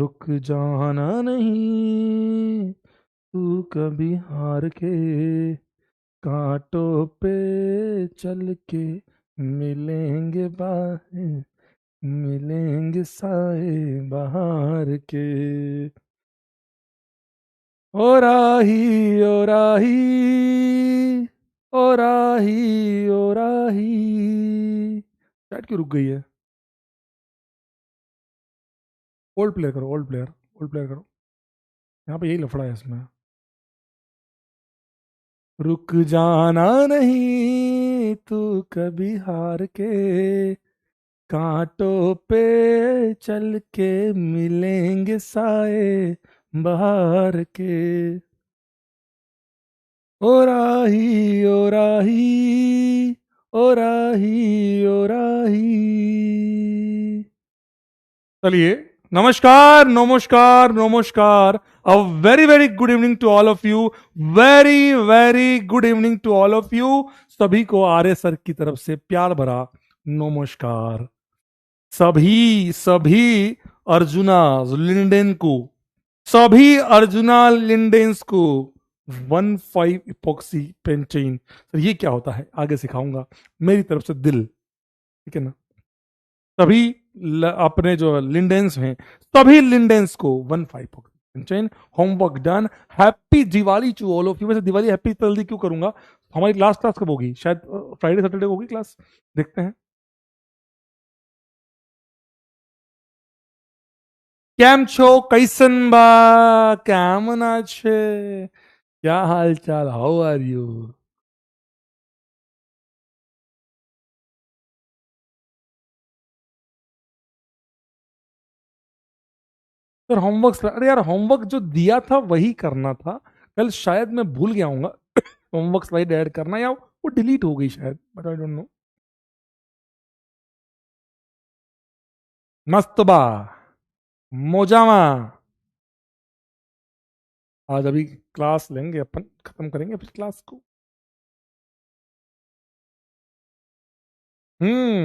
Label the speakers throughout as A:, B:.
A: रुक जाना नहीं तू कभी हार के, कांटों पे चल के मिलेंगे बाहें, मिलेंगे साए बहार के। ओ राही ओ राही, ओ राही ओ राही। चैट क्यों रुक गई है? ओल्ड प्लेयर करो, ओल्ड प्लेयर, ओल्ड प्लेयर करो। यहाँ पे यही लफड़ा है इसमें। रुक जाना नहीं तू कभी हार के, कांटों पे चल के मिलेंगे साए बहार के। ओ राही ओ राही, ओ राही ओ राही। चलिए, नमस्कार नमस्कार नमस्कार। A very very good evening to all of you. Very very good evening to all of you. सभी को आर्य सर की तरफ से प्यार भरा नमस्कार। सभी सभी अर्जुना लिंडेन को, सभी अर्जुना लिंडेन्स को 1,5 इपोक्सी पेंटेन। सर ये क्या होता है आगे सिखाऊंगा। मेरी तरफ से दिल, ठीक है ना। सभी अपने जो लिंडेंस हैं, सभी लिंडेंस को 1,5 पेंटेन। Homework done. Happy Diwali to all of you. वैसे दिवाली हैप्पी जल्दी क्यों करूंगा? हमारी लास्ट क्लास कब होगी? शायद फ्राइडे सैटरडे होगी क्लास, देखते हैं। કેમ છો? कैसन बा? કેમના છે? क्या हाल चाल? How are you? Sir homework, अरे यार होमवर्क जो दिया था वही करना था। कल शायद मैं भूल गया हूँ होमवर्क स्लाइड ऐड करना, या वो डिलीट हो गई शायद, बट आई डोंट नो। मस्त बा, मोजामा। आज अभी क्लास लेंगे अपन, खत्म करेंगे फिर क्लास को।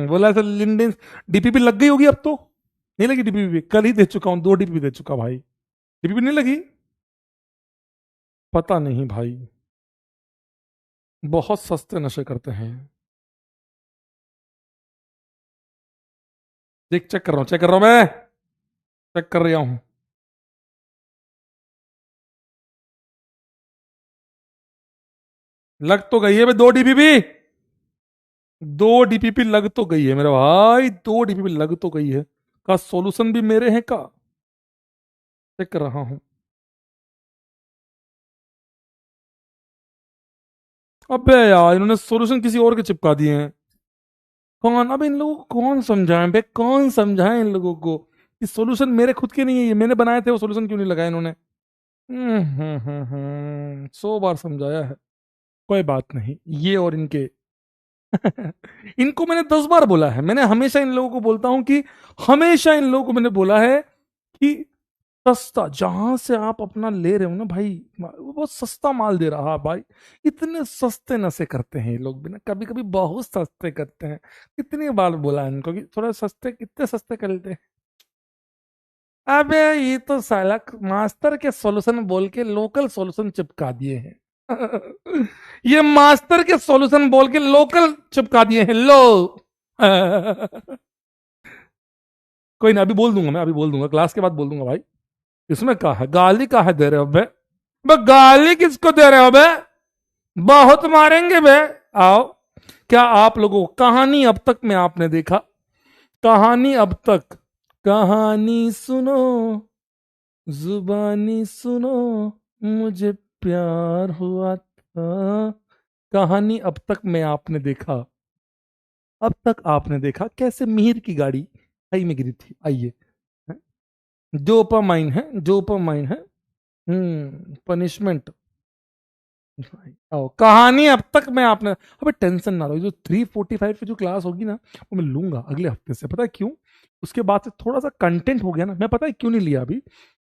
A: बोला सर लिंडेन डीपीपी लग गई होगी अब तो। नहीं लगी डीपीपी? कल ही दे चुका हूँ, 2 डीपीपी दे चुका भाई। डीपीपी नहीं लगी? पता नहीं भाई, बहुत सस्ते नशे करते हैं। देख, चेक कर रहा हूँ, चेक कर रहा हूँ, मैं चेक कर रहा हूँ। लग तो गई है भाई 2 डीपीपी। 2 डीपीपी लग तो गई है मेरे भाई, 2 डीपीपी लग तो गई है। का सॉल्यूशन भी मेरे हैं का? चेक कर रहा हूँ। अबे यार, इन्होंने सॉल्यूशन किसी और के चिपका दिए हैं। कौन? अब इन लोगों को कौन समझाए बे, कौन समझाए इन लोगों को कि सॉल्यूशन मेरे खुद के नहीं है, ये मैंने बनाए थे। वो सॉल्यूशन क्यों नहीं लगाए इन्होंने? 100 बार समझाया है, कोई बात नहीं। ये और इनके इनको मैंने 10 बार बोला है। मैंने हमेशा इन लोगों को बोलता हूं कि, हमेशा इन लोगों को मैंने बोला है कि सस्ता जहां से आप अपना ले रहे हो ना भाई, वो बहुत सस्ता माल दे रहा है भाई। इतने सस्ते नशे करते हैं ये लोग भी ना, कभी कभी बहुत सस्ते करते हैं। कितनी बार बोला इनको कि थोड़ा सस्ते, कितने सस्ते कर लेते हैं। अबे ये तो साला मास्टर के सॉल्यूशन बोल के लोकल सॉल्यूशन चिपका दिए हैं। ये मास्टर के सॉल्यूशन बोल के लोकल चिपका दिए हैं लो। कोई ना, अभी बोल दूंगा मैं, अभी बोल दूंगा, क्लास के बाद बोल दूंगा भाई। इसमें कहा है गाली, कहा दे रहे हो बे? बे गाली किसको दे रहे हो बे? बहुत मारेंगे बे। आओ। क्या आप लोगों को कहानी अब तक में आपने देखा? कहानी अब तक, कहानी सुनो, जुबानी सुनो, मुझे प्यार हुआ था। कहानी अब तक में आपने देखा, अब तक आपने देखा कैसे मिहिर की गाड़ी खाई में गिरी थी। आइए, डोपामाइन है, डोपामाइन है। पनिशमेंट। आओ, कहानी अब तक में आपने। अबे टेंशन ना लो, जो 3:45 पे जो क्लास होगी ना, वो मैं लूंगा अगले हफ्ते से। पता है क्यों? उसके बाद से थोड़ा सा कंटेंट हो गया ना, मैं पता है क्यों नहीं लिया अभी।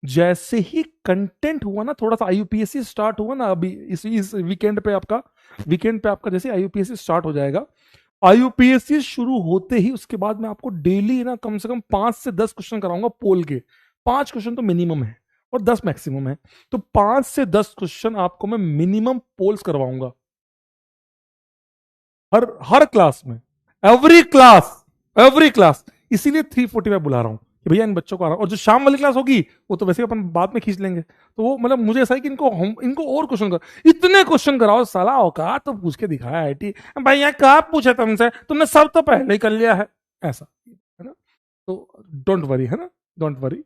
A: जैसे ही कंटेंट हुआ ना, थोड़ा सा आईयूपीएससी स्टार्ट हुआ ना अभी इस वीकेंड पे आपका, वीकेंड पे आपका जैसे आईयूपीएससी स्टार्ट हो जाएगा, आईयूपीएससी शुरू होते ही उसके बाद मैं आपको डेली ना कम से कम 5 से 10 क्वेश्चन कराऊंगा पोल के। 5 क्वेश्चन तो मिनिमम है और 10 मैक्सिमम है। तो 5 से 10 क्वेश्चन आपको मैं मिनिमम पोल्स करवाऊंगा हर हर क्लास में, एवरी क्लास। इसीलिए 3:45 बुला रहा हूं कि भैया इन बच्चों को आ रहा हूं। और जो शाम वाली क्लास होगी वो तो वैसे अपन बाद में खींच लेंगे। तो वो मतलब मुझे ऐसा है कि इनको और क्वेश्चन कर, इतने क्वेश्चन कराओ साला औकात तो पूछ के दिखाया आईटी भैया, कहा पूछे तुमसे, तुमने सब तो पहले ही कर लिया है, ऐसा है ना। तो डोंट वरी, है ना, डोंट वरी।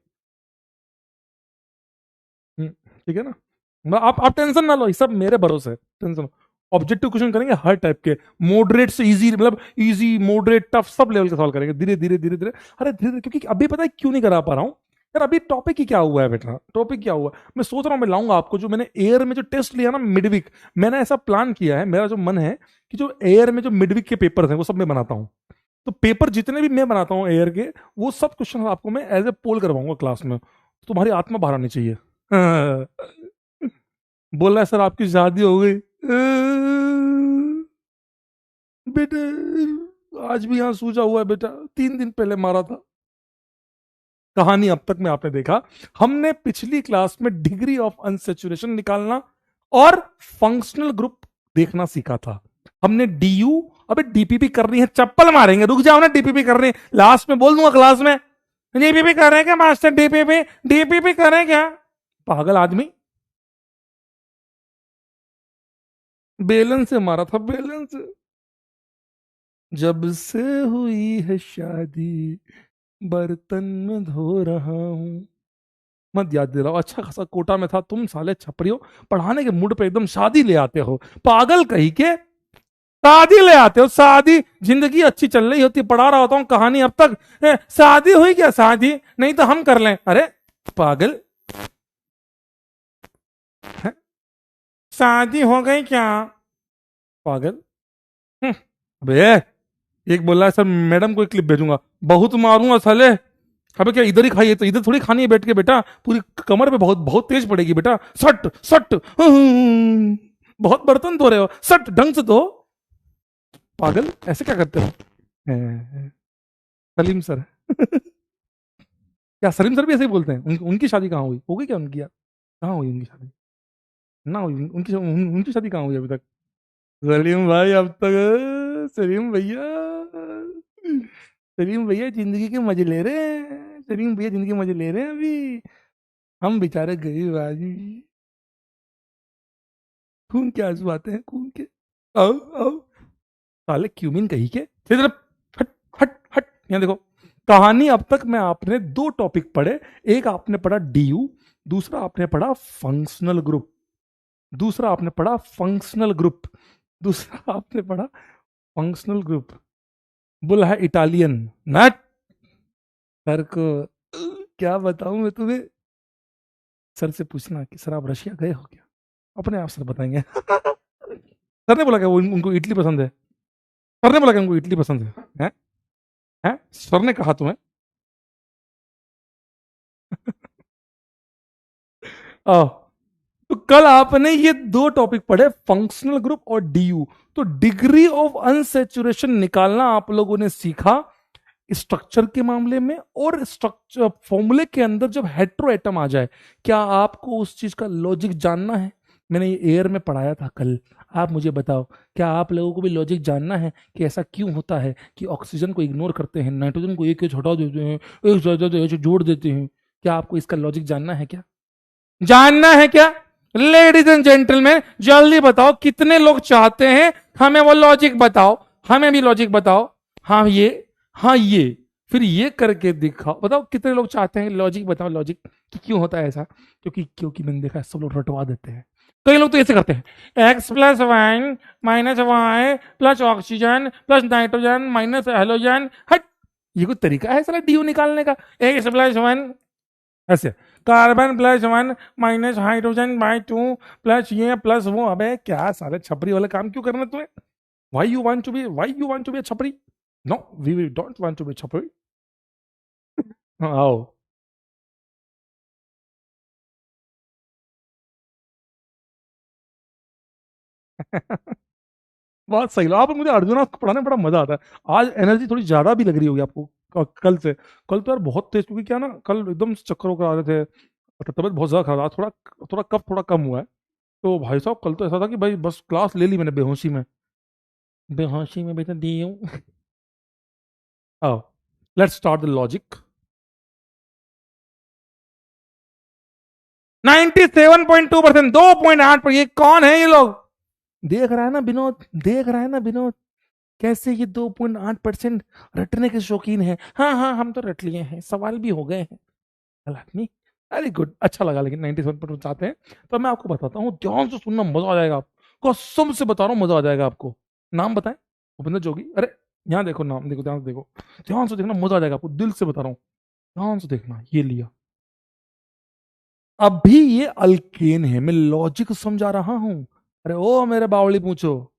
A: ठीक है ना। आप टेंशन ना लो, ये सब मेरे भरोसे है, टेंशन। ऑब्जेक्टिव क्वेश्चन करेंगे हर टाइप के, मॉडरेट से इजी, मतलब easy moderate tough sub level के सवाल करेंगे, धीरे धीरे धीरे धीरे। अरे धीरे धीरे, क्योंकि अभी पता है क्यों नहीं करा पा रहा हूँ यार, अभी टॉपिक ही क्या हुआ है बेटा, टॉपिक क्या हुआ है। मैं सोच रहा हूँ मैं लाऊंगा आपको, जो मैंने एयर में जो टेस्ट लिया ना मिडवीक, मैंने ऐसा प्लान किया है, मेरा जो मन है कि जो एयर में जो मिडवीक के पेपर हैं वो सब मैं बनाता हूँ। तो पेपर जितने भी मैं बनाता हूँ एयर के, वो सब क्वेश्चन आपको मैं एज ए पोल करवाऊंगा क्लास में। तो तुम्हारी आत्मा बाहर आनी चाहिए। बोल रहा है सर आपकी शादी हो गई। बेटे आज भी यहाँ सूजा हुआ है बेटा, 3 दिन पहले मारा था। कहानी अब तक में आपने देखा, हमने पिछली क्लास में डिग्री ऑफ अनसेचुरेशन निकालना और फंक्शनल ग्रुप देखना सीखा था। हमने डीयू, अबे डीपीपी करनी है, चप्पल मारेंगे, रुक जाओ ना, डीपीपी करनी है, लास्ट में बोल दूंगा क्लास में, डीपीपी कर रहे हैं क्या मास्टर, डीपीपी डीपीपी कर रहे हैं क्या, पागल आदमी। बेलन से मारा था, बेलन से। जब से हुई है शादी, बर्तन में धो रहा हूं। मत याद दिलाओ, अच्छा खासा कोटा में था, तुम साले छपरी हो, पढ़ाने के मूड पे एकदम शादी ले आते हो, पागल कहीं के, शादी ले आते हो, शादी। जिंदगी अच्छी चल रही होती, पढ़ा रहा होता हूँ कहानी अब तक, शादी हुई क्या, शादी नहीं तो हम कर लें, अरे पागल है? शादी हो गई क्या, पागल। अबे एक बोला है सर मैडम को एक क्लिप भेजूंगा, बहुत मारूंगा साले। अबे क्या इधर ही खाइए, तो इधर थोड़ी खानी है बैठ के बेटा, पूरी कमर पे बहुत बहुत तेज पड़ेगी बेटा, सट सट। बहुत बर्तन धो रहे हो, सट ढंग से धो, पागल ऐसे क्या करते हो। सलीम सर। क्या सलीम सर भी ऐसे ही बोलते हैं, उनकी शादी कहाँ हुई, हो गई क्या उनकी यार, कहाँ हुई उनकी शादी, ना हुई उनकी शादी कहाँ हुई अभी तक। सलीम भाई अब तक, सलीम भैया, सलीम भैया जिंदगी के मजे ले रहे हैं, सलीम भैया जिंदगी के मजे ले रहे हैं अभी, हम बेचारे गरीब आदमी, खून के आंसू आते हैं, खून के। आओ आओ साले क्यूमिन कही के, इधर हट हट हट, यहाँ देखो। कहानी अब तक में आपने 2 टॉपिक पढ़े, एक आपने पढ़ा डीयू, दूसरा आपने पढ़ा फंक्शनल ग्रुप, दूसरा आपने पढ़ा फंक्शनल ग्रुप, दूसरा आपने पढ़ा फंक्शनल ग्रुप। बोला है इटालियन नट, सर को क्या बताऊं मैं तुम्हें, सर से पूछना कि सर आप रशिया गए हो क्या, अपने आप सर बताएंगे। सर ने बोला क्या वो उनको इडली पसंद है, सर ने बोला क्या उनको इडली पसंद है, हैं? सर ने कहा तुम्हें। आओ, तो कल आपने ये 2 टॉपिक पढ़े, फंक्शनल ग्रुप और डीयू। तो डिग्री ऑफ अनसेचुरेशन निकालना आप लोगों ने सीखा स्ट्रक्चर के मामले में, और स्ट्रक्चर फॉर्मूले के अंदर जब हेट्रो एटम आ जाए, क्या आपको उस चीज का लॉजिक जानना है। मैंने ये एयर में पढ़ाया था कल, आप मुझे बताओ, क्या आप लोगों को भी लॉजिक जानना है कि ऐसा क्यों होता है कि ऑक्सीजन को इग्नोर करते हैं, नाइट्रोजन को एक हटा देते हैं, एक जगह जोड़ देते हैं, क्या आपको इसका लॉजिक जानना है क्या, जानना है क्या। लेडीज एंड जेंटलमैन जल्दी बताओ, कितने लोग चाहते हैं हमें वो लॉजिक बताओ, हमें भी लॉजिक बताओ, हाँ ये, हाँ ये, फिर ये करके दिखाओ, बताओ कितने लोग चाहते हैं लॉजिक बताओ, लॉजिक कि क्यों होता है ऐसा। क्योंकि मैंने देखा है सब लोग रटवा देते हैं, कई लोग तो ऐसे करते हैं, x plus y minus y plus oxygen plus nitrogen minus halogen, हट, ये कोई तरीका है सारा डीयू निकालने का, एक्स प्लस वन ऐसे, carbon plus one minus hydrogen by two plus ये प्लस वो, अबे क्या सारे छपरी वाले काम क्यों करना तुम्हें, why you want to be a छपरी, no we don't want to be छपरी। आओ। बहुत सही लो आप, मुझे अर्जुना को पढ़ाने में बड़ा मजा आता है, आज एनर्जी थोड़ी ज्यादा भी लग रही होगी आपको। कल से। कल तो यार बहुत तेज, क्योंकि क्या ना, कल एकदम चक्कर वक्कर आ रहे थे, तबीयत बहुत ज्यादा खराब, थोड़ा थोड़ा कफ थोड़ा कम हुआ है। तो भाई साहब कल तो ऐसा था कि भाई बस क्लास ले ली मैंने बेहोशी में। बेहोशी में बेटा दी हूँ। आओ, लेट्स स्टार्ट द लॉजिक। 97.2%, 2.8 पर, ये कौन है ये लोग? देख रहा है ना विनोद, देख रहा है ना विनोद, कैसे ये 2.8% रटने के शौकीन है। हाँ हाँ, हम तो रट लिए हैं, सवाल भी हो गए हैं। नहीं, वेरी गुड, अच्छा लगा। लेकिन 97% चाहते हैं तो मैं आपको बताता हूँ, ध्यान से सुनना, मजा आ जाएगा आपको, कसम से बता रहा हूँ, मजा आ जाएगा आपको। नाम बताएं? भूपेंद्र जोगी। अरे यहाँ देखो, नाम देखो, ध्यान से देखो, ध्यान से देखना, मजा आ जाएगा आपको, दिल से बता रहा हूँ, ध्यान से देखना। ये लिया, अभी ये अल्केन है, मैं लॉजिक समझा रहा हूं। अरे ओ मेरे बावली पूछो,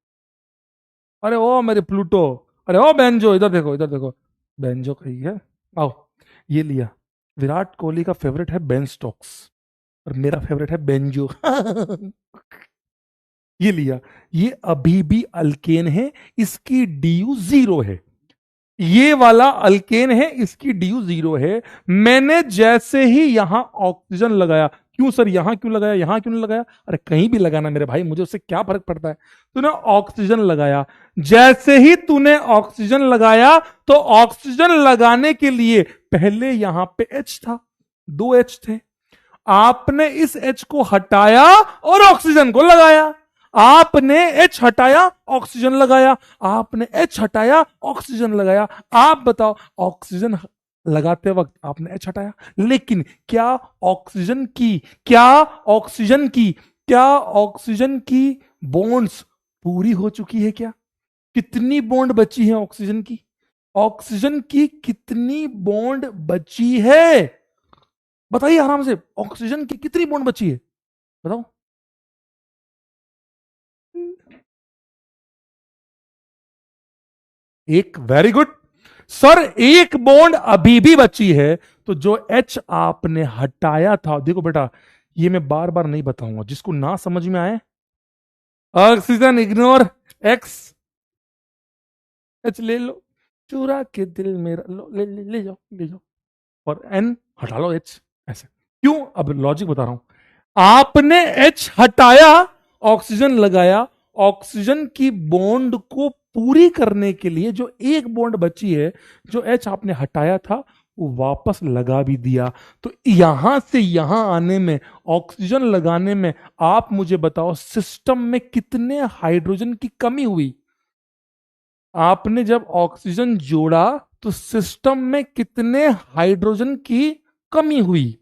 A: अरे ओ मेरे प्लूटो, अरे ओ बेंजो, इधर देखो, इधर देखो, बेंजो कही है। आओ, ये लिया, विराट कोहली का फेवरेट है बेन स्टोक्स, और मेरा फेवरेट है बेंजो। ये लिया, ये अभी भी अल्केन है, इसकी डीयू 0 है। ये वाला अल्केन है, इसकी ड्यू 0 है। मैंने जैसे ही यहां ऑक्सीजन लगाया, क्यों सर यहां क्यों लगाया, यहां क्यों नहीं लगाया? अरे कहीं भी लगाना मेरे भाई, मुझे उससे क्या फर्क पड़ता है। तूने ऑक्सीजन लगाया, जैसे ही तूने ऑक्सीजन लगाया, तो ऑक्सीजन लगाने के लिए पहले यहां पे H था, 2 H थे, आपने इस H को हटाया और ऑक्सीजन को लगाया। आपने H हटाया, ऑक्सीजन लगाया, आपने H हटाया, ऑक्सीजन लगाया। आप बताओ, ऑक्सीजन लगाते वक्त आपने H हटाया, लेकिन क्या ऑक्सीजन की क्या ऑक्सीजन की क्या ऑक्सीजन की बॉन्ड्स पूरी हो चुकी है क्या? कितनी बॉन्ड बची है ऑक्सीजन की? ऑक्सीजन की कितनी बॉन्ड बची है? बताइए आराम से, ऑक्सीजन की कितनी बॉन्ड बची है, बताओ। एक, वेरी गुड सर, एक बॉन्ड अभी भी बची है। तो जो H आपने हटाया था, देखो बेटा, ये मैं बार बार नहीं बताऊंगा, जिसको ना समझ में आए, ऑक्सीजन इग्नोर, एक्स H ले लो, चुरा के दिल मेरा लो, ले जाओ, ले जाओ, और N हटा लो H, ऐसे। क्यों? अब लॉजिक बता रहा हूं। आपने H हटाया, ऑक्सीजन लगाया, ऑक्सीजन की बॉन्ड को पूरी करने के लिए जो एक बॉन्ड बची है, जो H आपने हटाया था, वो वापस लगा भी दिया। तो यहां से यहां आने में, ऑक्सीजन लगाने में, आप मुझे बताओ सिस्टम में कितने हाइड्रोजन की कमी हुई? आपने जब ऑक्सीजन जोड़ा तो सिस्टम में कितने हाइड्रोजन की कमी हुई?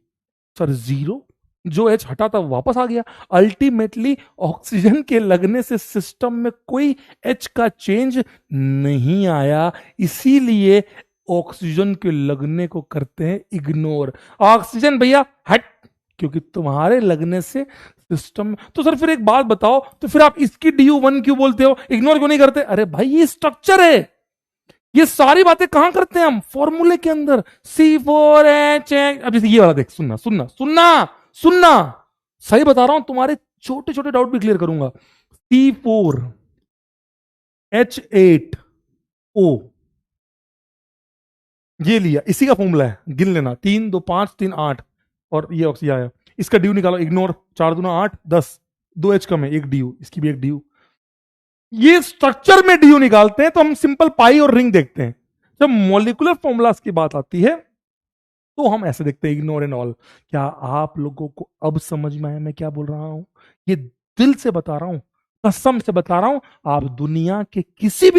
A: सर 0। जो H हटा था वापस आ गया। अल्टीमेटली ऑक्सीजन के लगने से सिस्टम में कोई H का चेंज नहीं आया, इसीलिए ऑक्सीजन के लगने को करते हैं इग्नोर। ऑक्सीजन भैया हट, क्योंकि तुम्हारे लगने से सिस्टम। तो सर फिर एक बात बताओ, तो फिर आप इसकी DU1 क्यों बोलते हो, इग्नोर क्यों नहीं करते? अरे भाई ये स्ट्रक्चर है, ये सारी बातें कहां करते हैं हम? फॉर्मूले के अंदर, C4H। अब जैसे ये वाला देख, सुनना सुनना सुनना सुनना, सही बता रहा हूं, तुम्हारे छोटे छोटे डाउट भी क्लियर करूंगा। C4H8O, ये लिया, इसी का फॉर्मूला है, गिन लेना, 3 2 5 3 8, और ये ऑक्सीजन आया। इसका ड्यू निकालो, इग्नोर, 4 दूना 8 10, 2 H कम है, एक ड्यू, इसकी भी एक ड्यू। ये स्ट्रक्चर में ड्यू निकालते हैं तो हम सिंपल पाई और रिंग देखते हैं। जब मॉलिकुलर फॉर्मूलाज की बात आती है तो हम ऐसे देखते हैं, इग्नोर एंड ऑल। क्या आप लोगों को अब समझ में आया मैं क्या बोल रहा हूं? ये दिल से बता रहा हूं, कसम से बता रहा हूं। आप दुनिया के किसी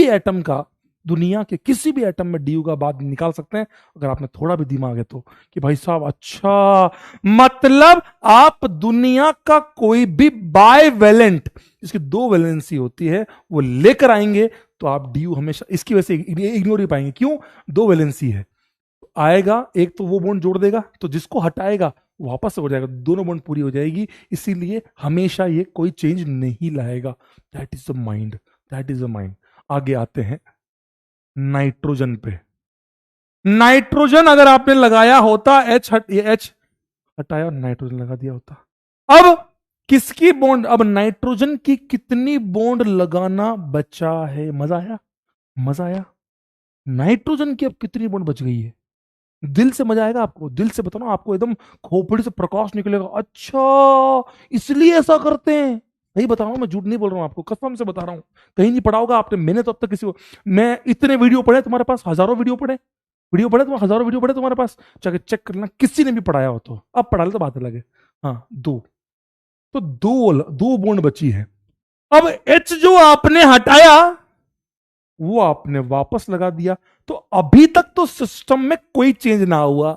A: भी एटम में ड्यू का बाद निकाल सकते हैं, अगर आपने थोड़ा भी दिमाग है तो, कि भाई साहब अच्छा, मतलब आप दुनिया का कोई भी बाइवेलेंट, जिसकी 2 वैलेंसी होती है, वो लेकर आएंगे, तो आप ड्यू हमेशा इसकी वजह से इग्नोर ही पाएंगे। क्यों? 2 वैलेंसी है, आएगा एक तो वो बॉन्ड जोड़ देगा, तो जिसको हटाएगा वापस हो जाएगा, दोनों बॉन्ड पूरी हो जाएगी, इसीलिए हमेशा ये कोई चेंज नहीं लाएगा। That is the mind, that is the mind. आगे आते हैं नाइट्रोजन पे। नाइट्रोजन अगर आपने लगाया होता, एच हटाया, नाइट्रोजन लगा दिया होता। अब किसकी बॉन्ड, अब नाइट्रोजन की कितनी बॉन्ड लगाना बचा है? मजा आया, मजा आया। नाइट्रोजन की अब कितनी बॉन्ड बच गई है? दिल से मजा आएगा आपको, दिल से बताओ ना, आपको एकदम खोपड़ी से प्रकाश निकलेगा। अच्छा, इसलिए ऐसा करते हैं। सही बता रहा हूं, मैं झूठ नहीं बोल रहा हूं, आपको कसम से बता रहा हूं। कहीं नहीं पढ़ा होगा आपने, मैंने तो अब तक किसी को, मैं इतने वीडियो पढ़े तुम्हारे पास, हजारों वीडियो पढ़े, वीडियो पढ़े तुम्हारे, हजारों वीडियो पढ़े तुम्हारे पास, जाके चेक कर लेना किसी ने भी पढ़ाया हो तो। अब पढ़ा ले तो बात अलग है। हाँ, दो, तो दो दो बॉन्ड बची है। अब एच जो आपने हटाया वो आपने वापस लगा दिया, तो अभी तक तो सिस्टम में कोई चेंज ना हुआ।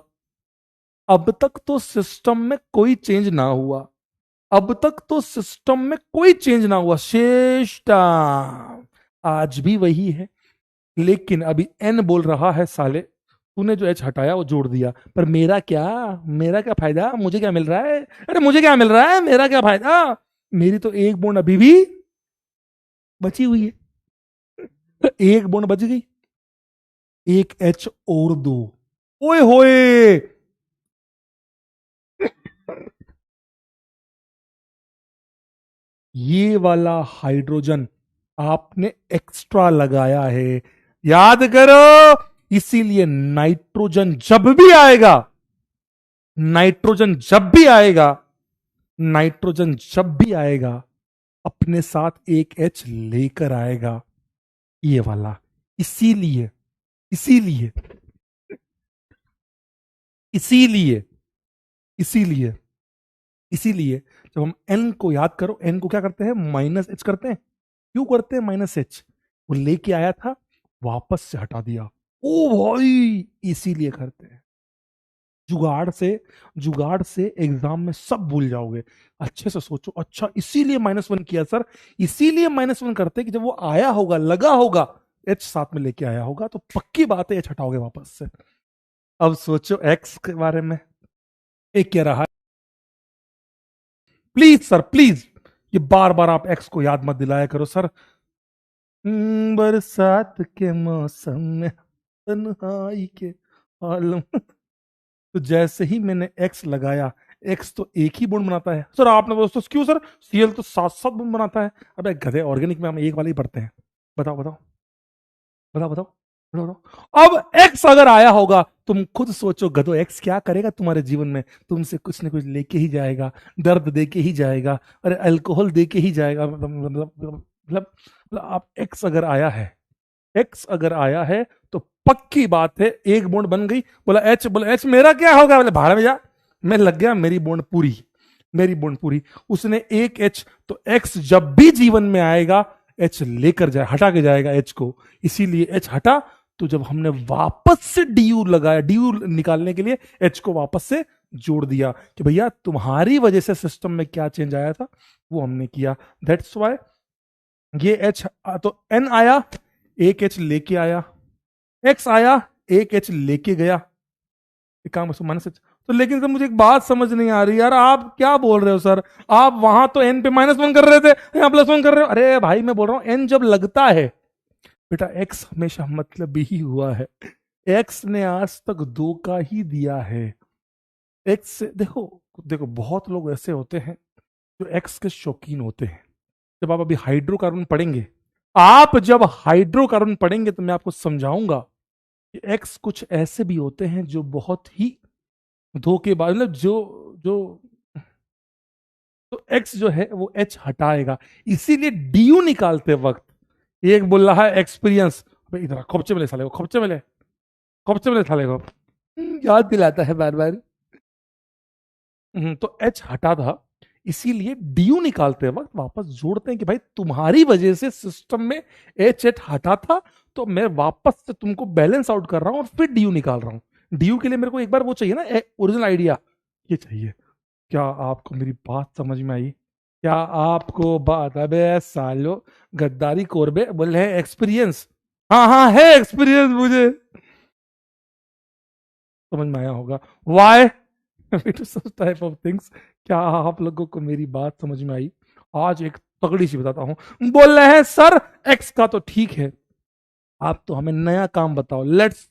A: अब तक तो सिस्टम में कोई चेंज ना हुआ। अब तक तो सिस्टम में कोई चेंज ना हुआ। शेषता आज भी वही है, लेकिन अभी एन बोल रहा है साले तूने जो एच हटाया वो जोड़ दिया, पर मेरा क्या, मेरा क्या फायदा, मुझे क्या मिल रहा है? अरे मुझे क्या मिल रहा है, मेरा क्या फायदा? मेरी तो एक बॉन्ड अभी भी बची हुई है, एक बॉन्ड बच गई, एक एच और दो। ओए होए, ये वाला हाइड्रोजन आपने एक्स्ट्रा लगाया है, याद करो। इसीलिए नाइट्रोजन जब भी आएगा, नाइट्रोजन जब भी आएगा, नाइट्रोजन जब भी आएगा, अपने साथ एक एच लेकर आएगा, ये वाला। इसीलिए, इसीलिए, इसीलिए, इसीलिए, इसीलिए जब हम एन को याद करो, एन को क्या करते हैं, माइनस एच करते हैं। क्यों करते हैं माइनस एच? वो लेके आया था, वापस से हटा दिया। ओ भाई, इसीलिए करते हैं। जुगाड़ से, जुगाड़ से एग्जाम में सब भूल जाओगे। अच्छे से सोचो, अच्छा इसीलिए -1 किया सर, इसीलिए -1 करते हैं कि जब वो आया होगा, लगा होगा, एच साथ में लेके आया होगा, तो पक्की बात है एच हटाओगे वापस से। अब सोचो एक्स के बारे में। एक कह रहा है, प्लीज सर प्लीज, ये बार बार आप एक्स को याद मत दिलाया करो सर। बरसात के मौसम में तन्हाई के आलम। तो जैसे ही मैंने एक्स लगाया, एक्स तो एक ही बॉन्ड बनाता है सर। आपने दोस्तों क्यों सर, सीएल तो 7-7 बॉन्ड बनाता है। अबे गधे, ऑर्गेनिक में हम एक वाले ही पढ़ते हैं। बताओ बताओ, बताओ बताओ, बताओ बताओ। अब एक्स अगर आया होगा, तुम खुद सोचो गधो, एक्स क्या करेगा तुम्हारे जीवन में? तुमसे कुछ ना कुछ लेके ही जाएगा, दर्द दे के ही जाएगा, अरे अल्कोहल दे के ही जाएगा। आप एक्स अगर आया है, एक्स अगर आया है, तो पक्की बात है एक बॉन्ड बन गई। बोला एच, बोला एच मेरा क्या होगा? बोले भाड़ में जा, मैं लग गया, मेरी बॉन्ड पूरी, मेरी बॉन्ड पूरी। उसने एक एच, तो एक्स जब भी जीवन में आएगा, एच लेकर जाए, हटा के जाएगा एच को। इसीलिए एच हटा, तो जब हमने वापस से डी लगाया, डी निकालने के लिए एच को वापस से जोड़ दिया कि भैया तुम्हारी वजह से सिस्टम में क्या चेंज आया था वो हमने किया। दैट्स वाई ये एच, तो एन आया, एक एच लेके आया, एक्स आया, एक एच लेके गया, एक काम माइनस एच। तो लेकिन सर मुझे एक बात समझ नहीं आ रही यार, आप क्या बोल रहे हो सर? आप वहां तो एन पे -1 कर रहे थे, यहाँ +1 कर रहे हो। अरे भाई मैं बोल रहा हूं एन जब लगता है बेटा, एक्स हमेशा मतलब ही हुआ है। एक्स ने आज तक दो का ही दिया है। एक्स से देखो, देखो बहुत लोग ऐसे होते हैं जो एक्स के शौकीन होते हैं। जब आप अभी हाइड्रोकार्बन पढ़ेंगे, आप जब हाइड्रोकार्बन पढ़ेंगे तो मैं आपको समझाऊंगा कि एक्स कुछ ऐसे भी होते हैं जो बहुत ही धोखेबाज, मतलब जो जो तो एक्स जो है वो एच हटाएगा। इसीलिए डीयू निकालते वक्त एक बोल रहा है एक्सपीरियंस, इधर खोपचे मिले साले को, खोपचे मिले, खोपचे मिले साले को, याद दिलाता है बार बार। तो एच हटा था, इसीलिए डीयू निकालते वक्त वापस जोड़ते हैं कि भाई तुम्हारी वजह से सिस्टम में एच एच हटा था, तो मैं वापस से तुमको बैलेंस आउट कर रहा हूं और फिर डीयू निकाल रहा हूं। डीयू के लिए मेरे को एक बार वो चाहिए ना, ओरिजिनल आइडिया, ये चाहिए। क्या आपको मेरी बात समझ में आई? क्या आपको बात, अबे सालो, गद्दारी कोरबे बोले हैं एक्सपीरियंस। हाँ हाँ है एक्सपीरियंस मुझे, समझ में आया होगा y two such type of things. क्या आप लोगों को मेरी बात समझ में आई? आज एक तगड़ी सी बताता हूं। बोल रहे हैं सर एक्स का तो ठीक है, आप तो हमें नया काम बताओ। Let's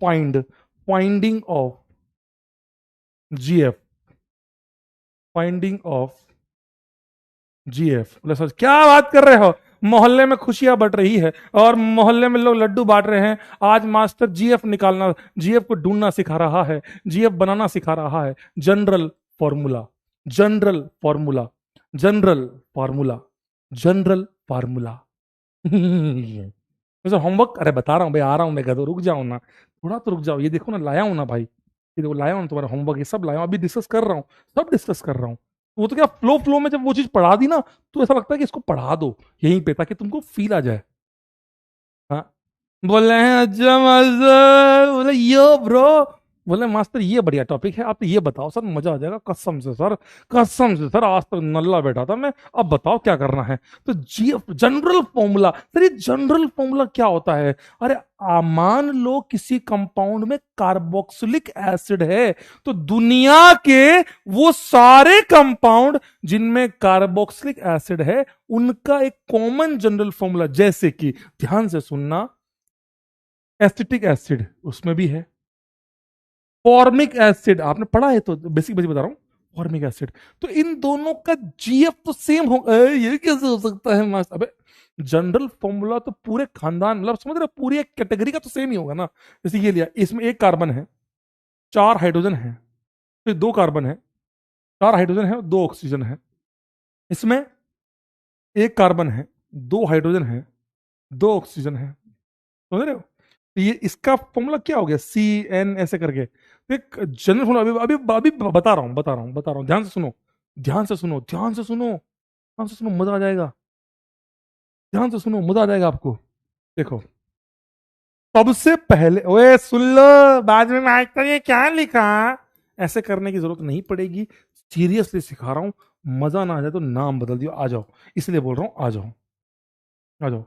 A: find, finding of GF, finding of GF. बोले सर क्या बात कर रहे हो, मोहल्ले में खुशियां बट रही है और मोहल्ले में लोग लड्डू बांट रहे हैं। आज मास्टर जीएफ निकालना, जीएफ को ढूंढना सिखा रहा है, जीएफ बनाना सिखा रहा है। General formula, general formula, general formula, general formula. वैसे होमवर्क, अरे बता रहा हूँ भाई, आ रहा हूँ मैं, कहता रुक जाओ ना, थोड़ा तो रुक जाओ। ये देखो ना, लाया हूँ ना भाई, ये देखो लाया हूँ तुम्हारा होमवर्क, ये सब लाया हूँ, अभी डिस्कस कर रहा हूँ, सब डिस्कस कर रहा हूँ। वो तो क्या, फ्लो फ्लो में जब वो चीज पढ़ा दी ना, तो ऐसा लगता है कि इसको पढ़ा दो यहीं पे, ताकि तुमको फील आ जाए। हाँ, बोल रहे हैं अच्छा मास्टर, बोले यो ब्रो, बोले मास्टर ये बढ़िया टॉपिक है, आप ये बताओ सर, मजा आ जाएगा कसम से सर, कसम से सर, आज तक नल्ला बैठा था मैं, अब बताओ क्या करना है। तो जी जनरल फॉर्मूला, सर ये जनरल फॉर्मूला क्या होता है? अरे मान लो किसी कंपाउंड में कार्बोक्सिलिक एसिड है, तो दुनिया के वो सारे कंपाउंड जिनमें कार्बोक्सिलिक एसिड है, उनका एक कॉमन जनरल फॉर्मूला, जैसे कि ध्यान से सुनना, एसिटिक एसिड उसमें भी है, फॉर्मिक एसिड आपने पढ़ा है, तो बेसिक बेसिक बता रहा हूं, फॉर्मिक एसिड। तो इन दोनों का जीएफ तो सेम हो, ये कैसे हो सकता है मास्टर? अबे जनरल फॉर्मूला तो पूरे खानदान, मतलब समझ रहे, पूरी एक कैटेगरी का तो सेम ही होगा ना। जैसे ये लिया, इसमें एक कार्बन है, चार हाइड्रोजन है, फिर दो कार्बन है, चार हाइड्रोजन है, दो ऑक्सीजन है। इसमें एक कार्बन है, दो हाइड्रोजन है, दो ऑक्सीजन है, समझ रहे हो? तो ये इसका फॉर्मूला क्या हो गया, सी एन ऐसे करके। तो एक जनरल फॉर्मूला, अभी अभी अभी बता रहा हूं, बता रहा हूं, बता रहा हूं, ध्यान से सुनो, ध्यान से सुनो, ध्यान से सुनो, ध्यान से सुनो, मजा आ जाएगा, ध्यान से सुनो, मजा आ जाएगा आपको। देखो, सबसे पहले, ओए सुन लो, बाद में मास्टर ये क्या लिखा, ऐसे करने की जरूरत नहीं पड़ेगी, सीरियसली सिखा रहा हूं। मजा ना आ जाए तो नाम बदल दियो, आ जाओ, इसलिए बोल रहा हूं, आ जाओ, आ जाओ।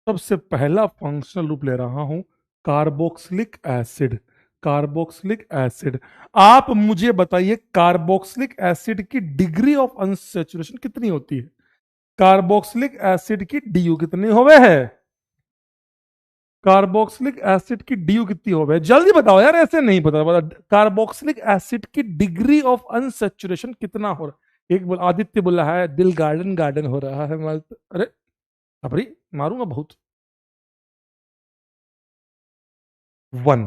A: सबसे पहला फंक्शनल रूप ले रहा हूं, कार्बोक्सिलिक एसिड, कार्बोक्सिलिक एसिड। आप मुझे बताइए, कार्बोक्सिलिक एसिड की डिग्री ऑफ अनसैचुरेशन कितनी होती है? कार्बोक्सिलिक एसिड की डीयू कितनी होवे है? कार्बोक्सिलिक एसिड की डीयू कितनी होवे? जल्दी बताओ यार, ऐसे नहीं पता, कार्बोक्सिलिक एसिड की डिग्री ऑफ अनसैचुरेशन कितना हो रहा? एक बोल, आदित्य बोला है दिल गार्डन गार्डन हो रहा है, अरे अबरी मारूंगा बहुत। वन,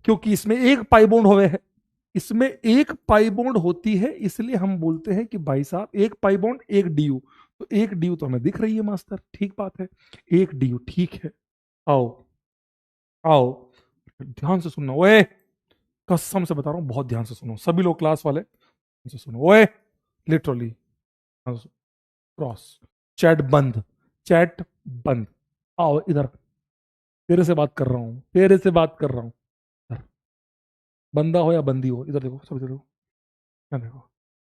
A: क्योंकि इसमें एक पाई बॉन्ड होवे है, इसमें एक पाई बॉन्ड होती है, इसलिए हम बोलते हैं कि भाई साहब एक पाई बॉन्ड एक डीयू। तो एक डीयू तो हमें दिख रही है मास्टर, ठीक बात है, एक डीयू ठीक है। आओ, आओ, ध्यान से सुनना ओए, कसम से बता रहा हूं, बहुत ध्यान से सुनो, सभी लोग क्लास वाले ध्यान से सुनो ओए, लिटरली क्रॉस, चैट बंद, चैट बंद, आओ इधर, तेरे से बात कर रहा हूं, तेरे से बात कर रहा हूं, बंदा हो या बंदी हो, इधर देखो, सब इधर देखो, क्या देखो,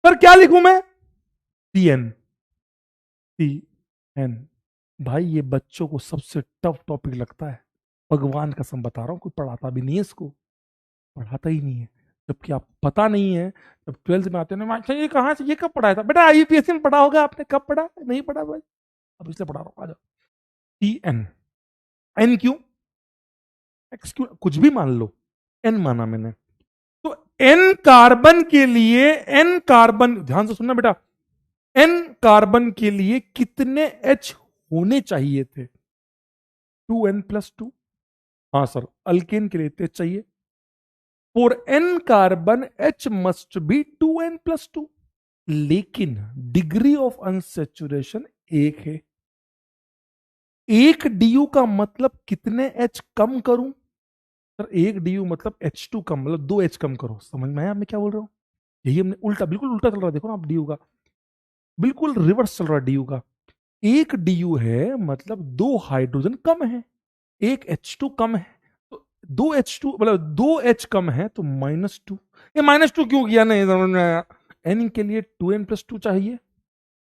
A: पर क्या लिखूं मैं? C N, C N. भाई ये बच्चों को सबसे टफ टॉपिक लगता है, भगवान कसम बता रहा हूं, कोई पढ़ाता भी नहीं है इसको, पढ़ाता ही नहीं है। जबकि आप पता नहीं है, जब 12th में आते हैं ना, अच्छा ये कहाँ से, ये कब पढ़ाया था बेटा, आईयूपीएससी में पढ़ा होगा आपने, कब पढ़ा? नहीं पढ़ा भाई, अब इसलिए पढ़ा रहा हूँ, आ जाओ। सी एन, एन क्यों, एक्स क्यों, कुछ भी मान लो, एन माना मैंने। तो एन कार्बन के लिए, एन कार्बन, ध्यान से सुनना बेटा, एन कार्बन के लिए कितने एच होने चाहिए थे? 2n+2। हाँ सर, अल्केन के लिए इतने चाहिए, for n carbon H must be 2n+2। लेकिन डिग्री ऑफ अनसेचुरेशन एक है, एक डीयू का मतलब कितने एच कम करूं? सर एक डीयू मतलब H2 कम, मतलब 2 H कम करो, समझ में आया मैं क्या बोल रहा हूं? यही हमने उल्टा, बिल्कुल उल्टा चल रहा है, देखो ना आप डीयू का, बिल्कुल रिवर्स चल रहा है डीयू का। एक डीयू है मतलब दो हाइड्रोजन कम है, एक H2 कम है, तो दो H2 मतलब 2 H कम है, तो -2। ये -2 क्यों किया, नहीं समझ में आया। एन के लिए 2n+2 चाहिए,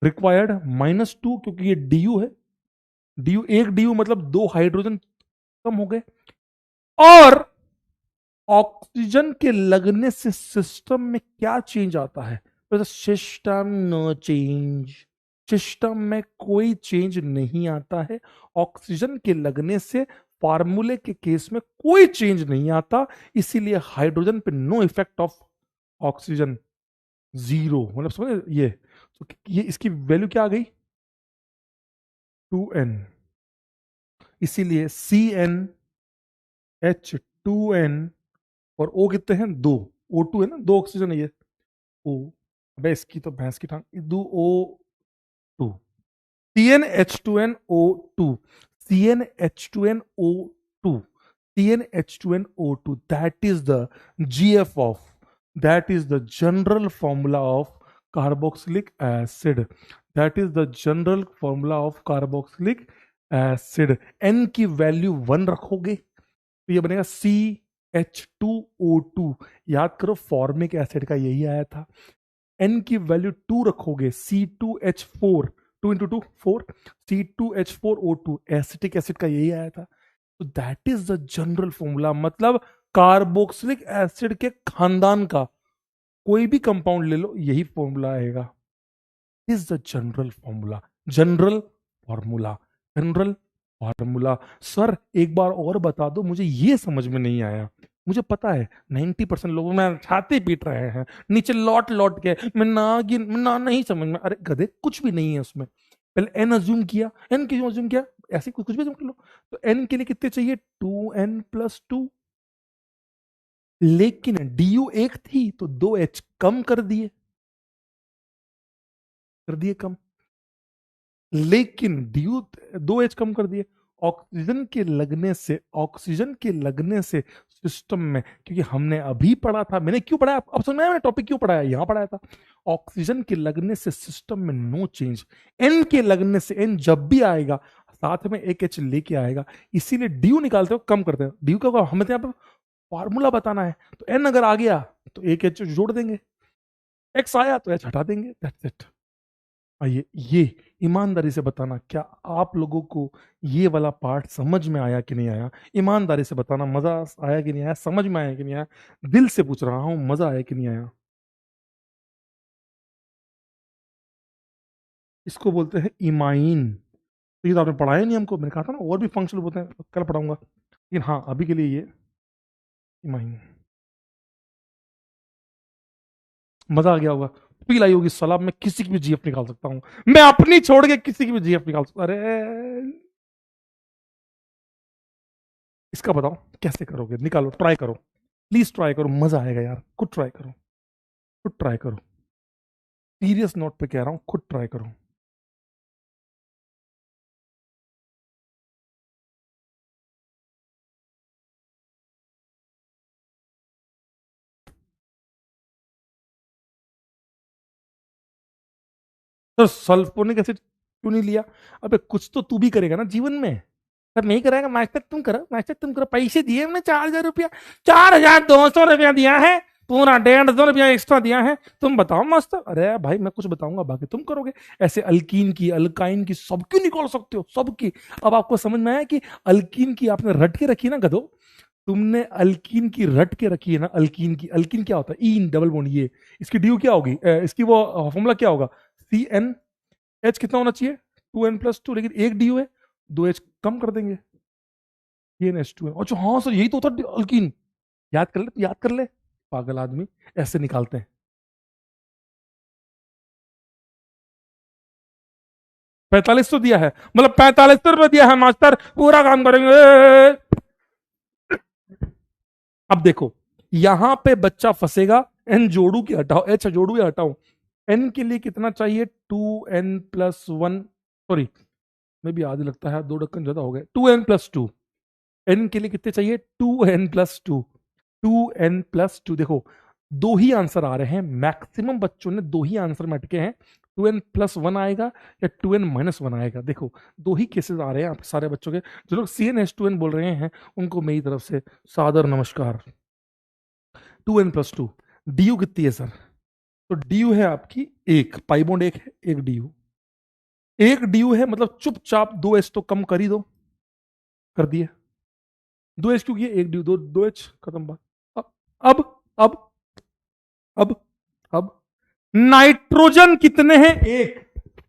A: रिक्वायर्ड -2, क्योंकि ये डीयू है, डीयू एक डीयू मतलब दो हाइड्रोजन कम हो गए, और ऑक्सीजन के लगने से सिस्टम में क्या चेंज आता है? तो सिस्टम नो चेंज, सिस्टम में कोई चेंज नहीं आता है, ऑक्सीजन के लगने से फार्मूले के केस में कोई चेंज नहीं आता, इसीलिए हाइड्रोजन पे no effect of oxygen, zero, मतलब समझे ये? तो ये इसकी वैल्यू क्या आ गई, 2n। इसीलिए CnH2n और O कितने हैं? दो। O2 है ना, दो ऑक्सीजन है ये। O, अबे इसकी तो भैंस की टांग, दो O2, CnH2nO2, CnH2nO2, CnH2nO2, that is the GF of, that is the general formula of carboxylic acid, that is the general formula of carboxylic acid। N की वैल्यू 1 रखोगे तो ये बनेगा CH2O2। याद करो फॉर्मिक एसिड का यही आया था। N की वैल्यू 2 रखोगे, C2H4, 2 into 2 4, C2H4O2, acetic acid का यही आया था। तो that is the general formula, मतलब कार्बोक्सिलिक एसिड के खानदान का कोई भी कंपाउंड ले लो यही फॉर्मूला आएगा। Is the general formula, general formula, general formula. Sir एक बार और बता दो, मुझे ये समझ में नहीं आया। मुझे पता है 90% लोगों में छाती पीट रहे हैं नीचे लौट लौट के, मैं ना नहीं समझ में। अरे गधे, कुछ भी नहीं है उसमें। पहले एन अज्यूम किया, एन क्यों अज्यूम किया? ऐसे कुछ भी अज्यूम कर लो। तो एन के लिए कितने चाहिए? 2n+2। लेकिन डी एक थी तो 2h कम कर दिए कम। लेकिन ड्यू 2h कम कर दिए। ऑक्सीजन के लगने से, ऑक्सीजन के लगने से सिस्टम में, क्योंकि हमने अभी पढ़ा था, मैंने क्यों पढ़ाया अब समझ में आया, टॉपिक क्यों पढ़ाया, यहां पढ़ाया था। ऑक्सीजन के लगने से सिस्टम में नो चेंज, एन के लगने से, एन जब भी आएगा साथ में एक एच लेके आएगा। इसीलिए ड्यू निकालते हो कम करते हैं। ड्यू का हमें तो यहाँ पे फॉर्मूला बताना है, तो एन अगर आ गया तो एक एच जोड़ देंगे, एक्स आया तो एच हटा देंगे, दैट्स इट। आइए, ये ईमानदारी से बताना, क्या आप लोगों को ये वाला पार्ट समझ में आया कि नहीं आया? ईमानदारी से बताना, मजा आया कि नहीं आया, समझ में आया कि नहीं आया? दिल से पूछ रहा हूं, मजा आया कि नहीं आया? इसको बोलते हैं इमाइन। तो ये तो आपने पढ़ाया नहीं हमको, मैंने कहा था ना और भी फंक्शन होते हैं, कल पढ़ाऊंगा। लेकिन हाँ, अभी के लिए ये इमाइन। मजा आ गया होगा, पी लाई होगी सलाब। मैं किसी की भी जीएफ निकाल सकता हूँ, मैं अपनी छोड़ के किसी की भी जीएफ निकाल सकता। अरे इसका बताओ कैसे करोगे, निकालो, ट्राई करो, प्लीज ट्राई करो, मजा आएगा यार, खुद ट्राई करो, खुद ट्राई करो, सीरियस नोट पे कह रहा हूं, खुद ट्राई करो। तो सल्फोनिक एसिड क्यों नहीं लिया? अबे कुछ तो तू भी करेगा ना जीवन में। सब नहीं कराएगा, मास्टर तुम करो, मास्टर तुम करो। पैसे दिए हमने 4,000 रुपया, 4,200 रुपया दिया है, पूरा 150 रुपया एक्स्ट्रा दिया है। तुम बताओ मास्टर। अरे भाई मैं कुछ बताऊंगा, बाकी तुम करोगे। ऐसे अल्कीन की, अल्काइन की, सब क्यों निकाल सकते हो, सबकी। अब आपको समझ में आया कि अल्कीन की आपने रट के रखी ना गधो, तुमने अल्कीन की रट के रखी है ना। अल्कीन की, अल्कीन क्या होता है? इन डबल बॉन्ड, ये इसकी ड्यू क्या होगी, इसकी वो फॉर्मूला क्या होगा? CN, एच कितना होना चाहिए? 2n+2, लेकिन एक डी है, 2h कम कर देंगे, CnH2n। अच्छा हाँ सर, यही तो होता है अल्कीन। याद कर ले, याद कर ले, पागल आदमी, ऐसे निकालते हैं। 45 तो दिया है, मतलब 45 रुपये दिया है मास्टर, पूरा काम करेंगे। अब देखो यहां पे बच्चा फंसेगा, एन जोड़ू की हटाओ, एच जोड़ू या हटाओ। एन के लिए कितना चाहिए? 2n+1, सॉरी मैं भी आधे लगता है, 2 ढक्कन ज्यादा हो गए, 2n+2। एन के लिए कितने चाहिए? 2n+2, 2n+2। देखो दो ही आंसर आ रहे हैं, मैक्सिमम बच्चों ने दो ही आंसर में अटके हैं। 2n+1 आएगा या 2n-1 आएगा। देखो दो ही केसेस आ रहे हैं आप सारे बच्चों के। जो लोग CnH2n बोल रहे हैं उनको मेरी तरफ से सादर नमस्कार। 2n+2, डी कितनी है सर? तो डी है आपकी एक, पाई बॉन्ड एक है, एक डी, एक डी है, मतलब चुपचाप 2h तो कम कर ही दो, कर दिए। 2h क्यों किया? एक डी, 2h खत्म बात। अब अब अब अब अब नाइट्रोजन कितने हैं? एक।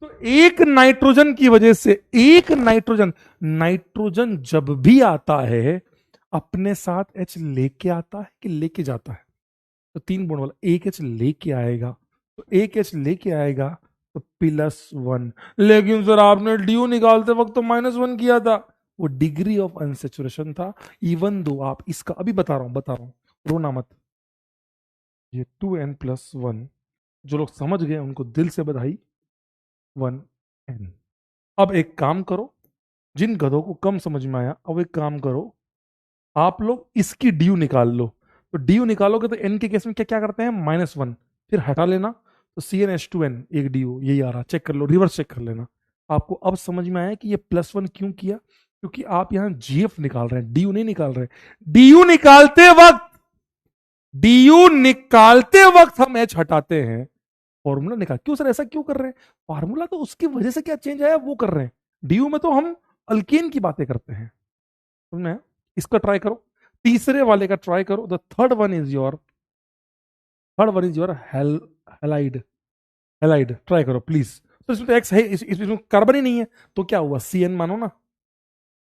A: तो एक नाइट्रोजन की वजह से, एक नाइट्रोजन, नाइट्रोजन जब भी आता है अपने साथ एच लेके आता है कि लेके जाता है? तो 3 बॉन्ड वाला एक एच लेके आएगा, तो एक एच लेके आएगा तो +1। लेकिन सर आपने ड्यू निकालते वक्त तो -1 किया था। वो डिग्री ऑफ अनसेचुरेशन था। इवन दो आप इसका अभी बता रहा हूं, रोना मत। ये 2n+1, जो लोग समझ गए उनको दिल से बधाई। 1n। अब एक काम करो, जिन गधों को कम समझ में आया, अब एक काम करो, आप लोग इसकी ड्यू निकाल लो। तो ड्यू निकालोगे तो एन के केस में क्या क्या करते हैं, -1, फिर हटा लेना, तो CnH2n एक ड्यू यही आ रहा, चेक कर लो, रिवर्स चेक कर लेना। आपको अब समझ में आया कि ये +1 क्यों किया, क्योंकि आप यहां GF निकाल रहे हैं, ड्यू नहीं निकाल रहे। ड्यू निकालते वक्त ड्यू निकालते वक्त हम H हटाते हैं, फॉर्मूला निकाल। क्यों सर ऐसा क्यों कर रहे हैं, फॉर्मूला तो उसकी वजह से क्या चेंज आया वो कर रहे हैं, ड्यू में तो हम अल्केन की बातें करते हैं। समझ, इसका ट्राई करो, तीसरे वाले का ट्राई करो। The third one is your halide. Halide try करो प्लीज। तो इसमें तो एक्स है, इसमें कार्बन ही नहीं है, तो क्या हुआ, CN मानो ना।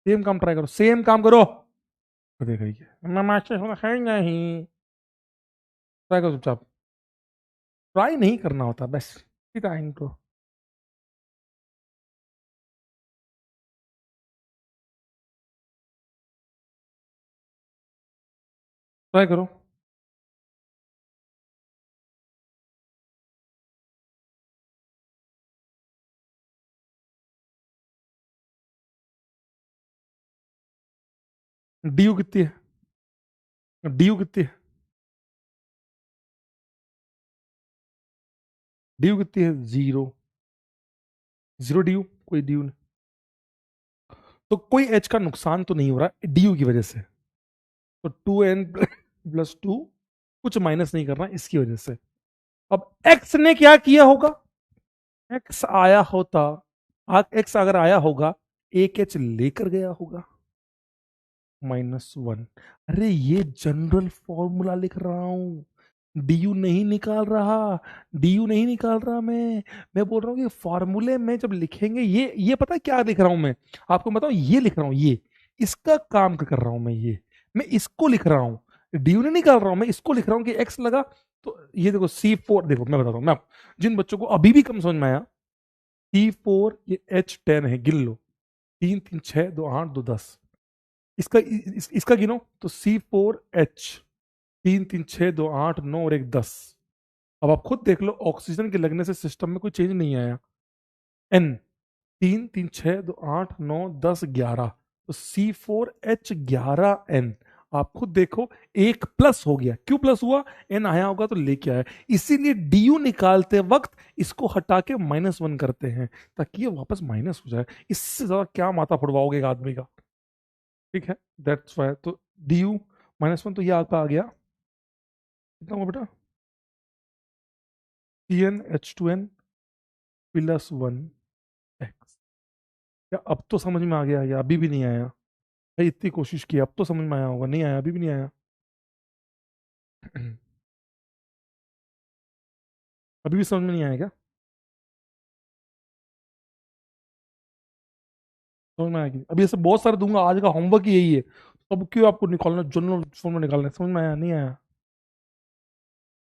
A: सेम काम ट्राई करो, सेम काम करो। तो देखा मैं मास्टर है नहीं, ट्राई करो चुपचाप। ट्राई नहीं करना होता बस, सीधा इनको। ट्राई करो। ड्यू कितनी है, ड्यू कितनी है, ड्यू कितनी है, जीरो। जीरो ड्यू, कोई ड्यू नहीं। तो कोई एच का नुकसान तो नहीं हो रहा ड्यू की वजह से। तो 2n+2 कुछ माइनस नहीं करना इसकी वजह से। अब एक्स ने क्या किया होगा, एक्स आया होता, एक्स अगर आया होगा, एक एच लेकर गया होगा, -1। अरे ये जनरल फॉर्मूला लिख रहा हूं, डीयू नहीं निकाल रहा, डीयू नहीं निकाल रहा मैं बोल रहा हूँ कि फॉर्मूले में जब लिखेंगे, ये पता है क्या लिख रहा हूं मैं, आपको बताऊं, ये लिख रहा हूं, ये इसका काम कर रहा हूं मैं इसको लिख रहा हूं, डीयू नहीं निकाल रहा हूं, मैं इसको लिख रहा हूं कि एक्स लगा। तो ये देखो C4, देखो मैं बताता हूँ, मैं जिन बच्चों को अभी भी कम समझ में आया, C4 ये H10 है, गिन लो, 3 3 6 2 8 2 10। इसका गिनो तो C4H, 3 3 6 2 8 9 और एक 10। अब आप खुद देख लो, ऑक्सीजन के लगने से सिस्टम में कोई चेंज नहीं आया। N, 3 3 6 2 8 9 10 11, तो C4H11N। आप खुद देखो, एक प्लस हो गया, क्यों प्लस हुआ, एन आया होगा तो लेके आया। इसीलिए डीयू निकालते वक्त इसको हटा के -1 करते हैं, ताकि ये वापस माइनस हो जाए। इससे ज्यादा क्या माथा फुड़वाओगे एक आदमी का, ठीक है, दैट्स वाई। तो डी यू -1, तो ये आपका आ गया, कितना हुआ बेटा, CnH2n+1x। क्या अब तो समझ में आ गया या अभी भी नहीं आया, भाई इतनी कोशिश की, अब तो समझ में आया होगा, नहीं आया, अभी भी नहीं आया। अभी भी समझ में नहीं आया क्या, समझ में आया कि अभी ऐसे बहुत सारे दूंगा, आज का होमवर्क ही यही है, तो अब क्यों आपको निकालना, जनरल फॉर्म में निकालना है, समझ में आया नहीं आया।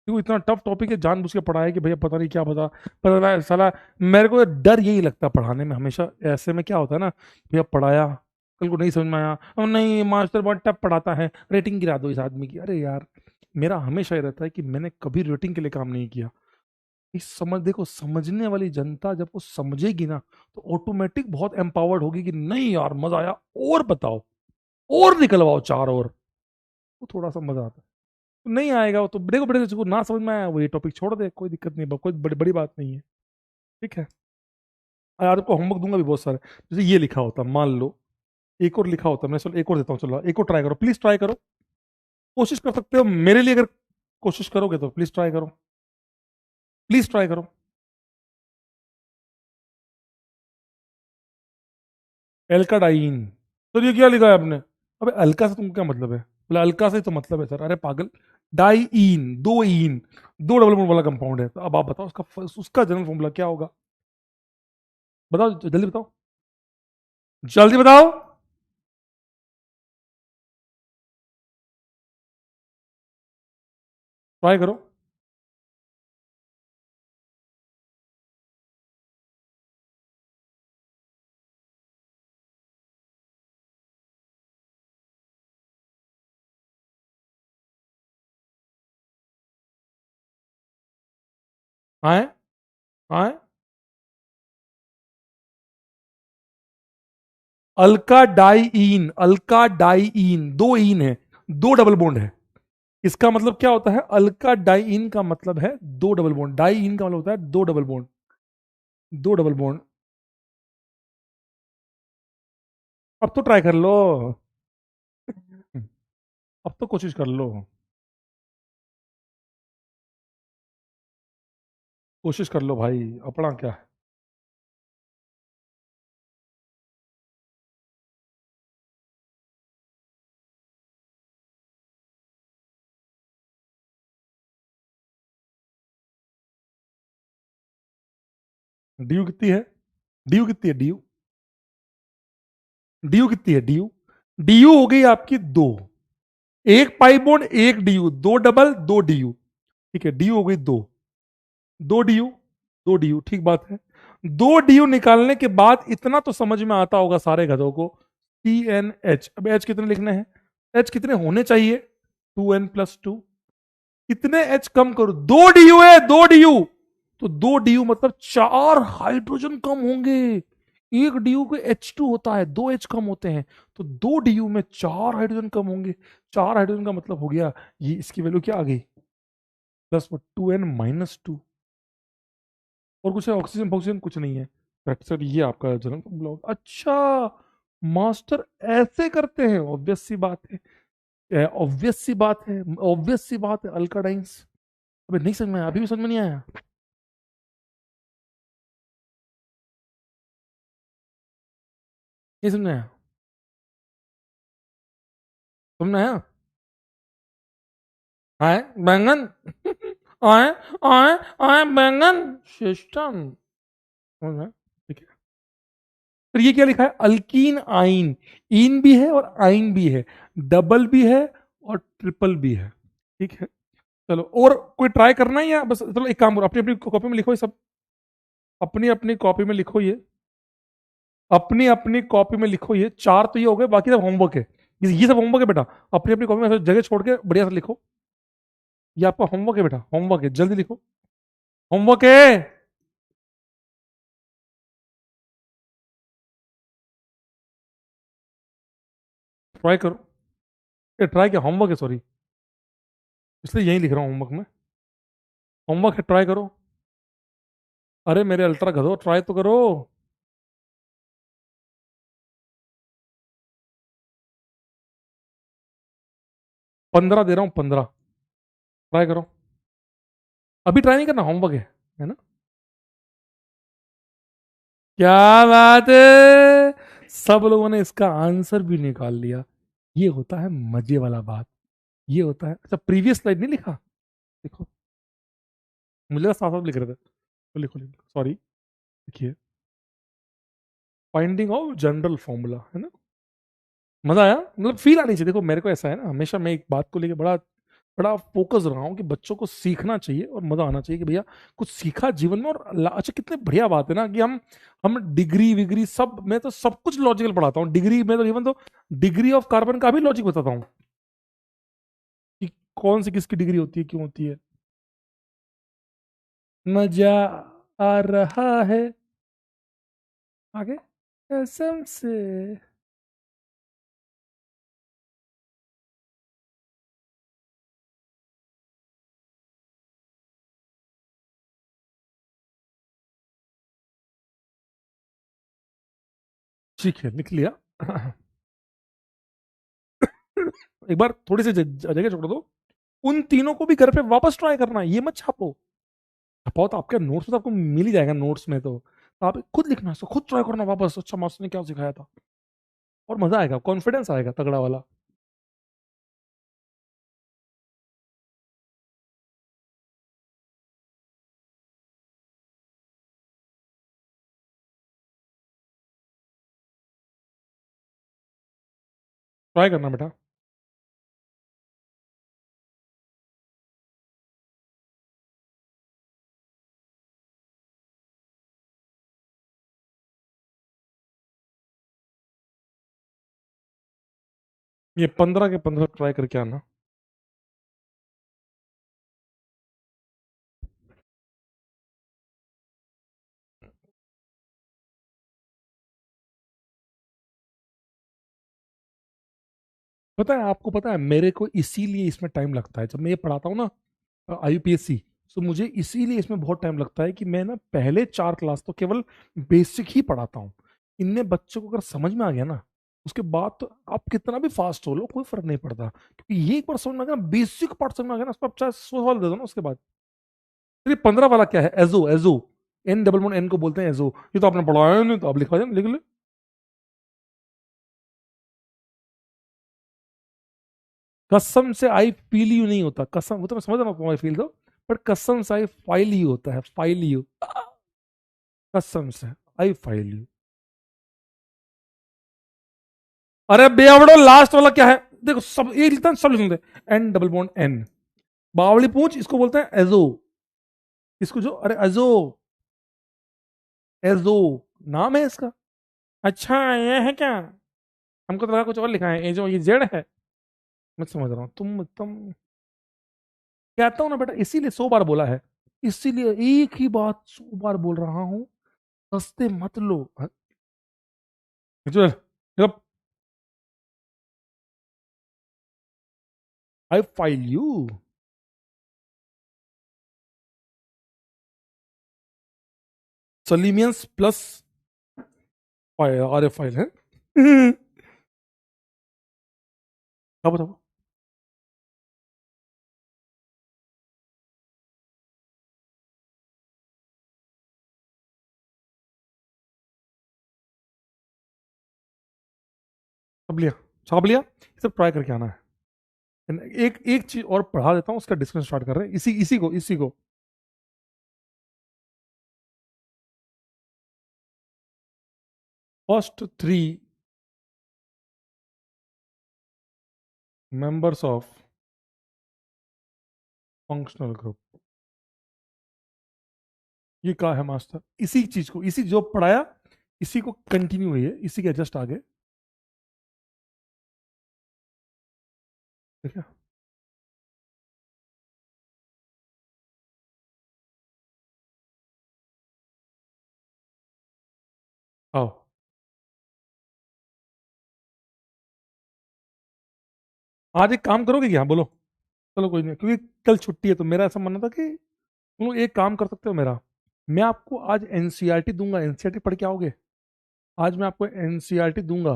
A: क्यों इतना टफ टॉपिक है, जानबूझ के पढ़ाया कि भैया पता नहीं क्या पता, पता है साला। मेरे को डर यही लगता है पढ़ाने में हमेशा, ऐसे में क्या होता है ना, भैया पढ़ाया, कल को नहीं समझ में आया, और नहीं मास्टर बहुत टफ पढ़ाता है, रेटिंग गिरा दो इस आदमी की। अरे यार, मेरा हमेशा ये रहता है कि मैंने कभी रेटिंग के लिए काम नहीं किया। इस समझ, देखो समझने वाली जनता जब वो समझेगी ना, तो ऑटोमेटिक बहुत एम्पावर्ड होगी कि नहीं यार मजा आया, और बताओ, और निकलवाओ चार और, वो थोड़ा सा मजा आता है। तो नहीं आएगा वो तो, देखो बड़े को ना समझ में आया वो ये टॉपिक छोड़ दे, कोई दिक्कत नहीं, कोई बड़ी बड़ी बात नहीं है, ठीक है। यार आपको होमवर्क दूंगा भी बहुत सारे, जैसे ये लिखा होता, मान लो एक और लिखा होता, मैं चलो एक और देता हूँ, चलो एक और ट्राई करो, प्लीज ट्राई करो, कोशिश कर सकते हो मेरे लिए, अगर कोशिश करोगे तो प्लीज ट्राई करो, प्लीज ट्राई करो। एल्काडाइन, तो ये क्या लिखा है आपने, अबे अल्का से तुमको क्या मतलब है, बोले अल्का से तो मतलब है सर, अरे पागल, डाईइन, दो इन, दो डबल बॉन्ड वाला कंपाउंड है। तो अब आप बताओ उसका जनरल फॉर्मूला क्या होगा, बताओ जल्दी बताओ, जल्दी बताओ। ट्राई करो। आए आए अल्काडाइइन, अल्काडाइइन, दो ईन है, दो डबल बॉन्ड है। इसका मतलब क्या होता है? अल्काडाइइन का मतलब है दो डबल बॉन्ड, डाइइन का मतलब होता है दो डबल बॉन्ड, दो डबल बॉन्ड। अब तो ट्राई कर लो, अब तो कोशिश कर लो, कोशिश कर लो भाई, अपना क्या है। ड्यू कितनी है? ड्यू कितनी है? ड्यू, ड्यू कितनी है? ड्यू, ड्यू हो गई आपकी दो, एक पाई बॉन्ड एक ड्यू, दो डबल दो ड्यू, ठीक है, ड्यू हो गई दो, दो ड्यू, दो ड्यू, ठीक बात है। दो ड्यू निकालने के बाद इतना तो समझ में आता होगा सारे गधों को, टी एन एच। अब एच कितने लिखने हैं? एच कितने होने चाहिए? Two n plus two. कितने एच कम करो? दो डीयू है, दो डीयू, तो दो डीयू मतलब चार हाइड्रोजन कम होंगे। एक डीयू को एच टू होता है, दो एच कम होते हैं, तो दो डीयू में चार हाइड्रोजन कम होंगे। चार हाइड्रोजन का मतलब हो गया, ये इसकी वैल्यू क्या आ गई? Plus two n minus two. और कुछ है? ऑक्सीजन ऑक्सीजन कुछ नहीं है। करेक्ट सर, ये आपका जन्म ब्लॉक। अच्छा, मास्टर ऐसे करते हैं? ऑब्वियस सी बात है, ऑब्वियस सी बात है, ऑब्वियस सी बात है, अल्काडाइंस। अबे नहीं समझ में आया, अभी भी समझ में नहीं आया? नहीं समझ में आया? समझ में आया? आए बैंगन, आए आए आए बैंगन सिस्टम, समझ में आया? ठीक है। फिर ये क्या लिखा है? अल्कीन आइन, इन भी है और आइन भी है, डबल भी है और ट्रिपल भी है, ठीक है। चलो, और कोई ट्राई करना है या बस? चलो एक काम करो, अपनी अपनी कॉपी में लिखो ये सब, अपनी अपनी कॉपी में लिखो ये, अपनी अपनी कॉपी में लिखो ये। चार तो ये हो गए, बाकी सब होमवर्क है, ये सब होमवर्क है बेटा। अपनी अपनी कॉपी में ऐसे जगह छोड़ के बढ़िया से लिखो। ये आपका होमवर्क है बेटा, होमवर्क है, जल्दी लिखो, होमवर्क है। ट्राई करो, ये ट्राई क्या, होमवर्क है सॉरी, इसलिए यही लिख रहा हूँ होमवर्क में, होमवर्क है, ट्राई करो। अरे मेरे अल्ट्रा गधो, ट्राई तो करो। 15 दे रहा हूँ, 15, ट्राई करो। अभी ट्राई नहीं करना, होमवर्क है ना? क्या बात है, सब लोगों ने इसका आंसर भी निकाल लिया। ये होता है मजे वाला बात, ये होता है। अच्छा, प्रीवियस स्लाइड नहीं लिखा? देखो, मुझे लगा साफ साफ लिख रहे थे, तो लिखो लिखो, सॉरी। देखिए, फाइंडिंग ऑफ जनरल फॉर्मूला है ना। मजा आया, मतलब फील आनी चाहिए। देखो मेरे को ऐसा है ना, हमेशा मैं एक बात को लेकर बड़ा बड़ा फोकस रहा हूँ कि बच्चों को सीखना चाहिए और मजा आना चाहिए कि भैया कुछ सीखा जीवन में। और अच्छा, कितने बढ़िया बात है ना कि हम डिग्री विग्री सब, मैं तो सब कुछ लॉजिकल पढ़ाता हूँ डिग्री में, तो इवन तो डिग्री ऑफ कार्बन का भी लॉजिक बताता हूँ कि कौन सी किसकी डिग्री होती है, क्यों होती है। मजा आ रहा है, आगे, कसम से। ठीक है, लिख लिया। एक बार थोड़ी सी जगह छोड़ दो, उन तीनों को भी घर पे वापस ट्राई करना, ये मत छापो। छपाओ तो आपके नोट्स में तो आपको मिल ही जाएगा, नोट्स में तो आप खुद लिखना, इसको खुद ट्राई करना वापस, अच्छा मास्टर ने क्या सिखाया था। और मजा आएगा, कॉन्फिडेंस आएगा तगड़ा वाला। ट्राई करना बेटा। ये 15 के 15 ट्राई करके आना। पता है, आपको पता है, मेरे को इसीलिए इसमें टाइम लगता है जब मैं ये पढ़ाता हूँ ना IUPAC। तो मुझे इसीलिए इसमें बहुत टाइम लगता है कि मैं ना पहले 4 क्लास तो केवल बेसिक ही पढ़ाता हूँ। इनने बच्चों को अगर समझ में आ गया ना, उसके बाद तो आप कितना भी फास्ट हो लो कोई फर्क नहीं पड़ता, क्योंकि ये एक बार समझ में आ गया ना, बेसिक पार्ट समझ में आ गया ना, उसको आप चाहे 100 सवाल दे दो ना उसके बाद। फिर 15 वाला क्या है, एजो, एजो, N को बोलते हैं एजो। ये तो आपने पढ़ाया नहीं, तो आप लिखवा दें, लिख ले। कसम से आई फील यू नहीं होता, कसम, वो तो मैं समझ रहा हूँ आई फील दो, पर कसम से आई फाइल यू होता है, फाइल यू, कसम से आई फाइल यू। अरे बेवड़ो, लास्ट वाला क्या है, देखो सब ये लिखता है, सब लिख देते, N। बावली पूछ इसको बोलते हैं एजो, इसको जो, अरे एजो, एजो नाम है इसका। अच्छा ये है क्या, हमको तो लगा कुछ और लिखा है, ये जो ये जेड है। मैं समझ रहा हूँ, तुम कहता हूँ ना बेटा, इसीलिए 100 बार बोला है, इसीलिए एक ही बात 100 बार बोल रहा हूँ, सस्ते मत लो। आई फाइल यू, सलीमियंस प्लस आर एफ फाइल है। अब बताओ। सब लिया, छाप लिया, सब ट्राई करके आना है। एक एक चीज और पढ़ा देता हूँ, उसका डिस्कशन स्टार्ट कर रहे हैं, इसी को first 3 members of functional group, ये कहा है मास्टर, इसी चीज को, इसी जो पढ़ाया इसी को कंटिन्यू हुई है, इसी के जस्ट आगे, ठीक है। आओ, आज एक काम करोगे क्या, बोलो। चलो कोई नहीं, क्योंकि कल छुट्टी है, तो मेरा ऐसा मानना था कि तुम लोग एक काम कर सकते हो मेरा, मैं आपको आज एनसीईआरटी दूंगा, एनसीईआरटी पढ़ के आओगे। आज मैं आपको एनसीईआरटी दूंगा,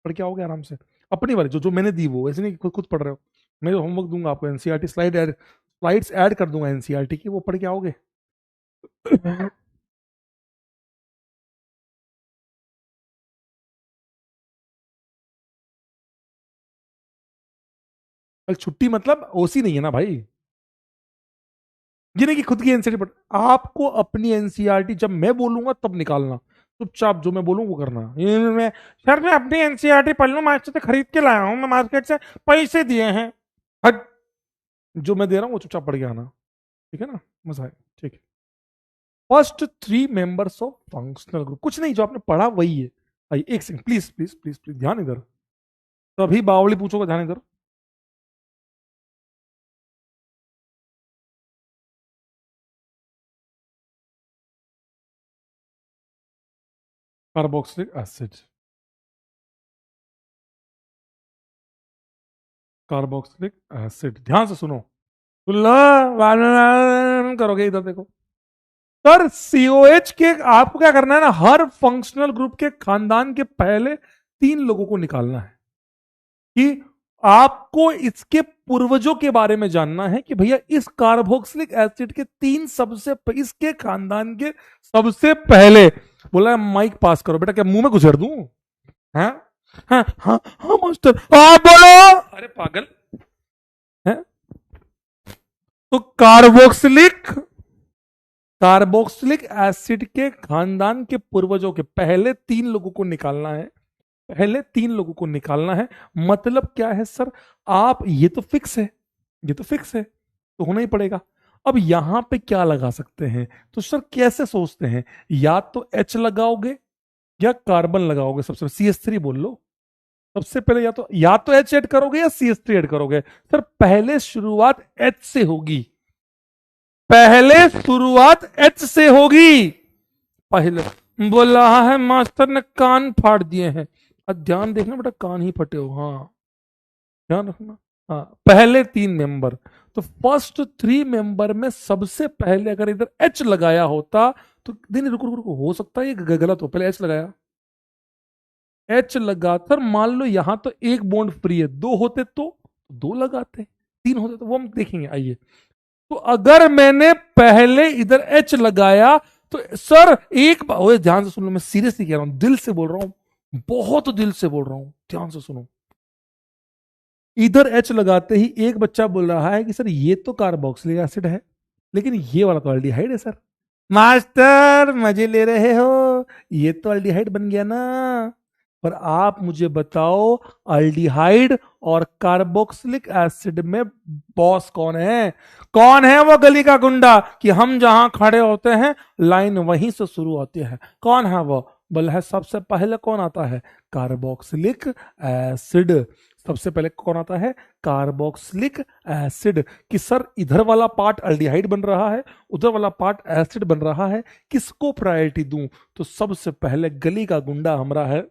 A: पढ़ के आओगे आराम से, अपनी वाली जो जो मैंने दी, वो ऐसे नहीं कि खुद खुद पढ़ रहे हो। मैं होमवर्क दूंगा आपको, एनसीईआरटी स्लाइड्स ऐड कर दूंगा एनसीईआरटी की, वो पढ़ के आओगे। कल छुट्टी मतलब ओसी नहीं है ना भाई, ये नहीं कि खुद की एनसीईआरटी पढ़, आपको अपनी एनसीईआरटी जब मैं बोलूंगा तब निकालना, चुपचाप जो मैं बोलूँ वो करना। ये मैं, सर मैं अपनी एनसीईआरटी पढ़ लूँ, मार्केट से खरीद के लाया हूँ, मैं मार्केट से पैसे दिए हैं, हट, जो मैं दे रहा हूँ वो चुपचाप पढ़ के आना, ठीक है ना, मजा है, ठीक है। First 3 members of functional group, कुछ नहीं, जो आपने पढ़ा वही है। आइए एक second, please please please please ध्यान इधर, तभी बावली पूछोगे, ध्यान इधर। कार्बोक्सिलिक एसिड, कार्बोक्सिलिक एसिड, ध्यान से सुनो, सुन लो, करोगे इधर देखो। सर सीओएच के आपको क्या करना है ना, हर फंक्शनल ग्रुप के खानदान के पहले 3 लोगों को निकालना है, कि आपको इसके पूर्वजों के बारे में जानना है, कि भैया इस कार्बोक्सिलिक एसिड के 3 इसके खानदान के सबसे पहले, बोला है माइक पास करो बेटा, क्या मुंह में गुजर दूं, हाँ हाँ हाँ हाँ मास्टर, हाँ बोलो, अरे पागल है। तो कार्बोक्सिलिक एसिड के खानदान के पूर्वजों के पहले 3 लोगों को निकालना है, पहले 3 लोगों को निकालना है। मतलब क्या है सर, आप, ये तो फिक्स है, ये तो फिक्स है, तो होना ही पड़ेगा। अब यहां पे क्या लगा सकते हैं, तो सर कैसे सोचते हैं, या तो H लगाओगे या कार्बन लगाओगे, सबसे CH3 बोल लो, सबसे पहले या तो H ऐड करोगे या CH3 ऐड करोगे। सर पहले शुरुआत H से होगी, पहले शुरुआत H से होगी, पहले बोला है मास्टर ने, कान फाड़ दिए हैं, अब ध्यान देखना बेटा, कान ही फटे हो, हाँ। ध्यान रखना। हाँ, पहले 3 मेंबर। तो फर्स्ट 3 मेंबर में सबसे पहले अगर इधर एच लगाया होता तो नहीं, रुको रुको रुको, हो सकता है ये गलत हो, पहले एच लगाया, एच लगाकर मान लो यहां तो एक बॉन्ड फ्री है, 2 होते तो 2 लगाते, 3 होते तो वो हम देखेंगे, आइए। तो अगर मैंने पहले इधर एच लगाया तो सर एक बार ध्यान से सुन लो, मैं सीरियसली कह रहा हूं, दिल से बोल रहा हूं, बहुत दिल से बोल रहा हूं, ध्यान से सुनो। इधर एच लगाते ही एक बच्चा बोल रहा है कि सर ये तो कार्बोक्सिलिक एसिड है, लेकिन ये वाला तो अल्डिहाइड है सर। मास्टर मजे ले रहे हो, ये तो अल्डिहाइड बन गया ना। पर आप मुझे बताओ, अल्डिहाइड और कार्बोक्सिलिक एसिड में बॉस कौन है? कौन है वो गली का गुंडा कि हम जहां खड़े होते हैं लाइन वहीं से शुरू होती है? कौन है वो? बोला है सबसे पहले कौन आता है? Carboxylic acid. सबसे पहले कौन आता है? Carboxylic acid. कि सर इधर वाला पार्ट अल्डिहाइड बन रहा है, उधर वाला पार्ट एसिड बन रहा है, किसको प्रायोरिटी दूं? तो सबसे पहले गली का गुंडा हमारा है,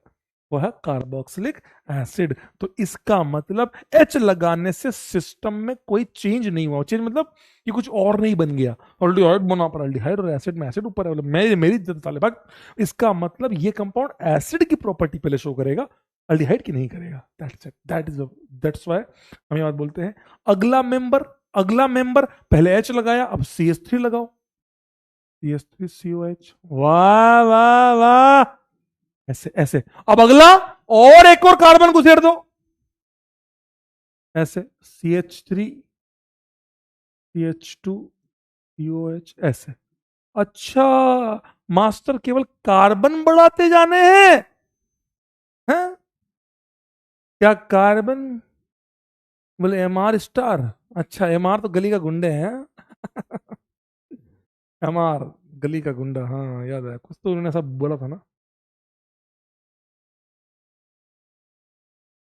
A: वो है कार्बोक्सिलिक एसिड। तो इसका मतलब एच लगाने से सिस्टम में कोई चेंज नहीं हुआ। चेंज मतलब ये कुछ और नहीं बन गया, अल्डिहाइड बना पर अल्डिहाइड और एसिड में एसिड ऊपर है, मेरी इज्जत साले भाग। इसका मतलब ये कंपाउंड एसिड की प्रॉपर्टी पहले शो करेगा, अल्डिहाइड की नहीं करेगा। दैट्स इट, दैट्स व्हाई हम ये बात बोलते हैं। अगला मेंबर पहले एच लगाया, अब CH3 लगाओ, CH3COH, वाह वाह वाह, ऐसे ऐसे। अब अगला और एक और कार्बन घुसेड़ दो, ऐसे CH3 CH2 COH, ऐसे। अच्छा, मास्टर केवल कार्बन बढ़ाते जाने हैं? क्या कार्बन? बोले MR स्टार। अच्छा, MR तो गली का गुंडे हैं। MR गली का गुंडा, हाँ याद है, कुछ तो उन्होंने सब बोला था ना।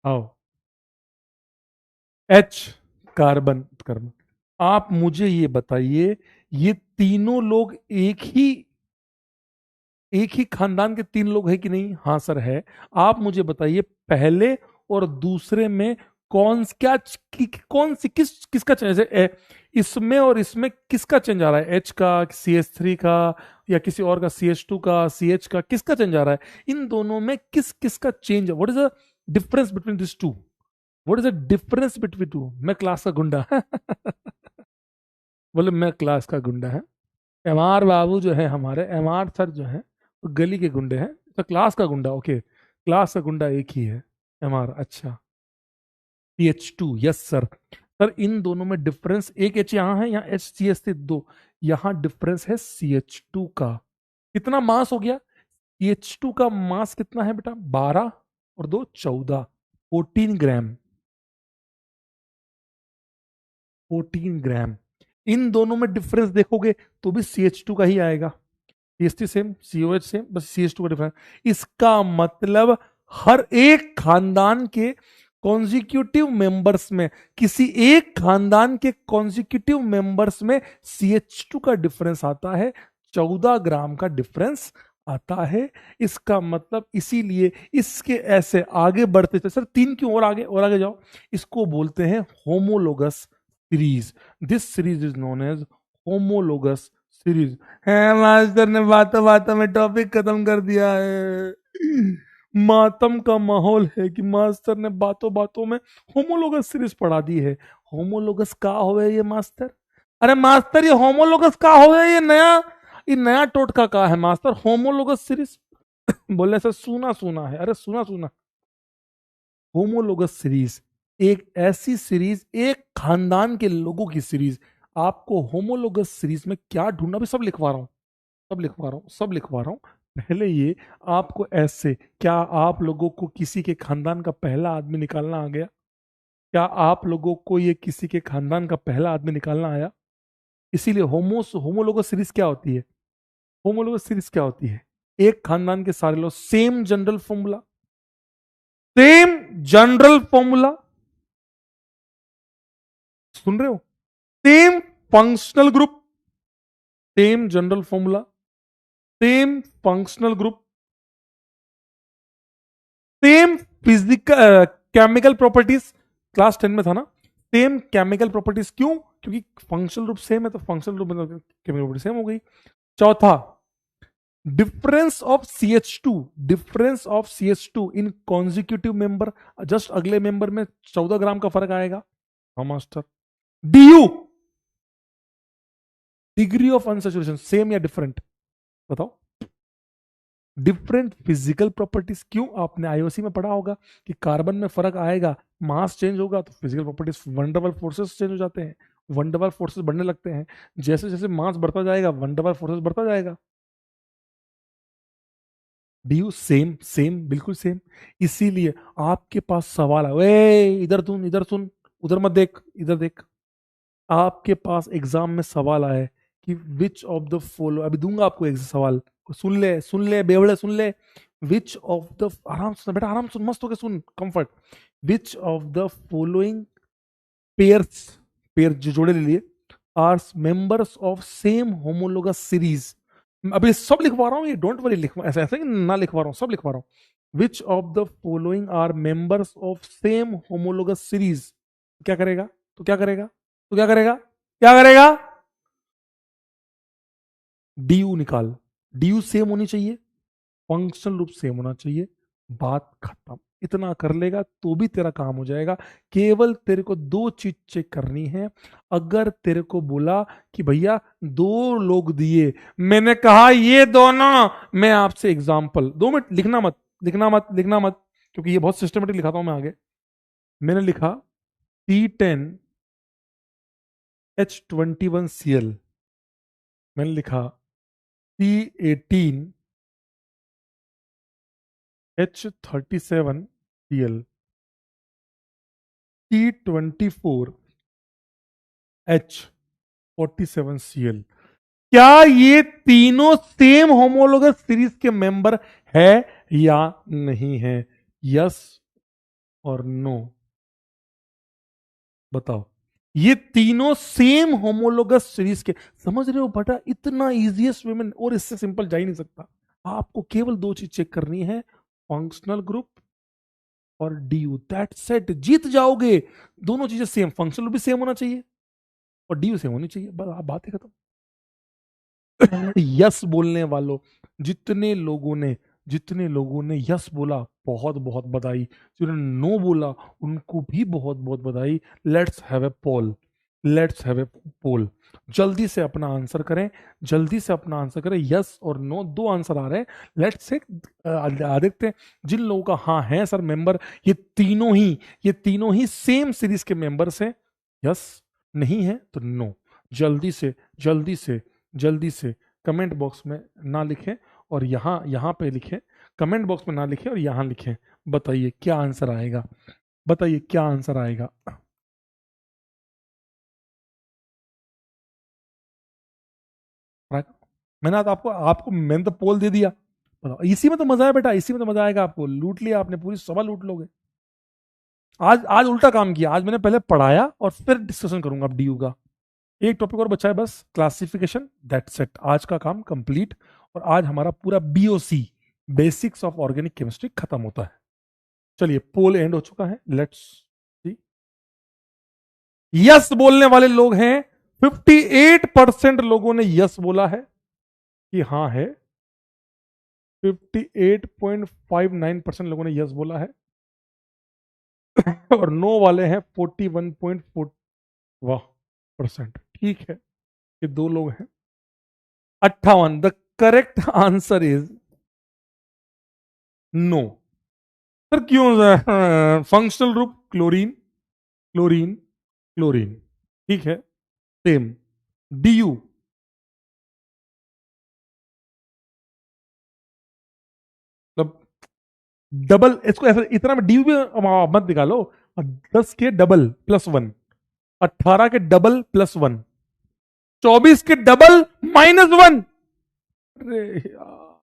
A: आओ, H कार्बन कार्बन। आप मुझे ये बताइए, ये तीनों लोग एक ही खानदान के 3 लोग हैं कि नहीं? हाँ सर है। आप मुझे बताइए, पहले और दूसरे में कौन सी किसका चेंज है? इसमें और इसमें किसका चेंज आ रहा है? एच का, CH3 का, या किसी और का, CH2 का, CH का, किसका चेंज आ रहा है? इन दोनों में किसका चेंज है? What is the difference between this two? What is the difference between two? मैं क्लास का गुंडा। बोले मैं क्लास का गुंडा है। MR बाबू जो है, हमारे MR सर जो है, वो गली के गुंडे हैं। तो क्लास का गुंडा, ओके, क्लास का गुंडा एक ही है, MR। अच्छा, CH2, यस सर। सर इन दोनों में डिफरेंस, एक एच यहाँ है, यहाँ HCS से 2, यहाँ डिफरेंस है CH2 का। कितना मास हो गया? CH2 का मास कितना है बेटा? 12 और 2 14, 14 ग्राम। 14 ग्राम। इन दोनों में डिफरेंस देखोगे तो भी CH2 का ही आएगा। CH3 सेम, COH सेम, बस CH2 का डिफरेंस। इसका मतलब हर एक खानदान के कॉन्जिक्यूटिव मेंबर्स में, किसी एक खानदान के कॉन्जिक्यूटिव मेंबर्स में CH2 का डिफरेंस आता है, 14 ग्राम का डिफरेंस आता है। इसका मतलब इसीलिए इसके ऐसे आगे बढ़ते थे सर, 3 क्यों और आगे जाओ। इसको बोलते हैं homologous series. This series is known as homologous series. है, मास्टर ने बातों बातों में टॉपिक खत्म कर दिया है। मातम का माहौल है कि मास्टर ने बातों बातों में होमोलोगस सीरीज पढ़ा दी है। होमोलोगस का होवे ये मास्टर? अरे मास्टर ये होमोलोगस का होवे, ये नया टोटका का है मास्टर, होमोलोगस सीरीज। बोलने से सुना सुना है, अरे सुना सुना। होमोलोगस सीरीज एक ऐसी सीरीज, एक खानदान के लोगों की सीरीज। आपको होमोलोगस सीरीज में क्या ढूंढना, भी सब लिखवा रहा हूं, सब लिखवा रहा हूं। पहले ये आपको ऐसे, क्या आप लोगों को किसी के खानदान का पहला आदमी निकालना आ गया? क्या आप लोगों को ये किसी के खानदान का पहला आदमी निकालना आया? इसीलिए होमोलोगस सीरीज क्या होती है? होमोलोगस सीरीज क्या होती है? एक खानदान के सारे लोग, same general formula, same general formula, सुन रहे हो? Same functional group, same general formula, same functional group, same physical chemical properties, class 10 में था ना, सेम केमिकल प्रॉपर्टीज, क्यों? क्योंकि फंक्शनल ग्रुप सेम है तो फंक्शनल ग्रुप में केमिकल प्रॉपर्टी सेम हो गई। चौथा, difference of CH2, difference of CH2 in consecutive member, just अगले मेंबर में 14 ग्राम का फर्क आएगा। हाँ master. DU, degree of unsaturation, same या डिफरेंट, बताओ। डिफरेंट फिजिकल प्रॉपर्टीज, क्यों? आपने आईओसी में पढ़ा होगा कि कार्बन में फर्क आएगा, मास चेंज होगा तो फिजिकल प्रॉपर्टीज, वंडरवल फोर्सेस चेंज हो जाते हैं, वंडरवल फोर्सेस बढ़ने लगते हैं, जैसे जैसे मास बढ़ता जाएगा वंडरवल फोर्सेस बढ़ता जाएगा। डीयू सेम सेम बिल्कुल सेम। इसीलिए आपके पास सवाल है, वे इधर सुन, इधर सुन, उधर मत देख, इधर देख। आपके पास एग्जाम में सवाल आया है कि विच ऑफ द फॉलो, अभी दूंगा आपको एक सवाल, सुन ले बेवड़े, सुन ले। विच ऑफ द, आराम से बेटा, आराम से मस्त होकर सुन, comfort. Which of the following pairs, pair जो जोड़े ले लिए, are members of same homologous series. अभी सब लिखवा रहा हूँ, ये डोंट वरी, लिखवा ऐसा ऐसा ना लिखवा रहा हूँ, सब लिखवा रहा हूँ। Which of the following are members of same homologous series. क्या करेगा? तो क्या करेगा? तो क्या करेगा? क्या करेगा? डीयू निकाल। डीयू सेम होनी चाहिए, फंक्शनल रूप सेम होना चाहिए, बात खत्म। इतना कर लेगा तो भी तेरा काम हो जाएगा। केवल तेरे को दो चीज चेक करनी है। अगर तेरे को बोला कि भैया दो लोग दिए, मैंने कहा ये दोनों, मैं आपसे एग्जांपल, 2 मिनट, लिखना मत, लिखना मत, लिखना मत, क्योंकि ये बहुत सिस्टमेटिक लिखाता हूं मैं आगे। मैंने लिखा C10H21Cl, मैंने लिखा C18H37Cl, T24H47Cl। क्या ये तीनों सेम होमोलोगस सीरीज के मेंबर है या नहीं है? यस और नो, बताओ। ये तीनों सेम होमोलोगस सीरीज के, समझ रहे हो बेटा? इतना इजीएस्ट वे में और इससे सिंपल जा ही नहीं सकता। आपको केवल दो चीज चेक करनी है, फंक्शनल ग्रुप और डीयू, दैट सेट, जीत जाओगे। दोनों चीजें सेम, फंक्शनल भी सेम होना चाहिए और डीयू सेम होनी चाहिए, बस आप बात ही खत्म। यस बोलने वालों, जितने लोगों ने यस बोला, बहुत बहुत बधाई। जिन्होंने नो बोला उनको भी बहुत बहुत बधाई। Let's have a poll, let's have a poll. जल्दी से अपना आंसर करें, जल्दी से अपना आंसर करें। यस और नो, दो आंसर आ रहे हैं। लेट्स से देखते हैं जिन लोगों का हाँ है सर मेंबर, ये तीनों ही सेम सीरीज के मेंबर्स हैं। यस, नहीं है तो नो। जल्दी से जल्दी से जल्दी से कमेंट बॉक्स में ना लिखें और यहां पे लिखें, कमेंट बॉक्स में ना लिखें और यहां लिखें। बताइए क्या आंसर आएगा, बताइए क्या आंसर आएगा। मैंने तो मैंने तो पोल दे दिया। बताओ, इसी में तो मजा है बेटा, इसी में तो मजा आएगा। आपको लूट लिया आपने, पूरी सभा लूट लोगे। आज आज उल्टा काम किया, आज मैंने पहले पढ़ाया और फिर डिस्कशन करूंगा अब डीयू का। एक टॉपिक और बचा है बस, क्लासिफिकेशन, दैट सेट। आज का काम कंप्लीट और आज हमारा पूरा BOC, basics of organic chemistry, खत्म होता है। चलिए, पोल एंड हो चुका है, लेट्स सी। यस बोलने वाले लोग हैं 58% लोगों ने यस बोला है कि हाँ है। 58.59% लोगों ने यस बोला है और नो वाले हैं 41.4, वाह %। ठीक है, ये दो लोग हैं। 58, the correct answer is no. Sir क्यों? Functional group chlorine, chlorine, chlorine, ठीक है, सेम। डीयू, मतलब डबल, इसको ऐसे इतना में डीयू भी मत निकालो। 10 के डबल +1, 18 के डबल +1, 24 के डबल -1। अरे यार,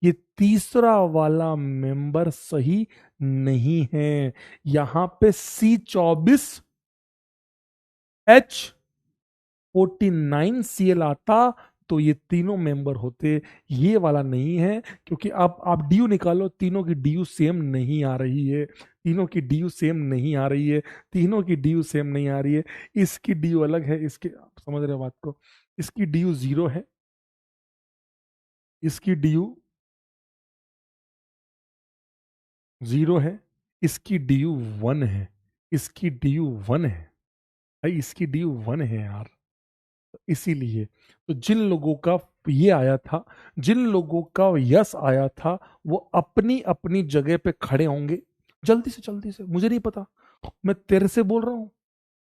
A: ये तीसरा वाला मेंबर सही नहीं है। यहां पे C24H49Cl आता तो ये तीनों मेंबर होते। ये वाला नहीं है, क्योंकि आप डीयू निकालो, तीनों की डीयू सेम नहीं आ रही है। तीनों की डी यू सेम नहीं आ रही है, तीनों की डी यू सेम नहीं आ रही है। इसकी डी यू अलग है, इसके, आप समझ रहे हो बात को, इसकी डी यू 0 है, इसकी डी यू 0 है, इसकी डी यू 1 है, इसकी डी यू 1 है भाई, इसकी डी यू 1 है यार। इसीलिए तो जिन लोगों का ये आया था, जिन लोगों का यस आया था, वो अपनी अपनी जगह पे खड़े होंगे। जल्दी से, मुझे नहीं पता, मैं तेरे से बोल रहा हूं।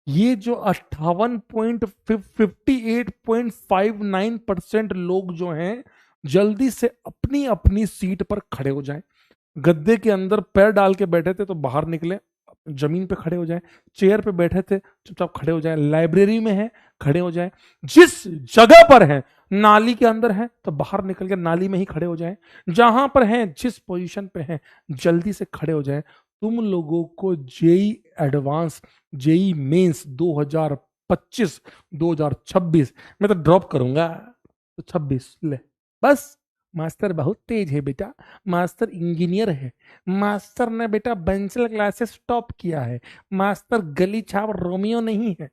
A: ये जो 58.58.59% लोग जो हैं, जल्दी से अपनी अपनी सीट पर खड़े हो जाएं। गद्दे के अंदर पैर डाल के बैठे थे तो बाहर निकले, जमीन पे खड़े हो जाएं। चेयर पे बैठे थे चुपचाप खड़े हो जाएं। लाइब्रेरी में है, खड़े हो जाएं। जिस जगह पर है, नाली के अंदर है तो बाहर निकल के नाली में ही खड़े हो जाएं। जहां पर हैं, जिस पोजीशन पे हैं, जल्दी से खड़े हो जाएं। तुम लोगों को जेई एडवांस, जेई मेंस 2025 2026 मैं तो ड्रॉप करूंगा, तो 26 ले बस। मास्टर बहुत तेज है बेटा, मास्टर इंजीनियर है, मास्टर ने बेटा बेंचल क्लासेस टॉप किया है, मास्टर गली छाप रोमियो नहीं है।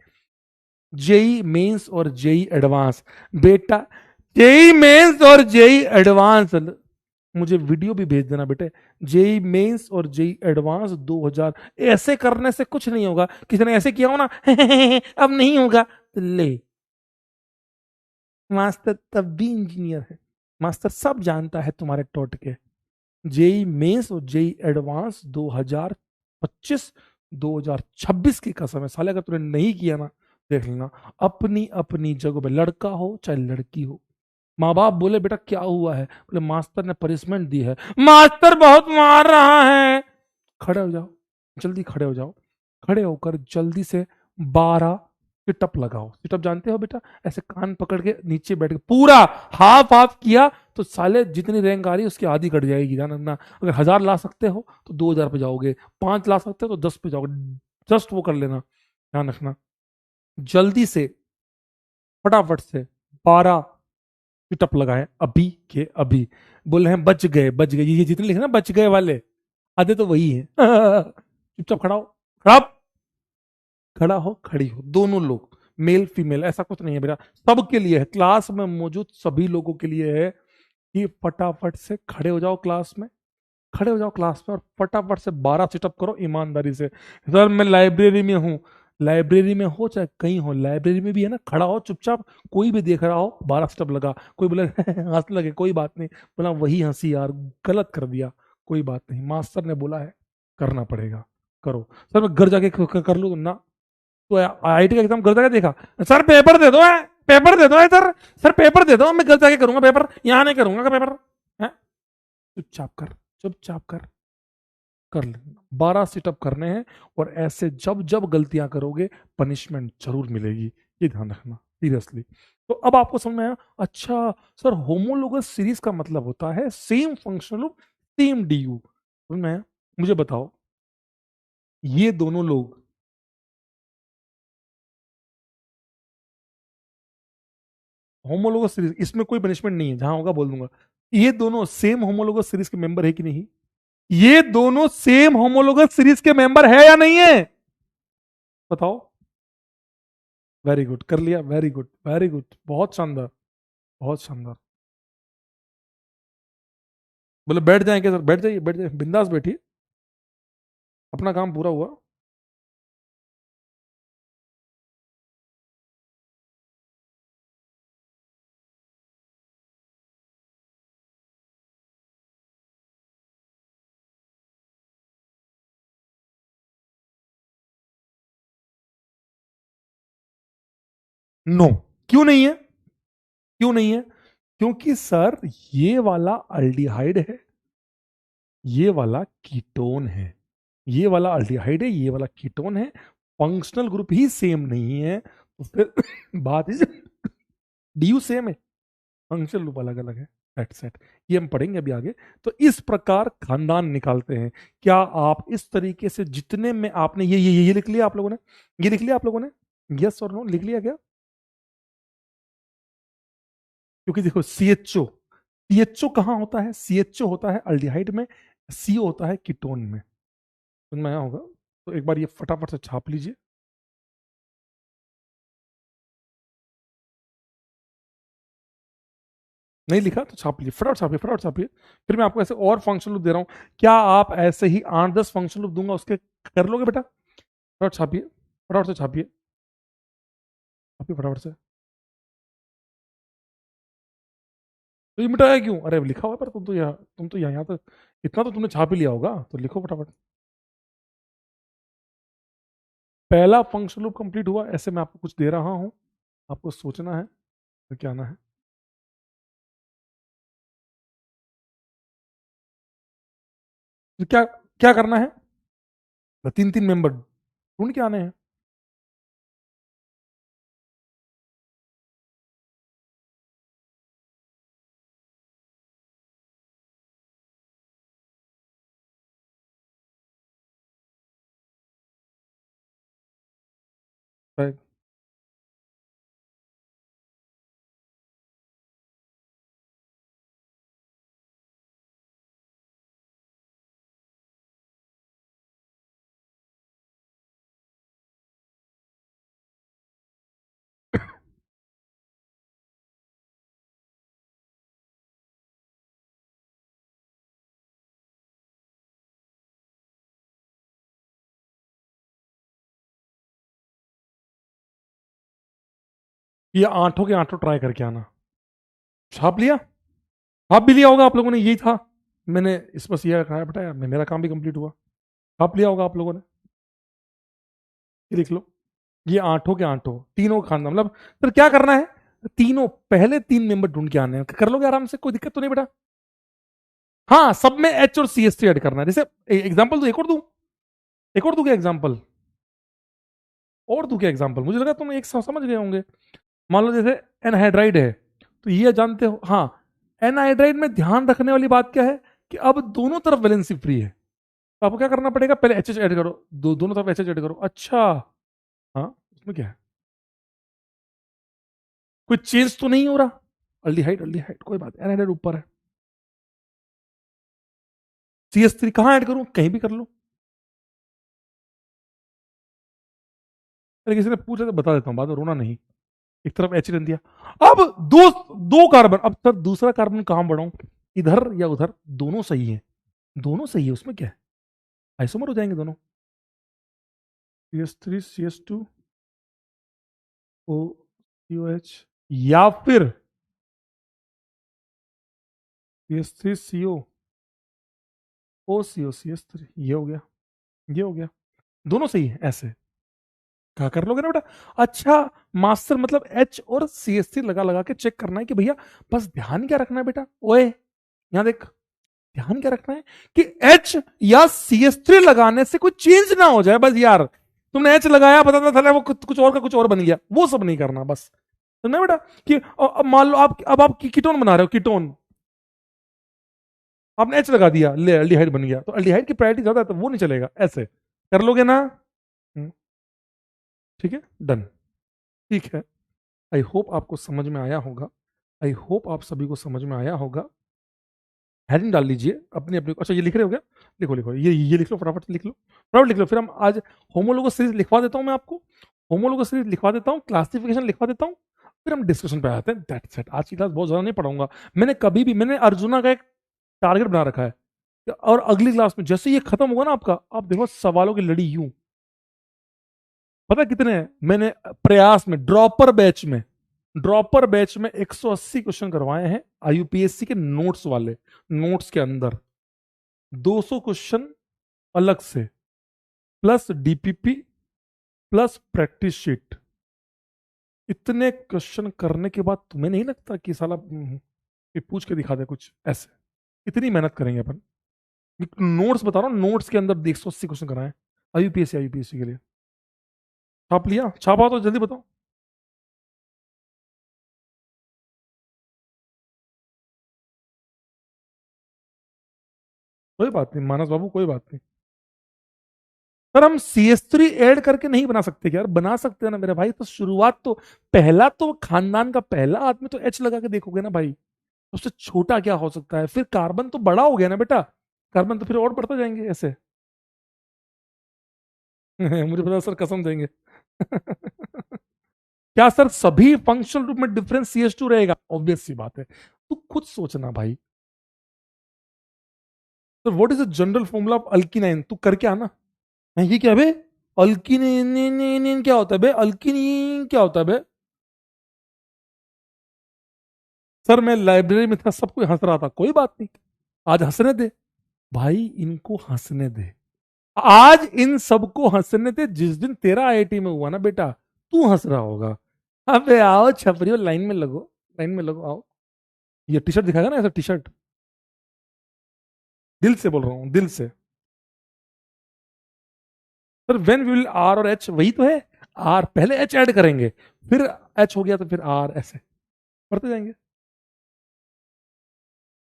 A: जेई मेंस और जेई एडवांस बेटा, जेई मेंस और जेई एडवांस, मुझे वीडियो भी भेज देना बेटे। जेई मेंस और जेई एडवांस 2000, ऐसे करने से कुछ नहीं होगा। किसी ने ऐसे किया हो ना अब नहीं होगा, तो ले, मास्टर तब भी इंजीनियर है, मास्टर सब जानता है तुम्हारे टोटके। जेई मेंस और जेई एडवांस 2025 2026 की कसम है साले, अगर तूने नहीं किया ना, देख लेना। अपनी अपनी जगह पे, लड़का हो चाहे लड़की हो, माँ बाप बोले बेटा क्या हुआ है, बोले मास्टर ने पनिशमेंट दी है, मास्टर बहुत मार रहा है, खड़े हो जाओ, जल्दी खड़े हो जाओ। खड़े होकर जल्दी से 12 सिटअप लगाओ। सिटअप जानते हो बेटा, ऐसे कान पकड़ के नीचे बैठ के पूरा हाफ हाफ किया तो साले जितनी रैंक आ रही है उसकी आधी कट जाएगी, जानना। अगर 1000 ला सकते हो तो 2000 पे जाओगे, 5 ला सकते हो तो 10 पे जाओगे। जस्ट वो कर लेना, ध्यान रखना। जल्दी से फटाफट से 12 सिटअप लगाए अभी के अभी। बोले हैं बच गए बच गए, ये जितने लिखे ना बच गए वाले, आधे तो वही है चुपचाप खड़ा हो, खड़ा, खड़ा हो, खड़ी हो, दोनों लोग, मेल फीमेल ऐसा कुछ नहीं है बेटा, सबके लिए है। क्लास में मौजूद सभी लोगों के लिए है कि फटाफट से खड़े हो जाओ क्लास में, खड़े हो जाओ क्लास में और फटाफट से 12 सिटअप करो ईमानदारी से। सर मैं लाइब्रेरी में हूँ, लाइब्रेरी में हो चाहे कहीं हो, लाइब्रेरी में भी है ना, खड़ा हो चुपचाप, कोई भी देख रहा हो 12 स्टेप लगा। कोई बोले हंस लगे, कोई बात नहीं, बोला वही हंसी यार, गलत कर दिया, कोई बात नहीं, मास्टर ने बोला है करना पड़ेगा, करो। सर मैं घर जाके कर लूँ ना, तो आईआईटी का एग्जाम घर जाके देखा, सर पेपर दे दो है, पेपर दे दो है सर, सर पेपर दे दो, मैं घर जाके करूंगा पेपर, यहाँ नहीं करूंगा पेपर है। चुपचाप कर, चुपचाप कर लेना। 12 सिटअप करने हैं और ऐसे जब जब गलतियां करोगे पनिशमेंट जरूर मिलेगी, ये ध्यान रखना सीरियसली। तो अब आपको समझ में आया। अच्छा सर, होमोलोगस सीरीज का मतलब होता है same functional group same D you, समझ में आया? मुझे बताओ, ये दोनों लोग, होमोलोगस सीरीज, इसमें कोई पनिशमेंट नहीं है, जहां होगा बोल दूंगा। ये दोनों सेम होमोलोगस सीरीज के मेंबर है कि नहीं? ये दोनों सेम होमोलोगस सीरीज के मेंबर है या नहीं है? बताओ। वेरी गुड, कर लिया, वेरी गुड वेरी गुड, बहुत शानदार, बहुत शानदार। बोले बैठ जाए क्या सर? बैठ जाइए, बैठ जाइए, बिंदास बैठिए, अपना काम पूरा हुआ। नो, क्यों नहीं है? क्यों नहीं है? क्योंकि सर ये वाला अल्डिहाइड है, ये वाला कीटोन है, ये वाला अल्डिहाइड है, ये वाला कीटोन है, फंक्शनल ग्रुप ही सेम नहीं है, तो फिर बात इज डी सेम है, फंक्शनल ग्रुप अलग अलग है। दैट्स इट, ये हम पढ़ेंगे अभी आगे। तो इस प्रकार खानदान निकालते हैं। क्या आप इस तरीके से जितने में आपने ये लिख लिया आप लोगों ने, ये लिख लिया आप लोगों ने, यस और नो लिख लिया क्या? क्योंकि देखो सीएचओ, सीएचओ कहां होता है? सीएचओ होता है अल्डिहाइड में, सीओ होता है कीटोन में। समझ में आया होगा। तो एक बार ये फटाफट से छाप लीजिए। नहीं लिखा तो छाप लीजिए, फटाफट छापिए, फटाफट छापिए। फिर मैं आपको ऐसे और फंक्शन लूप दे रहा हूं, क्या आप ऐसे ही 8-10 फंक्शन लूप दूंगा उसके कर लोगे बेटा? फटाफट छापिए, फटाफट से छापिए, छापिए फटाफट से। तो ये मिटाया क्यों? अरे लिखा हुआ है, पर तुम तो यहाँ तो इतना तो तुमने छाप ही लिया होगा, तो लिखो फटाफट। पहला फंक्शन लूप कंप्लीट हुआ, ऐसे मैं आपको कुछ दे रहा हूं, आपको सोचना है फिर क्या आना है। तो क्या क्या करना है? 3-3 मेंबर ढूंढ के आने हैं। ये आठों के आठों ट्राई करके आना। छाप लिया? छाप भी लिया होगा आप लोगों ने, यही था। मैंने इस बस ये रखा है बेटा, मेरा काम भी कंप्लीट हुआ। छाप लिया होगा आप लोगों ने, ये लिख लो। ये आठों के आठों तीनों खाना, मतलब फिर क्या करना है? तीनों पहले 3 मेंबर ढूंढ के आने हैं, कर लोगे आराम से, कोई दिक्कत तो नहीं बेटा। हाँ, सब में एच और सी एस टी ऐड करना है। जैसे एग्जाम्पल दू, एक और दू, एक और दू क्या एग्जाम्पल, और दू क्या एग्जाम्पल, मुझे लगा तुम एक समझ गए होंगे। मान लो जैसे एनहाइड्राइड है, तो ये जानते हो, हाँ। एनहाइड्राइड में ध्यान रखने वाली बात क्या है कि अब दोनों तरफ वैलेंसी फ्री है, तो आपको क्या करना पड़ेगा, पहले एच एच ऐड करो, दोनों तरफ एच एच ऐड करो। अच्छा, हाँ, उसमें क्या है, कोई चेंज तो नहीं हो रहा। अल्डिहाइड अल्डिहाइड कोई बात, एनहाइड्राइड ऊपर है। सी एस थ्री कहाँ ऐड करूं, कहीं भी कर लो। अरे किसी ने पूछा तो बता देता हूँ, बाद में रोना नहीं। एक तरफ एच रख दिया, अब दो दो कार्बन, अब सर दूसरा कार्बन कहां बढ़ाऊं, इधर या उधर, दोनों सही है, दोनों सही है, उसमें क्या है, आइसोमर हो जाएंगे दोनों। C S three C S two O C O H, या फिर C S three C O C S three, ये हो गया, ये हो गया, दोनों सही है ऐसे। क्या कर लोगे ना बेटा। अच्छा, मास्टर मतलब एच और सी एस थ्री लगा लगा के चेक करना है कि भैया, बस ध्यान क्या रखना है बेटा, ओए यहां देख, ध्यान क्या रखना है कि एच या सी एस थ्री लगाने से कोई चेंज ना हो जाए, बस यार। तुमने एच लगाया, पता था वो कुछ और का कुछ और बन गया, वो सब नहीं करना बस। समझना बेटा कि अब मान लो आप, अब आप कीटोन बना रहे हो, कीटोन, आपने एच लगा दिया, ले अल्डिहाइड बन गया, तो अल्डिहाइड की प्रायोरिटी ज्यादा है, तो वो नहीं चलेगा, ऐसे कर लोगे ना। ठीक है, डन, ठीक है। आई होप आपको समझ में आया होगा, आई होप आप सभी को समझ में आया होगा। हेडिंग डाल लीजिए अपनी अपनी। अच्छा, ये लिख रहे हो क्या? लिखो लिखो, ये लिख लो, फटाफट से लिख लो, फटाफट लिख लो। फिर हम आज होमोलोगस सीरीज लिखवा देता हूं मैं आपको, होमोलोगस सीरीज लिखवा देता हूं, क्लासिफिकेशन लिखवा देता हूं, फिर हम डिस्कशन पे आते हैं। दैट्स इट, आज की क्लास बहुत ज्यादा नहीं पढ़ाऊंगा। मैंने अर्जुना का एक टारगेट बना रखा है, और अगली क्लास में जैसे ये खत्म होगा ना आपका, आप देखो सवालों की लड़ी यूं, पता कितने हैं मैंने प्रयास में, ड्रॉपर बैच में 180 क्वेश्चन करवाए हैं आईयूपीएससी के नोट्स वाले, नोट्स के अंदर 200 क्वेश्चन अलग से, plus DPP, plus practice sheet. इतने क्वेश्चन करने के बाद तुम्हें नहीं लगता कि साला ये पूछ के दिखा दे कुछ ऐसे? इतनी मेहनत करेंगे अपन, नोट्स बता रहा हूँ, नोट्स के अंदर 180 क्वेश्चन कराए आईयूपीएससी के लिए। छाप लिया? छापा तो जल्दी बताओ। कोई बात नहीं मानस बाबू, कोई बात नहीं। सर हम सी एस थ्री एड करके नहीं बना सकते क्या? यार बना सकते हैं ना मेरे भाई, तो शुरुआत तो, पहला तो खानदान का पहला आदमी तो एच लगा के देखोगे ना भाई, उससे छोटा क्या हो सकता है? फिर कार्बन तो बड़ा हो गया ना बेटा, कार्बन तो फिर और बढ़ते जाएंगे ऐसे। मुझे पता सर कसम देंगे। क्या सर सभी फंक्शनल ग्रुप में डिफरेंस CH2 रहेगा? ऑब्वियस सी बात है, तू खुद सोचना भाई। तो what is the general formula of alkyne? तू करके आना। ये क्या बे? अल्किन क्या होता है बे? अल्किन क्या होता है बे? सर मैं लाइब्रेरी में था, सब कोई हंस रहा था, कोई बात नहीं, आज हंसने दे भाई, इनको हंसने दे। आज इन सबको हंसने दे, जिस दिन तेरा IIT में हुआ ना बेटा, तू हंस रहा होगा। अबे आओ छपरियो, लाइन में लगो, लाइन में लगो, आओ। ये टी शर्ट दिखाएगा ना, ऐसा टी शर्ट, दिल से बोल रहा हूँ, दिल से। सर वेन विल R और H, वही तो है। R पहले H ऐड करेंगे, फिर H हो गया तो फिर R, ऐसे पढ़ते जाएंगे।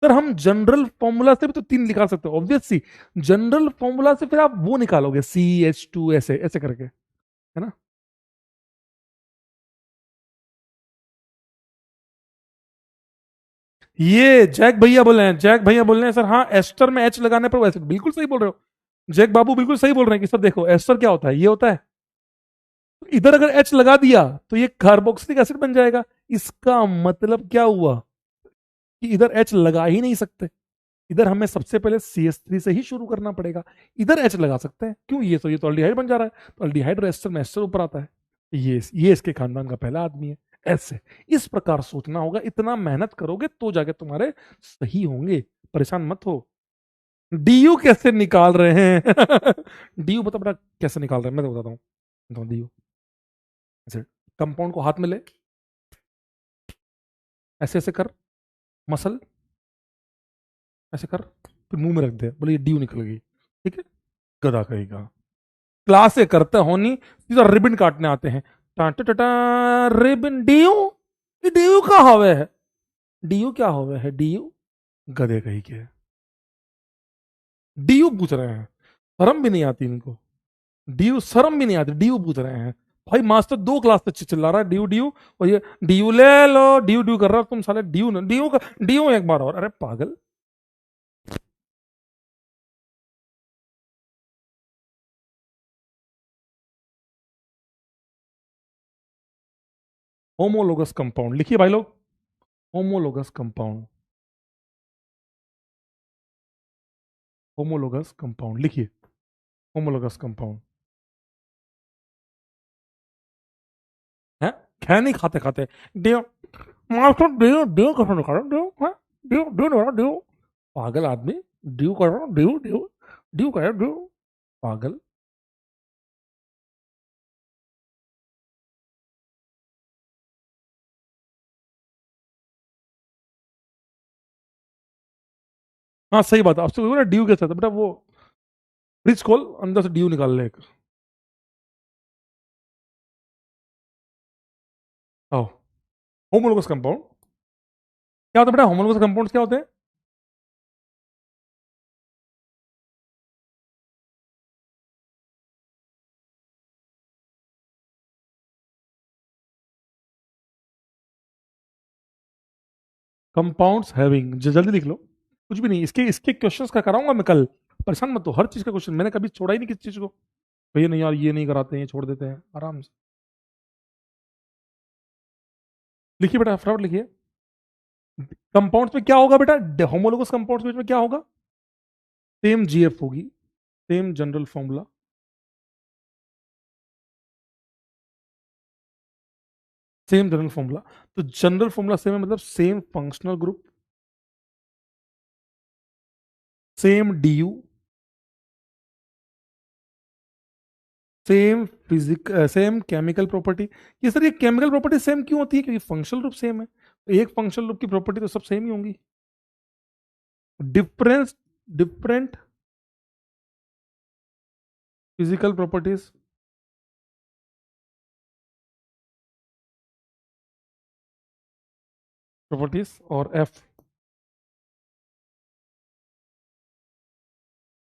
A: सर हम जनरल फॉर्मूला से भी तो 3 निकाल सकते हो, ऑब्वियस सी। जनरल फॉर्मूला से फिर आप वो निकालोगे CH2, ऐसे ऐसे करके, है ना। ये जैक भैया बोल रहे हैं, जैक भैया बोल रहे हैं सर, हाँ एस्टर में H लगाने पर वैसे, बिल्कुल सही बोल रहे हो। जैक बाबू बिल्कुल सही बोल रहे हैं कि सर देखो एस्टर क्या होता है, ये होता है, इधर अगर H लगा दिया तो ये कार्बोक्सिलिक एसिड बन जाएगा। इसका मतलब क्या हुआ कि इधर H लगा ही नहीं सकते, इधर हमें सबसे पहले CH3 से ही शुरू करना पड़ेगा। इधर H लगा सकते हैं, क्यों? ये तो अल्डिहाइड बन जा रहा है, तो अल्डिहाइड और एस्टर में एस्टर ऊपर आता है। ये इसके खानदान का पहला आदमी है। ऐसे इस प्रकार सोचना होगा, इतना मेहनत करोगे तो जाके तुम्हारे सही होंगे, परेशान मत हो। DU कैसे निकाल रहे हैं? DU बता बेटा, कैसे निकाल रहे हैं, मैं तो बताता हूँ। DU ऐसे, कंपाउंड को हाथ में ले, ऐसे ऐसे कर, मसल ऐसे कर, फिर मुंह में रख दे, बोले ये DU निकल गई, ठीक है। गधा कहेगा, क्लास से करते होनी, सीधा रिबन काटने आते हैं। टाटा टाटा, रिबन DU, ये DU का हवे है, DU क्या हवे है DU? गधे कही के DU पूछ रहे हैं, शर्म भी नहीं आती इनको। DU शर्म भी नहीं आती, DU पूछ रहे हैं। भाई मास्टर 2 क्लास से चिल्ला रहा है DU DU, और ये DU ले लो, DU DU कर रहा है, तुम साले DU ना DU का DU एक बार और, अरे पागल। होमोलोगस कंपाउंड लिखिए भाई लोग, होमोलोगस कंपाउंड, होमोलोगस कंपाउंड लिखिए, होमोलोगस कंपाउंड है। खे नहीं खाते खाते, DU मास्टर DU DU कैसे निकाला, DU है, DU DU नहीं DU, पागल आदमी। DU कर रहा हूँ, DU DU DU कर DU, पागल। हाँ सही बात है, आपसे ना DU के साथ बेटा वो, फ्रिज खोल, अंदर से DU निकाल ले एक। आओ, होमोलोगस कंपाउंड क्या होता है बेटा? होमोलोगस कंपाउंड्स क्या होते हैं? कंपाउंड्स हैविंग, जल्दी लिख लो, कुछ भी नहीं, इसके इसके क्वेश्चंस का कराऊंगा मैं कल, परेशान मत हो, हर चीज का क्वेश्चन, मैंने कभी छोड़ा ही नहीं किसी चीज को। भैया नहीं यार, ये नहीं कराते हैं, छोड़ देते हैं, आराम से लिखिए बेटा, फटाफट लिखिए। कंपाउंड्स में क्या होगा बेटा? होमोलोगस कंपाउंड्स में क्या होगा? सेम GF होगी, same general formula, same general formula. तो जनरल फॉर्मूला सेम है, मतलब same functional group, same DU, same physic, same chemical property. ये सर, ये केमिकल प्रॉपर्टी सेम क्यों होती है? क्योंकि फंक्शनल ग्रुप सेम है, तो एक फंक्शनल ग्रुप की प्रॉपर्टी तो सब सेम ही होंगी। Difference, different physical properties, properties, और F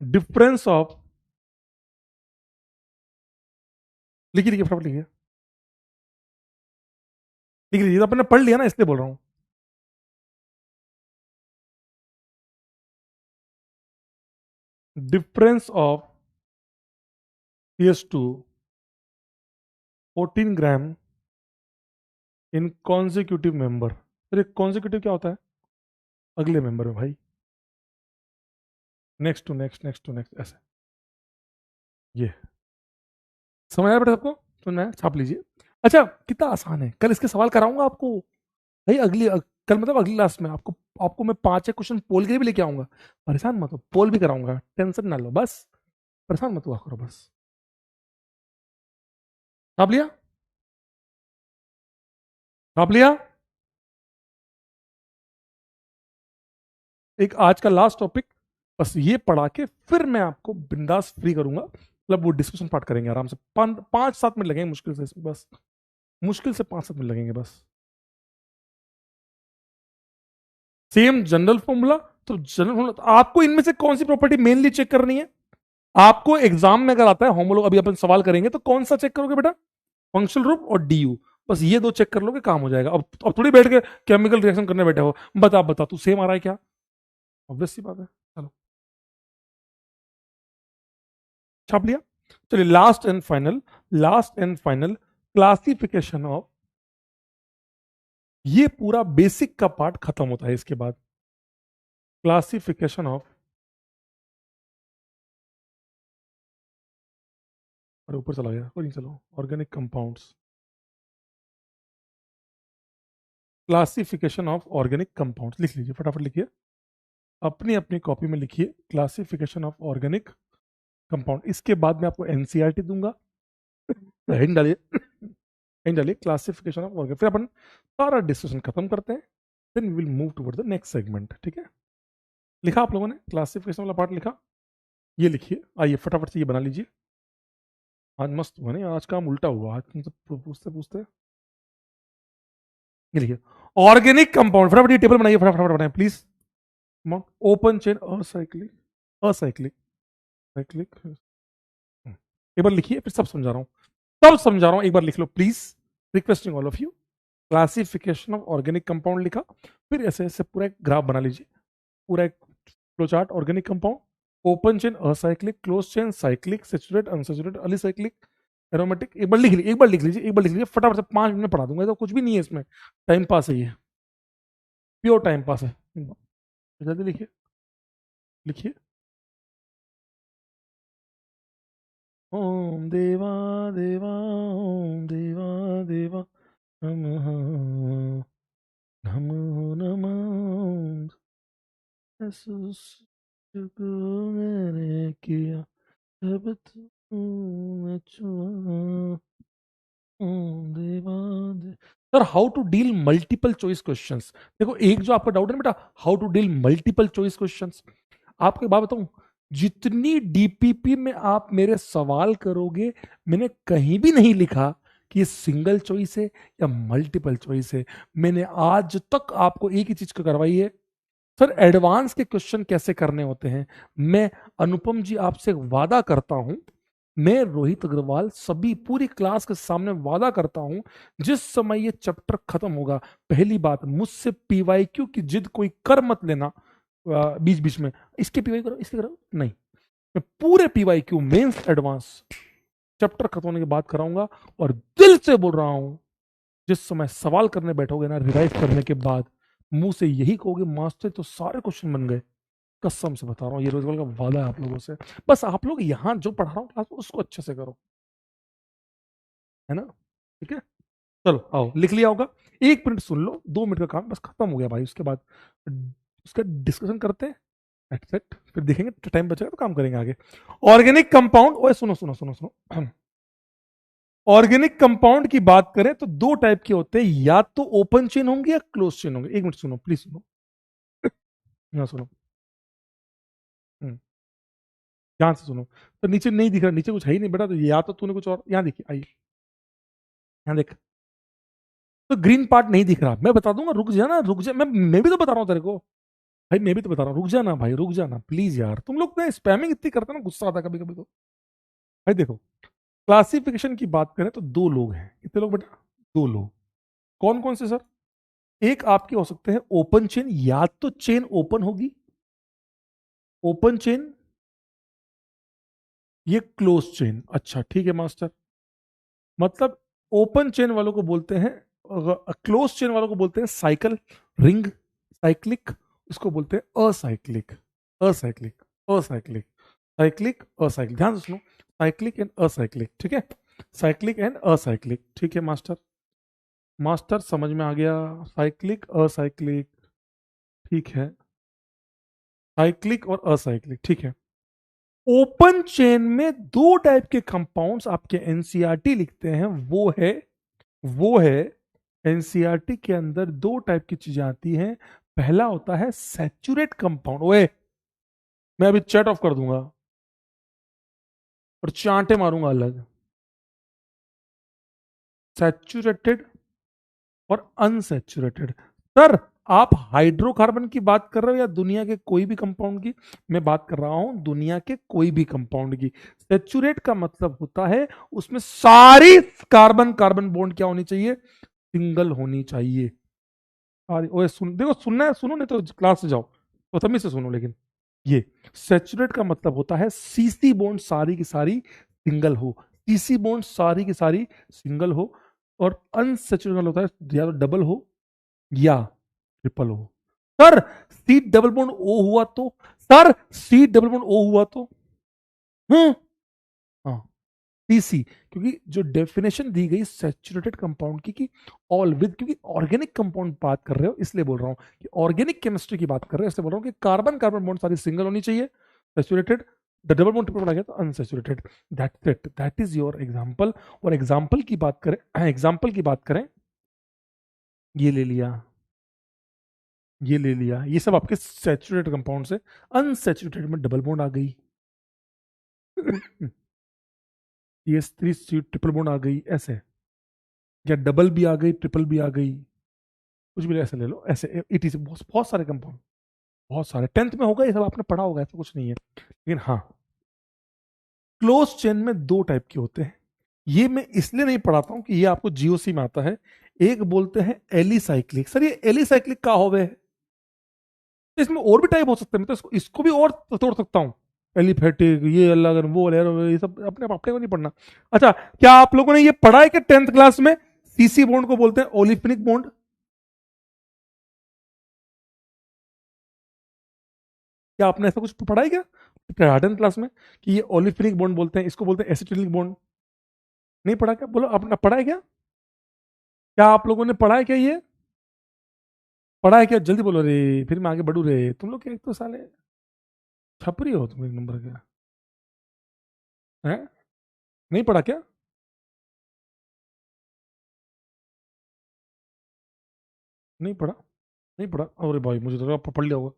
A: डिफरेंस ऑफ, लिखिए लिखिए फटाफट लिखिए, लिख लीजिए, तो आपने पढ़ लिया ना, इसलिए बोल रहा हूँ। Difference of CS2 14 gram in consecutive member. फिर कॉन्जिक्यूटिव क्या होता है? अगले मेंबर में भाई, next to next, next to next, ऐसे। ये समझ आया बेटा सबको? सुनना है छाप लीजिए। अच्छा, कितना आसान है, कल इसके सवाल कराऊंगा आपको भाई। कल मतलब अगली क्लास में आपको आपको मैं 5 क्वेश्चन पोल के भी लेके आऊंगा। परेशान मत हो, पोल भी कराऊंगा, टेंशन ना लो बस। परेशान मत हुआ करो बस। छाप लिया? छाप लिया? एक आज का लास्ट टॉपिक, बस ये पढ़ा के फिर मैं आपको बिंदास फ्री करूंगा। मतलब वो डिस्कशन पार्ट करेंगे आराम से। 5-7 मिनट लगेंगे मुश्किल से इसमें, बस मुश्किल से 5-7 मिनट लगेंगे बस। Same general formula. तो जनरल फॉर्मूला तो आपको इनमें से कौन सी प्रॉपर्टी मेनली चेक करनी है? आपको एग्जाम में अगर आता है होमोलॉग, अभी अपन सवाल करेंगे, तो कौन सा चेक करोगे बेटा? फंक्शनल ग्रुप और डीयू। बस ये दो चेक कर लोगे, काम हो जाएगा। अब थोड़ी बैठ के केमिकल रिएक्शन करने बैठे हो। बता तू सेम आ रहा है क्या? ऑब्वियस सी बात है। चलो, छाप लिया? चलिए, last and final classification of, ये पूरा बेसिक का पार्ट खत्म होता है इसके बाद। क्लासिफिकेशन ऑफ, और ऊपर चला गया, कोई नहीं, चलो, organic compounds. Classification of organic compounds लिख लीजिए, फटाफट लिखिए, अपनी अपनी कॉपी में लिखिए, क्लासिफिकेशन ऑफ ऑर्गेनिक कंपाउंड। इसके बाद मैं आपको एनसीईआरटी दूंगा, हेडिंग डालिए, हेडिंग डालिए क्लासिफिकेशन ऑफ ऑर्गेनिक। फिर अपन सारा डिस्कशन खत्म करते हैं, then we will move toward the next segment. ठीक है? लिखा आप लोगों ने क्लासिफिकेशन वाला पार्ट? लिखा? ये लिखिए, आइए फटाफट से ये बना लीजिए। आज मस्त हुआ नहीं, आज काम उल्टा हुआ, आज तुमसे पूछते पूछते। ये लिखिए, ऑर्गेनिक कंपाउंड, फटाफट ये टेबल बनाइए, फटाफट बनाइए please. Open chain acyclic, acyclic, cyclic. एक बार लिखिए, फिर सब समझा रहा हूँ, सब समझा रहा हूँ, एक बार लिख लो please, requesting all of you. Classification of organic compound लिखा, फिर ऐसे ऐसे पूरा एक ग्राफ बना लीजिए, पूरा एक flow chart. Organic compound, open chain acyclic, close chain cyclic, saturate unsaturate, alicyclic, aromatic. एक बार लिख लीजिए, एक बार लिख लीजिए, एक बार लिख लीजिए फटाफट से, 5 मिनट में पढ़ा दूंगा, तो कुछ भी नहीं है इसमें, टाइम पास है ये, प्योर टाइम पास है। जल्दी लिखिए, लिखिए। ओम देवा देवा, ओम देवा देवा, नमः नमो नमः, जो मैंने किया सब तूने छुआ, ओम देवा दे। Sir, how to deal multiple choice questions. देखो, एक जो आपका डाउट है ना बेटा, how to deal multiple choice questions, आपको एक बात बताऊं, जितनी डीपीपी में आप मेरे सवाल करोगे, मैंने कहीं भी नहीं लिखा कि ये सिंगल चॉइस है या मल्टीपल चॉइस है। मैंने आज तक आपको एक ही चीज को करवाई है, सर एडवांस के क्वेश्चन कैसे करने होते हैं। मैं अनुपम जी आपसे वादा करता हूं, मैं रोहित अग्रवाल सभी पूरी क्लास के सामने वादा करता हूं, जिस समय ये चैप्टर खत्म होगा, पहली बात, मुझसे पीवाईक्यू की जिद कोई कर मत लेना बीच बीच में, इसके पीवाई करो, इसके करो, नहीं। मैं पूरे पीवाईक्यू मेंस एडवांस चैप्टर खत्म होने के बाद कराऊंगा, और दिल से बोल रहा हूं, जिस समय सवाल करने बैठोगे ना रिवाइज करने के बाद, मुंह से यही कहोगे मास्टर तो सारे क्वेश्चन बन गए। कसम से बता रहा हूँ, ये रोजगार का वादा है आप लोगों से। बस आप लोग यहाँ जो पढ़ा रहा हूँ क्लास उसको अच्छे से करो, है ना? ठीक है, चलो आओ, लिख लिया होगा, 1 मिनट सुन लो, 2 मिनट का काम बस खत्म हो गया भाई। उसके बाद उसका डिस्कशन करते हैं, एक्सेप्ट, फिर देखेंगे टाइम बचेगा तो काम करेंगे आगे। ऑर्गेनिक कंपाउंड, ओए सुनो सुनो सुनो सुनो, ऑर्गेनिक कंपाउंड की बात करें तो दो टाइप के होते हैं, या तो ओपन चेन होंगे या क्लोज चेन होंगे। 1 मिनट सुनो प्लीज, सुनो, यहाँ सुनो, ध्यान से सुनो। तो नीचे नहीं दिख रहा, नीचे कुछ है ही नहीं बेटा, तो या तो तूने कुछ और, यहाँ देखिए, आइए यहाँ देख, तो ग्रीन पार्ट नहीं दिख रहा, मैं बता दूंगा, रुक जा ना, रुक जा, मैं भी तो बता रहा हूँ तेरे को भाई, मैं भी तो बता रहा हूँ, रुक जा ना भाई, रुक जा ना प्लीज यार, तुम लोग ना स्पैमिंग इतनी करते ना, गुस्सा आता कभी कभी तो। भाई देखो, क्लासिफिकेशन की बात करें तो दो लोग हैं, कितने लोग बेटा? दो लोग। कौन कौन से सर? एक आपके हो सकते हैं ओपन चेन, या तो चेन ओपन होगी, ओपन चेन, ये क्लोज चेन। अच्छा ठीक है मास्टर, मतलब ओपन चेन वालों को बोलते हैं, क्लोज चेन वालों को बोलते हैं साइकिल, रिंग, साइक्लिक। इसको बोलते हैं acyclic, acyclic, acyclic, cyclic, acyclic. ध्यान से सुनो, साइक्लिक एंड असाइक्लिक, ठीक है, साइक्लिक एंड असाइक्लिक, ठीक है मास्टर। मास्टर समझ में आ गया, साइक्लिक असाइक्लिक, ठीक है, साइक्लिक और असाइक्लिक, ठीक है। ओपन चेन में दो टाइप के कंपाउंड्स आपके एनसीईआरटी लिखते हैं, वो है एनसीईआरटी के अंदर दो टाइप की चीजें आती हैं। पहला होता है सैचुरेट कंपाउंड, ओए मैं अभी चैट ऑफ कर दूंगा और चांटे मारूंगा अलग। सैचुरेटेड और अनसैचुरेटेड। सर आप हाइड्रोकार्बन की बात कर रहे हो या दुनिया के कोई भी कंपाउंड की? मैं बात कर रहा हूं दुनिया के कोई भी कंपाउंड की। सैचुरेट का मतलब होता है उसमें सारी कार्बन कार्बन बॉन्ड क्या होनी चाहिए, सिंगल होनी चाहिए। सारी, ओए सुन, देखो सुनना है सुनो, नहीं तो क्लास से जाओ, तो तमीज से सुनो। लेकिन ये सैचुरेट का मतलब होता है सीसी बॉन्ड सारी की सारी सिंगल हो, सीसी बॉन्ड सारी की सारी सिंगल हो। और अनसैचुरेट होता है या तो डबल हो या ट्रिपल हो। Sir C double bond O हुआ तो, sir C double bond O हुआ तो, हम्म, हाँ, टीसी। क्योंकि जो डेफिनेशन दी गई सैचुरेटेड कंपाउंड की कि ऑल विद, क्योंकि ऑर्गेनिक कंपाउंड बात कर रहे हो इसलिए बोल रहा हूं कि ऑर्गेनिक केमिस्ट्री की बात कर रहे हो इसलिए बोल रहा हूं कि कार्बन कार्बन बॉन्ड सारी सिंगल होनी चाहिए, saturated. The double bond triple bond आ गया तो unsaturated. That's it, that is your example. और एग्जांपल की बात करें, एग्जांपल की बात करें, ये ले लिया, ये ले लिया, ये सब आपके सैचुरेटेड कंपाउंड से। अनसैचुरेटेड में डबल बॉन्ड आ गई, CH3 सी ट्रिपल बॉन्ड आ गई ऐसे, या डबल भी आ गई ट्रिपल भी आ गई, कुछ भी ऐसे ले लो, ऐसे इटी से बहुत बहुत सारे कंपाउंड, बहुत सारे, टेंथ में होगा ये सब, आपने पढ़ा होगा, ऐसा कुछ नहीं है। लेकिन हाँ, क्लोज चेन में दो टाइप के होते हैं। ये मैं इसलिए नहीं पढ़ाता हूं कि ये आपको जीओसी में आता है। एक बोलते हैं एलिसाइक्लिक। सर ये एलिसाइक्लिक का होवे है, इसमें और भी टाइप हो सकते हैं, मैं तो इसको भी और तोड़ सकता हूँ। एलिफेटिक, ये अलग, वो अलग, ये सब अपने अपने को नहीं पढ़ना। अच्छा, क्या आप लोगों ने ये पढ़ा है कि टेंथ क्लास में सीसी बॉन्ड को बोलते हैं ओलिफिनिक बॉन्ड? क्या आपने ऐसा कुछ पढ़ा है क्या टेंथ क्लास में कि ये ओलिफिनिक बॉन्ड बोलते हैं, इसको बोलते हैं एसिटिलिक बॉन्ड? नहीं पढ़ा क्या? बोलो, आपने पढ़ा है क्या? क्या आप लोगों ने पढ़ा है क्या ये? पढ़ा है क्या? जल्दी बोलो रे, फिर मैं आगे बढ़ू रे। तुम लोग क्या, एक तो साले छपरी हो तुम एक नंबर के, हैं? नहीं पढ़ा क्या? नहीं पढ़ा? नहीं पढ़ा? अरे भाई मुझे तो लगा पढ़ लिया होगा।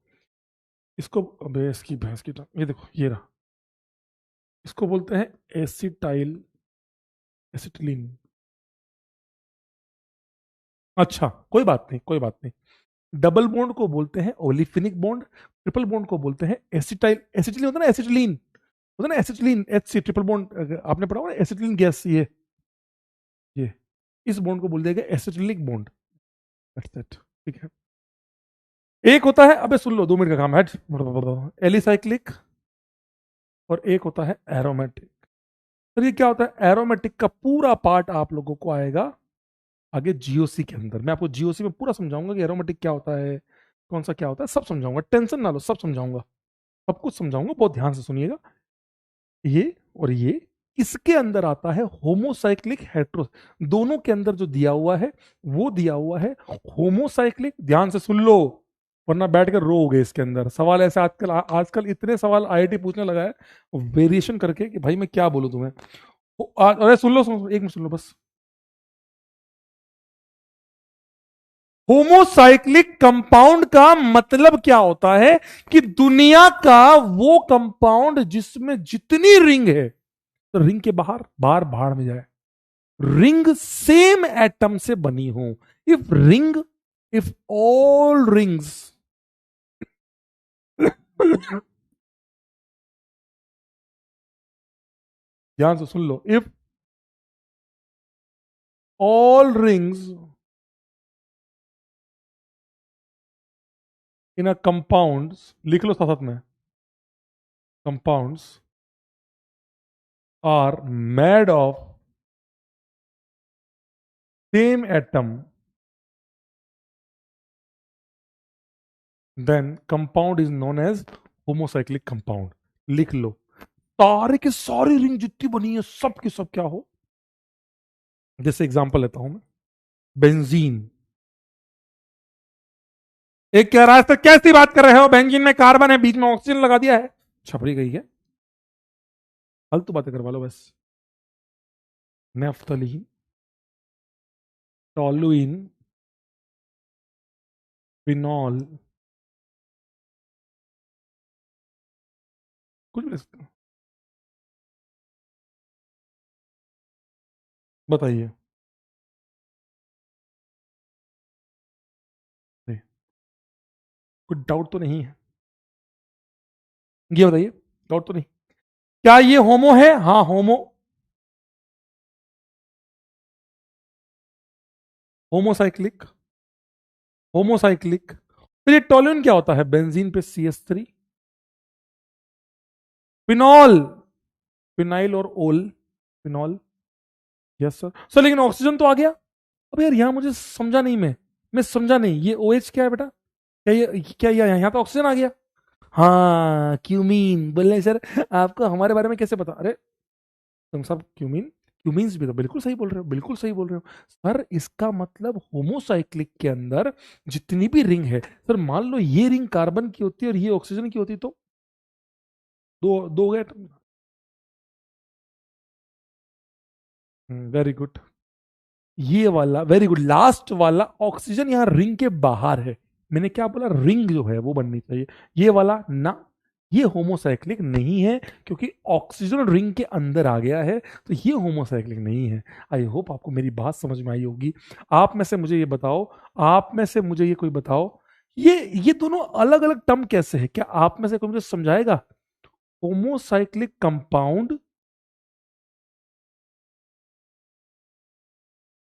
A: इसको, अबे इसकी भैंस की ये देखो, ये रहा, इसको बोलते हैं एसिटाइल एसिटिलीन। अच्छा कोई बात नहीं, कोई बात नहीं। डबल बॉन्ड को बोलते हैं ओलिफिनिक बॉन्ड, ट्रिपल बॉन्ड को बोलते हैं एसिटाइल एसिटिलीन, होता है ना एसिटिलीन, होता है ना acetylene, H C triple bond, आपने पढ़ा होगा एसिटिलीन गैस, ये इस बॉन्ड को बोल दिया गया एसिटिलिक बॉन्ड। दैट्स इट, ठीक है। एक होता है, अबे सुन लो, 2 मिनट का काम है, एलिसाइक्लिक, और एक होता है एरोमेटिक। सर ये क्या होता है? एरोमेटिक का पूरा पार्ट आप लोगों को आएगा आगे जीओसी के अंदर। मैं आपको जीओसी में पूरा समझाऊंगा कि एरोमेटिक क्या होता है, कौन सा क्या होता है, सब समझाऊंगा, टेंशन ना लो, सब समझाऊंगा, सब कुछ समझाऊंगा, बहुत ध्यान से सुनिएगा। ये और ये, इसके अंदर आता है होमोसाइक्लिक हेट्रो, दोनों के अंदर जो दिया हुआ है वो दिया हुआ है होमोसाइक्लिक। ध्यान से सुन लो, वरना बैठ कर रोओगे। इसके अंदर सवाल ऐसे, आजकल आजकल इतने सवाल आईआईटी पूछने लगा है वेरिएशन करके कि भाई मैं क्या बोलूं तुम्हें। अरे सुन लो, एक मिनट सुन लो बस। होमोसाइक्लिक कंपाउंड का मतलब क्या होता है कि दुनिया का वो कंपाउंड जिसमें जितनी रिंग है, तो रिंग के बाहर, बाहर भाड़ में जाए, रिंग सेम एटम से बनी हो। If ring, if all rings, ध्यान से सुन लो, if all rings in a compound, लिख लो साथ साथ में, compounds are made of same atom, then compound is known as homocyclic compound. लिख लो, सारे के सारी रिंग जितनी बनी है सब के सब क्या हो। जैसे एग्जांपल लेता हूं मैं, बेंजीन। एक कह रहा है, कैसी बात कर रहे हो, बेंजीन में कार्बन है, बीच में ऑक्सीजन लगा दिया है, छपरी गई है, फालतू बातें करवा लो बस। नेफ्थलीन, टोलुइन, फिनॉल, कुछ भी ले सकते हो। बताइए, कुछ डाउट तो नहीं है, ये बताइए, डाउट तो नहीं। क्या ये होमो है? हाँ होमो, होमोसाइक्लिक, होमोसाइक्लिक। फिर ये टोलुइन क्या होता है? बेंजीन पे CH3, फिनॉल, फिनाइल और ओल, फिनॉल। यस सर, सर लेकिन ऑक्सीजन तो आ गया। अब यार यहाँ मुझे समझा नहीं, मैं समझा नहीं, ये OH क्या है बेटा? क्या ये यहाँ पे ऑक्सीजन आ गया? हाँ क्यूमीन बोल रहे सर, आपको हमारे बारे में कैसे पता? अरे तुम सब क्यूमीन, क्यूमीन्स भी तो बिल्कुल सही बोल रहे हो, बिल्कुल सही बोल रहे हो सर। इसका मतलब होमोसाइक्लिक के अंदर जितनी भी रिंग है सर, मान लो ये रिंग कार्बन की होती है और ये ऑक्सीजन की होती, तो दो दो गए। वेरी गुड, ये वाला वेरी गुड, लास्ट वाला ऑक्सीजन यहाँ रिंग के बाहर है। मैंने क्या बोला? रिंग जो है वो बननी चाहिए। ये वाला ना, ये होमोसाइक्लिक नहीं है, क्योंकि ऑक्सीजन रिंग के अंदर आ गया है, तो ये होमोसाइक्लिक नहीं है। आई होप आपको मेरी बात समझ में आई होगी। आप में से मुझे ये बताओ, आप में से मुझे ये कोई बताओ, ये दोनों अलग अलग टर्म कैसे है? क्या आप में से कोई मुझे समझाएगा? होमोसाइक्लिक कंपाउंड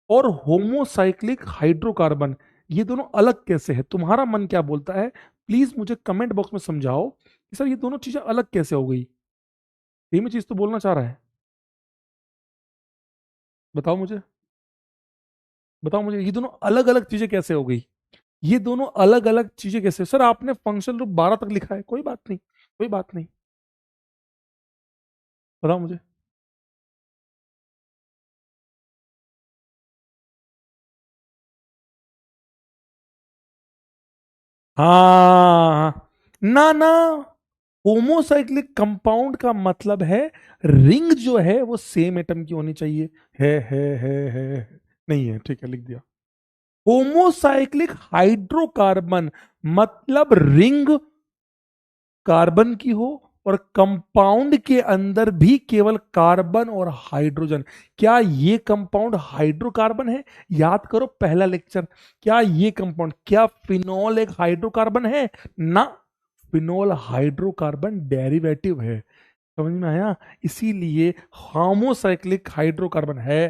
A: और होमोसाइक्लिक हाइड्रोकार्बन, ये दोनों अलग कैसे है? तुम्हारा मन क्या बोलता है? प्लीज मुझे कमेंट बॉक्स में समझाओ कि सर ये दोनों चीजें अलग कैसे हो गई। सेम चीज तो बोलना चाह रहा है, बताओ मुझे, बताओ मुझे, ये दोनों अलग अलग चीजें कैसे हो गई? ये दोनों अलग अलग चीजें कैसे? सर आपने फंक्शन रूप 12 तक लिखा है, कोई बात नहीं, कोई बात नहीं, बताओ मुझे। हाँ, ना ना, होमोसाइक्लिक कंपाउंड का मतलब है रिंग जो है वो सेम एटम की होनी चाहिए। है नहीं है, ठीक है, लिख दिया। होमोसाइक्लिक हाइड्रोकार्बन मतलब रिंग कार्बन की हो और कंपाउंड के अंदर भी केवल कार्बन और हाइड्रोजन। क्या ये कंपाउंड हाइड्रोकार्बन है? याद करो पहला लेक्चर, क्या ये कंपाउंड, क्या फिनॉल एक हाइड्रोकार्बन है? ना, फिनॉल हाइड्रोकार्बन डेरिवेटिव है। समझ में आया? इसीलिए होमोसाइक्लिक हाइड्रोकार्बन है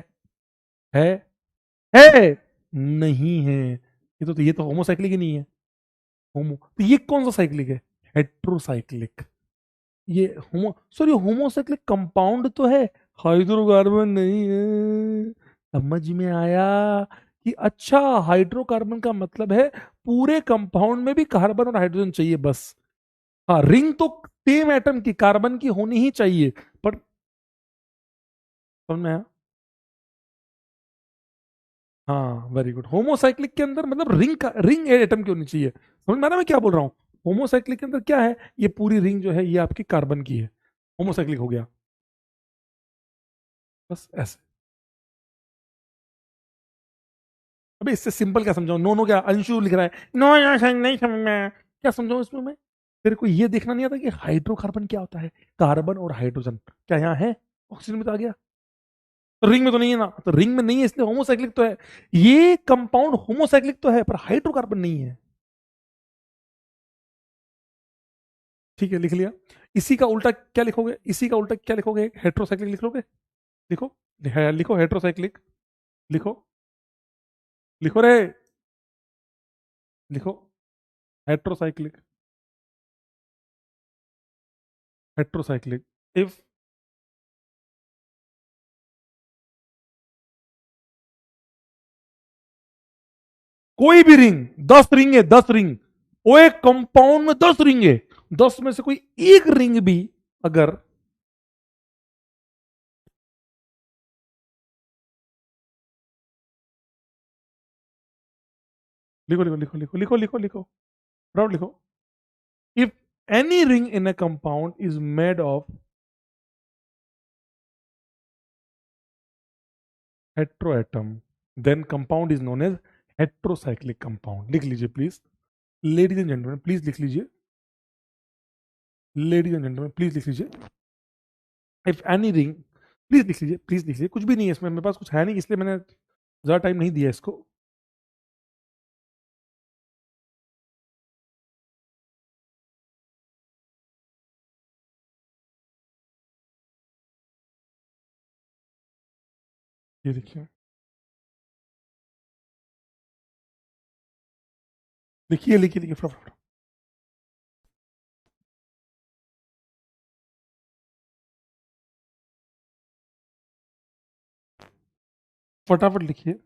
A: है नहीं है। ये तो होमोसाइक्लिक ही नहीं है। होमो तो ये कौन सा साइक्लिक है? हेट्रोसाइक्लिक। ये होमो सॉरी होमोसाइक्लिक कंपाउंड तो है, हाइड्रोकार्बन नहीं है। समझ में आया कि अच्छा, हाइड्रोकार्बन का मतलब है पूरे कंपाउंड में भी कार्बन और हाइड्रोजन चाहिए बस। हाँ, रिंग तो सेम एटम की कार्बन की होनी ही चाहिए, पर समझ में आया? हाँ वेरी गुड, होमोसाइक्लिक के अंदर मतलब रिंग एटम की होनी चाहिए। समझ में आ रहा है मैं क्या बोल रहा हूँ? होमोसाइक्लिक के अंदर क्या है, ये पूरी रिंग जो है ये आपकी कार्बन की है, होमोसाइक्लिक हो गया, बस ऐसे। अबे इससे सिंपल क्या समझाऊं? नो नो क्या अंशु लिख रहा है, नो यार नहीं समझ में आया। क्या समझाऊं इसमें मैं? तेरे को ये देखना नहीं आता कि हाइड्रोकार्बन क्या होता है? कार्बन और हाइड्रोजन क्या यहाँ है? ऑक्सीजन में तो आ गया, तो रिंग में तो नहीं है ना, तो रिंग में नहीं है इसलिए होमोसाइक्लिक तो है। ये कंपाउंड होमोसाइक्लिक तो है पर हाइड्रोकार्बन नहीं है। ठीक है, लिख लिया। इसी का उल्टा क्या लिखोगे? इसी का उल्टा क्या लिखोगे? हेट्रोसाइक्लिक लिख लोगे? लिखो, लिखो हेट्रोसाइक्लिक, लिखो, लिखो रे, लिखो हेट्रोसाइक्लिक, हेट्रोसाइक्लिक। इफ कोई भी रिंग, 10 रिंग है, 10 रिंग, वो एक कंपाउंड में 10 रिंग है, 10 में से कोई एक रिंग भी अगर लिखो लिखो लिखो लिखो लिखो लिखो लिखो, फटाफट लिखो। If any ring in a compound is made of heteroatom, then compound is known as heterocyclic compound. लिख लीजिए please, ladies and gentleman please लिख लीजिए, लेडीज एंड जेंटलमैन प्लीज लिख लीजिए। इफ एनी रिंग, प्लीज लिख लीजिए, प्लीज लिख लीजिए, कुछ भी नहीं है इसमें, मेरे पास कुछ है नहीं इसलिए मैंने ज्यादा टाइम नहीं दिया इसको। ये देखिए, लिखिए लिखिए लिखिए फटाफट, फटाफट लिखिए।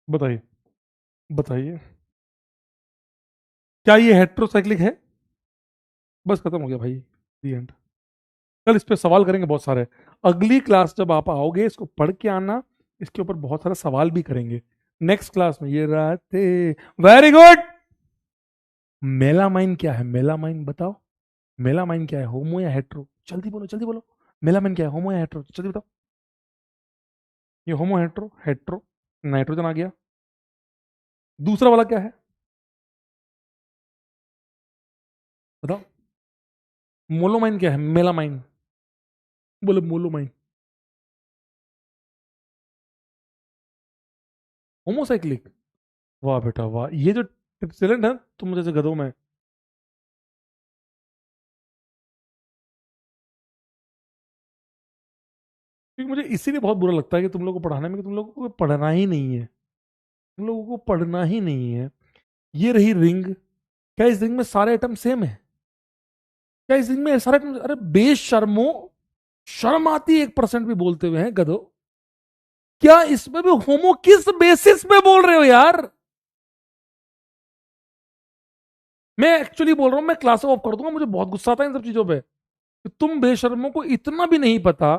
A: बताइए, बताइए, क्या ये हेट्रोसाइक्लिक है? बस खत्म हो गया भाई, दी एंड। कल इस पे सवाल करेंगे बहुत सारे, अगली क्लास जब आप आओगे इसको पढ़ के आना, इसके ऊपर बहुत सारे सवाल भी करेंगे नेक्स्ट क्लास में। ये रातें, वेरी गुड। मेलामाइन क्या है? मेलामाइन बताओ, मेलामाइन क्या है? होमो या हेट्रो? जल्दी बोलो जल्दी बोलो, मेलामाइन क्या है, होमो या हेट्रो? जल्दी बताओ। ये होमो, हेट्रो, हेट्रो, नाइट्रोजन आ गया। दूसरा वाला क्या है बताओ? मोलोमाइन क्या है? मेलामाइन बोलो, मोलोमाइन। होमोसाइक्लिक, वाह बेटा वाह, ये जो टैलेंट है तुम जैसे गधों में। क्योंकि मुझे इसीलिए बहुत बुरा लगता है कि तुम लोगों को पढ़ाने में, कि तुम लोगों को पढ़ना ही नहीं है, तुम लोगों को पढ़ना ही नहीं है। ये रही रिंग, क्या इस रिंग में सारे आइटम सेम है? क्या इस रिंग में सारे आइटम? अरे बेशर्मो, शर्म आती है 1% भी बोलते हुए हैं गधो। क्या इसमें भी होमो? किस बेसिस पे बोल रहे हो यार? मैं एक्चुअली बोल रहा हूं, मैं क्लास ऑफ कर दूंगा, मुझे बहुत गुस्सा आता है इन सब चीजों पे। तुम बेशर्मों को इतना भी नहीं पता,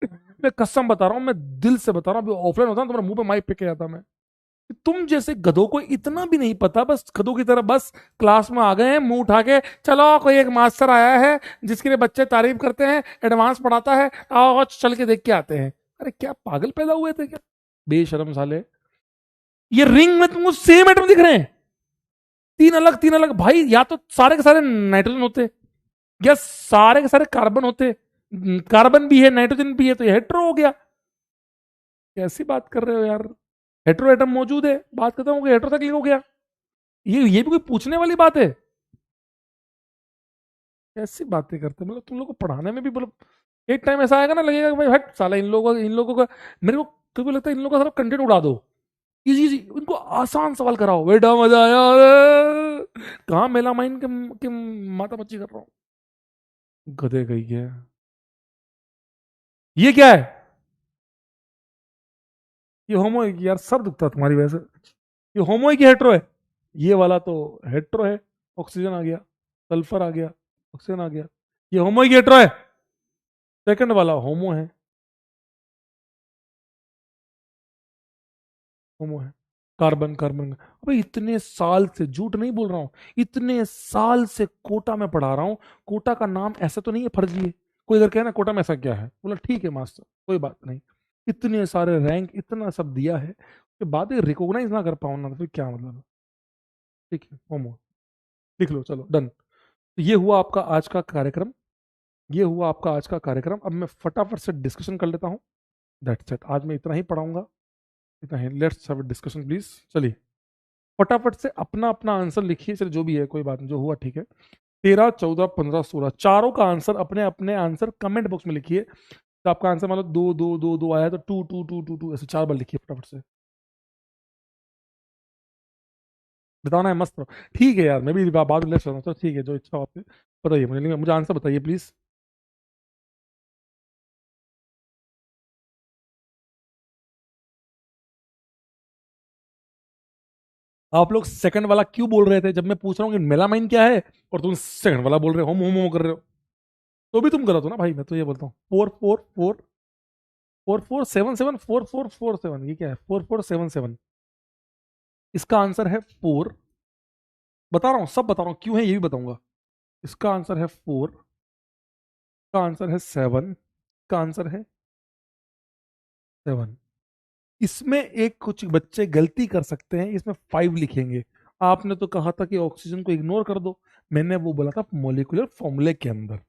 A: मैं कसम बता रहा हूं, मैं दिल से बता रहा हूं, ऑफलाइन होता ना तुम्हारे मुंह पे माइक पे आता मैं। तुम जैसे गधों को इतना भी नहीं पता, बस गधों की तरह बस क्लास में आ गए हैं मुंह उठा के, चलो कोई एक मास्टर आया है जिसके लिए बच्चे तारीफ करते हैं, एडवांस पढ़ाता है, आओ चल के देख के आते हैं। अरे क्या पागल पैदा हुए थे क्या, बेशरम साले। ये रिंग में तुमको सेम एटम दिख रहे हैं, तीन अलग भाई, या तो सारे के सारे नाइट्रोजन होते, या सारे के सारे कार्बन होते। कार्बन भी है नाइट्रोजन भी है, तो ये हेट्रो हो गया। कैसी बात कर रहे हो यार? हेट्रो एटम मौजूद है, बात खत्म हो गई, हेट्रोसाइक्लिक हो गया। ये भी कोई पूछने वाली बात है? कैसी बातें करते हैं, मतलब तुम लोग को पढ़ाने में भी मतलब एक टाइम ऐसा आएगा ना, लगेगा कि भाई हट साला, इन लोगों का मेरे को कभी लगता है इन लोगों का सारा कंटेंट उड़ा दो। इजी इजी इनको आसान सवाल कराओ, बेटा मजा आया। कहाँ मेला माइन के माता बच्ची कर रहा हूँ, गधे गई है। ये क्या है? ये होमो है कि यार, सर दुखता है तुम्हारी वजह से। ये होमो है कि हेट्रो है? ये वाला तो हेट्रो है, ऑक्सीजन आ गया, सल्फर आ गया, ऑक्सीजन आ गया। ये होमो है कि हेट्रो है? सेकंड वाला होमो है, होमो है। कार्बन कार्बन, अबे इतने साल से, झूठ नहीं बोल रहा हूँ, इतने साल से कोटा में पढ़ा रहा हूँ। कोटा का नाम ऐसा तो नहीं है फर्जी है। कोई अगर कहे ना कोटा में ऐसा क्या है, बोला ठीक है मास्टर, कोई बात नहीं। इतने सारे रैंक, इतना सब दिया है, उसके बाद रिकॉग्नाइज ना कर पाऊँ ना, तो फिर क्या मतलब है? ठीक है, होमो लिख लो, चलो डन। तो ये हुआ आपका आज का कार्यक्रम, ये हुआ आपका आज का कार्यक्रम। अब मैं फटाफट से डिस्कशन कर लेता हूँ। दैट्स इट, आज मैं इतना ही पढ़ाऊंगा, इतना ही। Let's have a discussion please. चलिए फटाफट से अपना अपना आंसर लिखिए, चलिए जो भी है कोई बात नहीं, जो हुआ ठीक है। 13, 14, 15, 16 चारों का आंसर, अपने अपने आंसर कमेंट बॉक्स में लिखिए। तो आपका आंसर मतलब 2 2 2 2 आया तो 2 2 2 2 2 ऐसे 4 बार लिखिए फटाफट से। बताना है मस्त रहो। ठीक है यार, मैं भी बाद में लेट रहा हूँ, तो ठीक है, जो इच्छा हो आपकी बताइए मुझे, लेकिन मुझे आंसर बताइए प्लीज। आप लोग सेकंड वाला क्यों बोल रहे थे जब मैं पूछ रहा हूँ कि मेलामाइन क्या है, और तुम सेकंड वाला बोल रहे हो, हम हम कर रहे हो। तो भी तुम गलत हो ना भाई, मैं तो ये बोलता हूँ। 4 4 4 4 4 7 7 4 4 4 7, ये क्या है? 4 4 7 7, इसका आंसर है 4। बता रहा हूँ, सब बता रहा हूँ क्यों है, ये भी बताऊंगा। इसका आंसर है 4, का आंसर है 7, का आंसर है 7। इसमें एक कुछ बच्चे गलती कर सकते हैं, इसमें 5 लिखेंगे। आपने तो कहा था कि ऑक्सीजन को इग्नोर कर दो, मैंने वो बोला था मॉलिक्यूलर फॉर्मूले के अंदर।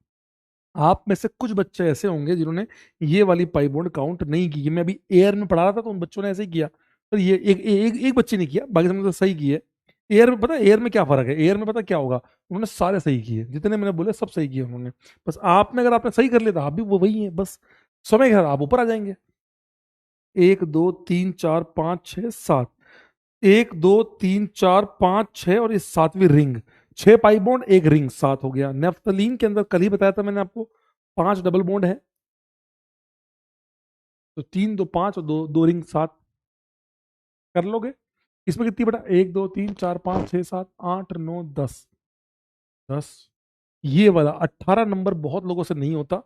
A: आप में से कुछ बच्चे ऐसे होंगे जिन्होंने ये वाली पाई बॉन्ड काउंट नहीं की। मैं अभी एयर में पढ़ा रहा था तो उन बच्चों ने ऐसे ही किया, पर ये एक बच्चे ने किया, बाकी सबने तो सही किए। एयर में पता है एयर में क्या फर्क है? एयर में पता क्या होगा, उन्होंने सारे सही किए, जितने मैंने बोले सब सही किए उन्होंने। बस आप में अगर आपने सही कर लिया तो आप भी वो वही है, बस समय के साथ आप ऊपर आ जाएंगे। 1 2 3 4 5 6 7, 1 2 3 4 5 6, और ये सातवीं रिंग। 6 पाई बॉन्ड, एक रिंग, 7 हो गया। नेफ्थलीन के अंदर कल ही बताया था मैंने आपको, 5 डबल बॉन्ड है, तो 3 2 5 और दो रिंग 7 कर लोगे। इसमें कितनी बटा, 1 2 3 4 5 6 7 8 9 10, 10। ये वाला 18 नंबर बहुत लोगों से नहीं होता,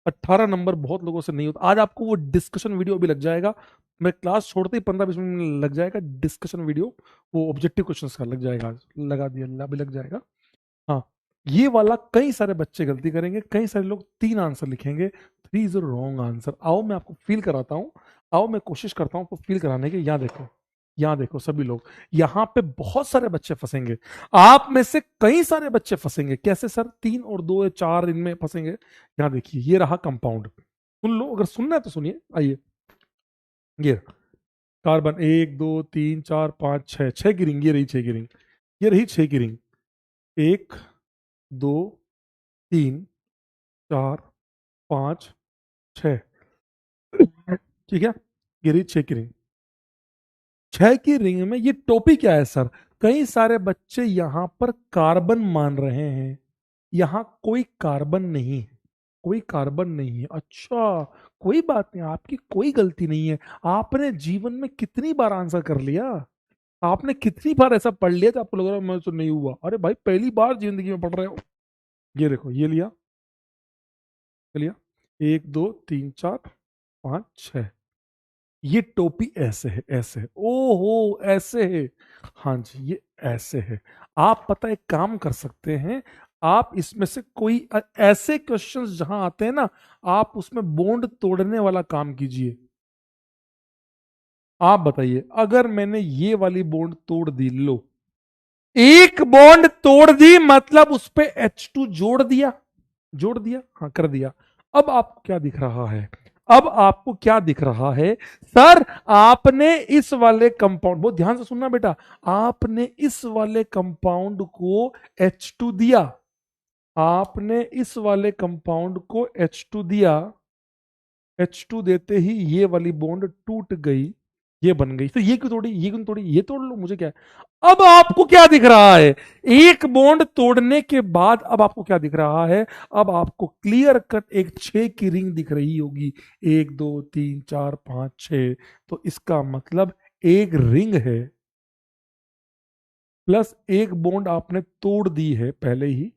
A: 18 नंबर बहुत लोगों से नहीं होता। आज आपको वो डिस्कशन वीडियो भी लग जाएगा, मैं क्लास छोड़ते ही 15 20 मिनट में लग जाएगा डिस्कशन वीडियो, वो ऑब्जेक्टिव क्वेश्चंस का लग जाएगा आज, लगा दिया अभी लग जाएगा। हाँ, ये वाला कई सारे बच्चे गलती करेंगे, कई सारे लोग 3 आंसर लिखेंगे, 3 इज रॉन्ग आंसर। आओ मैं आपको फील कराता हूँ, आओ मैं कोशिश करता हूँ आपको फील कराने की। यहाँ देखो, यहाँ देखो सभी लोग, यहाँ पे बहुत सारे बच्चे फंसेंगे। आप में से कई सारे बच्चे फंसेंगे। कैसे सर? 3 और 2 4 इनमें फंसेंगे। यहाँ देखिए, ये रहा कंपाउंड, सुन लो, अगर सुनना है तो सुनिए। आइए, ये कार्बन, 1 2 3 4 5 6, 6 की रिंग, ये रही 6 की रिंग, ये रही 6 की रिंग। 1 2 3 4 5 6, ठीक है, ये रही 6 की रिंग। 6 की रिंग में ये टोपी क्या है सर? कई सारे बच्चे यहां पर कार्बन मान रहे हैं, यहां कोई कार्बन नहीं है, कोई कार्बन नहीं है। अच्छा, कोई बात नहीं, आपकी कोई गलती नहीं है। आपने जीवन में कितनी बार आंसर कर लिया, आपने कितनी बार ऐसा पढ़ लिया तो आपको लग रहा है मैं तो नहीं हुआ। अरे भाई, पहली बार जिंदगी में पढ़ रहे हो। ये देखो, ये लिया, ये लिया, 1 2 3 4 5 6, ये टोपी ऐसे है, ऐसे है, ओहो ऐसे है। हाँ जी, ये ऐसे है। आप पता है एक काम कर सकते हैं, आप इसमें से कोई ऐसे क्वेश्चंस जहां आते हैं ना, आप उसमें बॉन्ड तोड़ने वाला काम कीजिए। आप बताइए, अगर मैंने ये वाली बॉन्ड तोड़ दी, लो, एक बॉन्ड तोड़ दी मतलब उस पे H2 जोड़ दिया, जोड़ दिया, हाँ कर दिया। अब आपको क्या दिख रहा है? अब आपको क्या दिख रहा है? सर, आपने इस वाले कंपाउंड, बहुत ध्यान से सुनना बेटा, आपने इस वाले कंपाउंड को H2 दिया, आपने इस वाले कंपाउंड को H2 दिया, H2 देते ही ये वाली बॉन्ड टूट गई, ये बन गई। तो ये क्यों तोड़ी, ये क्यों तोड़ी? ये तोड़ लो, मुझे क्या है। अब आपको क्या दिख रहा है? एक बॉन्ड तोड़ने के बाद अब आपको क्या दिख रहा है? अब आपको क्लियर कट एक 6 की रिंग दिख रही होगी, 1 2 3 4 5 6। तो इसका मतलब एक रिंग है, प्लस एक बॉन्ड आपने तोड़ दी है पहले ही,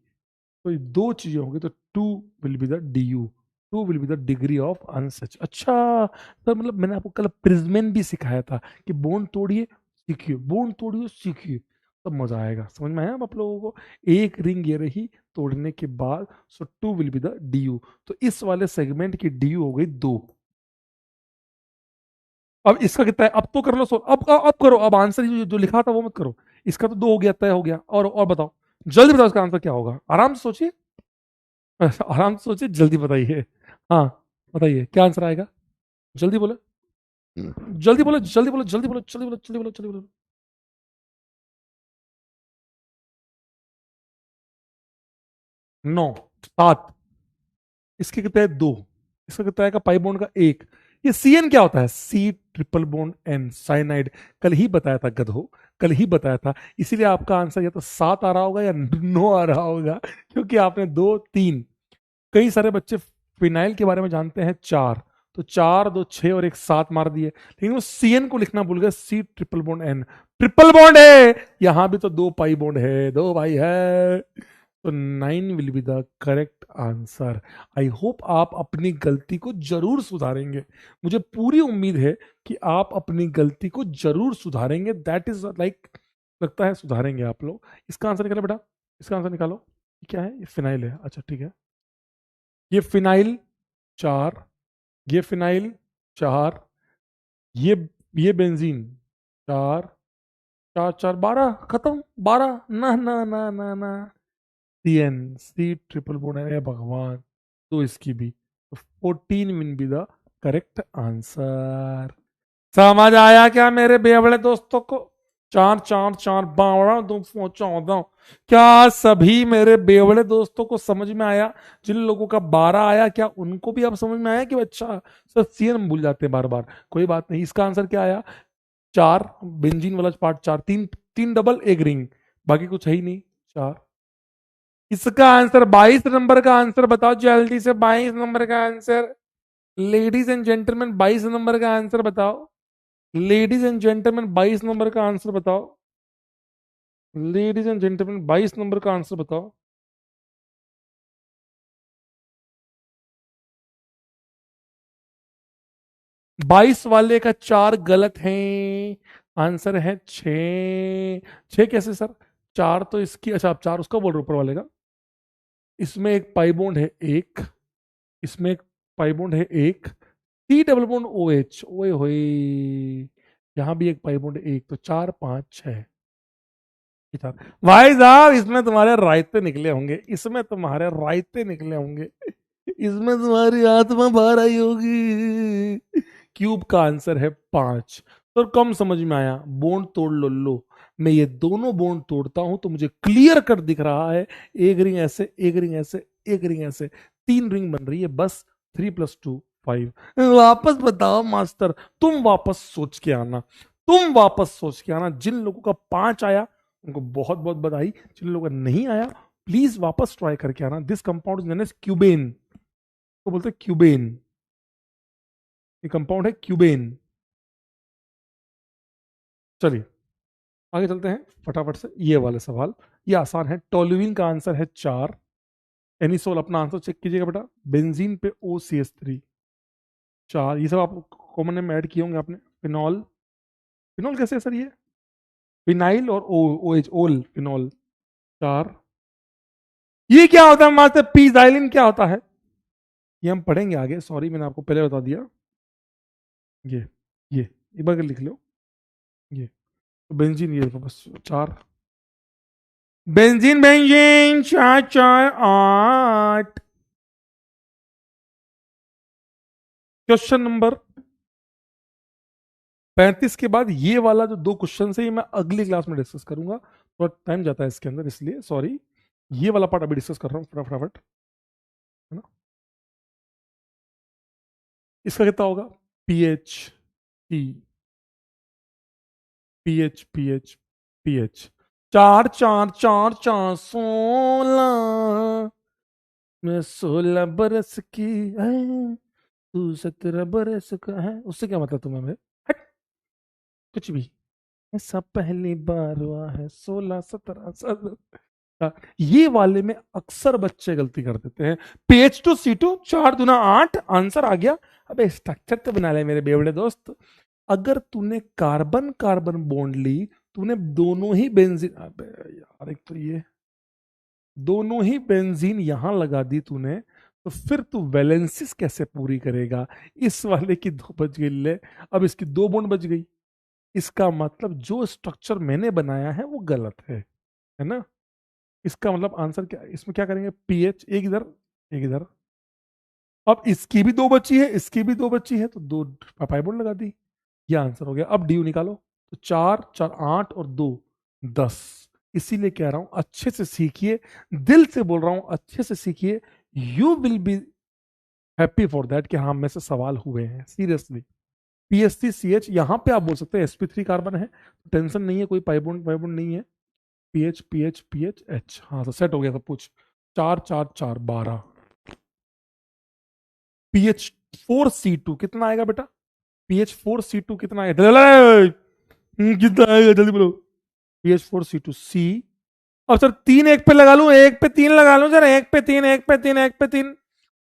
A: तो ये दो चीजें होंगी, तो 2 will be the D U, 2 will be the degree of अनसच। अच्छा सर, मतलब मैंने आपको कल प्रिज्मेन भी सिखाया था कि बोन तोड़िए सीखिए, बोन तोड़िए सीखिए, तब मजा आएगा। समझ में आया अब आप लोगों को? एक रिंग ये रही तोड़ने के बाद, सो 2 will be the D you. तो इस वाले सेगमेंट की डी यू हो गई 2। अब इसका कितना है? अब तो कर लो, सो अब करो, अब आंसर जो लिखा था वो मत करो। इसका तो 2 हो गया, तय हो गया। और बताओ, जल्दी बताओ इसका आंसर क्या होगा, आराम से सोचिए, आराम से सोचिए, जल्दी बताइए। हाँ, बताइए क्या आंसर आएगा, जल्दी बोलो, जल्दी बोलो, जल्दी बोलो, जल्दी बोलो, जल्दी बोलो, जल्दी बोलो, जल्दी बोलो। 9 7, इसके कितने हैं? 2, इसका कितना आएगा पाई बॉन्ड का? 1। ये CN क्या होता है? C triple bond N, cyanide. कल ही बताया था गधो, कल ही बताया था। इसीलिए आपका आंसर या तो 7 आ रहा होगा या 9 आ रहा होगा, क्योंकि आपने 2 3, कई सारे बच्चे फिनाइल के बारे में जानते हैं 4, तो 4 2 6 और एक 7 मार दिए, लेकिन वो CN को लिखना भूल गए। C triple bond N, triple bond है, यहां भी तो 2 पाई बॉन्ड है, 2 भाई है। तो 9 will be the correct answer. I hope आप अपनी गलती को जरूर सुधारेंगे, मुझे पूरी उम्मीद है कि आप अपनी गलती को जरूर सुधारेंगे। दैट इज लाइक, लगता है सुधारेंगे आप लोग। इसका आंसर निकालो बेटा, इसका आंसर निकालो। ये क्या है? ये फिनाइल है, अच्छा ठीक है। ये फिनाइल 4, ये फिनाइल 4, ये ये बेंजीन 4, 4 4 12, खत्म 12। ना ना ना ना ना, CN, C ट्रिपल बॉन्ड है भगवान, तो इसकी भी, तो 14 will be the correct answer. समझ आया क्या मेरे बेवड़े दोस्तों को? 4 4 4 बावड़ा 2 14। क्या सभी मेरे बेवड़े दोस्तों को समझ में आया? जिन लोगों का 12 आया, क्या उनको भी अब समझ में आया कि अच्छा सर CN भूल जाते हैं बार बार? कोई बात नहीं। इसका आंसर क्या आया? 4, बेंजीन वाला पार्ट 4, 3 3 डबल 1 रिंग, बाकी कुछ है ही नहीं। 4। इसका आंसर 22 नंबर का आंसर बताओ जल्दी से, 22 नंबर का answer. Ladies and gentleman 22 number का आंसर बताओ। लेडीज एंड जेंटलमैन 22 नंबर का आंसर बताओ। लेडीज एंड जेंटलमैन 22 नंबर का आंसर बताओ। 22 वाले का 4 गलत है, आंसर है 6। 6 कैसे सर? 4 तो इसकी, अच्छा आप 4 उसका बोल रहे हो ऊपर वाले का। इसमें एक पाई बॉन्ड है 1, इसमें एक पाई बॉन्ड है 1, C डबल बॉन्ड OH, ओए होए, यहां भी एक पाई बॉन्ड 1, तो 4 5 6। भाई साहब इसमें तुम्हारे रायते निकले होंगे, इसमें तुम्हारे रायते निकले होंगे, इसमें तुम्हारी आत्मा बाहर आई होगी। क्यूब का आंसर है 5। तो कम समझ में आया, बोन्ड तोड़ लो। मैं ये दोनों बोन्ड तोड़ता हूं तो मुझे क्लियर कट दिख रहा है, एक रिंग ऐसे, एक रिंग ऐसे, एक रिंग ऐसे, 3 रिंग बन रही है बस। 3 + 2 5। वापस बताओ मास्टर, तुम वापस सोच के आना, तुम वापस सोच के आना। जिन लोगों का 5 आया उनको बहुत बहुत बधाई, जिन लोगों का नहीं आया प्लीज वापस ट्राई करके आना। This compound is known as cubane, को बोलते हैं क्यूबेन, ये कंपाउंड है क्यूबेन। चलिए आगे चलते हैं फटाफट से। ये वाले सवाल ये आसान है। टोल्यूइन का आंसर है 4। एनिसोल अपना आंसर चेक कीजिएगा बेटा। बेंजीन पे OCH3 4, ये सब आप कॉमन में ऐड किए होंगे आपने। फिनॉल, फिनॉल कैसे है सर? ये फिनाइल और OH, ओल फिनॉल 4। ये क्या होता है मास्टर? पीजाइलिन क्या होता है? ये हम पढ़ेंगे आगे, सॉरी मैंने आपको पहले बता दिया। ये ये एक बार लिख लो, ये तो बेंजीन, ये बस 4। Benzene benzene 4 4 8। क्वेश्चन नंबर 35 के बाद ये वाला जो 2 क्वेश्चन है ये मैं अगली क्लास में डिस्कस करूंगा, थोड़ा टाइम जाता है इसके अंदर, इसलिए सॉरी। ये वाला पार्ट अभी डिस्कस कर रहा हूँ फटाफट, है ना। इसका कितना होगा? PH, T, pH, pH 4 4 4 4 16। मैं 16 बरस की है, तू 17 बरस का है। उससे क्या मतलब तुम्हें? मैं हट, कुछ भी। ऐसा पहली बार हुआ है 16 17 साल। ये वाले में अक्सर बच्चे गलती कर देते हैं। PH2 C2 4 दूना 8, आंसर आ गया। अबे स्ट्रक्चर तो बना ले मेरे बेवड़े दोस्त। अगर तूने कार्बन कार्बन बॉन्ड ली, तूने दोनों ही बेंजीन, अबे यार एक तो ये दोनों ही बेंजीन यहां लगा दी तूने, तो फिर तू वैलेंसिस कैसे पूरी करेगा? इस वाले की 2 बच गई ले, अब इसकी 2 बॉन्ड बच गई। इसका मतलब जो स्ट्रक्चर मैंने बनाया है वो गलत है ना। इसका मतलब आंसर क्या? इसमें क्या करेंगे? पीएच एक इधर, एक इधर। अब इसकी भी 2 बची है, इसकी भी 2 बची है, तो 2 पाई बॉन्ड लगा दी। ये आंसर हो गया। अब डी निकालो, तो 4 4 8 और 2 10। इसीलिए कह रहा हूं अच्छे से सीखिए, दिल से बोल रहा हूं अच्छे से सीखिए। You will be happy for that कि हाँ में से सवाल हुए हैं सीरियसली। PH3CH, यहाँ पे आप बोल सकते हैं sp3 कार्बन है, टेंशन नहीं है, कोई पाइबोंड पाइबोंड नहीं है। PH हाँ, तो सेट हो गया सब कुछ। 4 4 4 12। PH4C2 कितना आएगा बेटा? PH4C2 कितना आएगा? कितना आएगा जल्दी बोलो। PH4C2 C। अब सर तीन एक पे लगा लूं, एक पे तीन लगा लूं सर, एक पे तीन, एक पे तीन, एक पे तीन,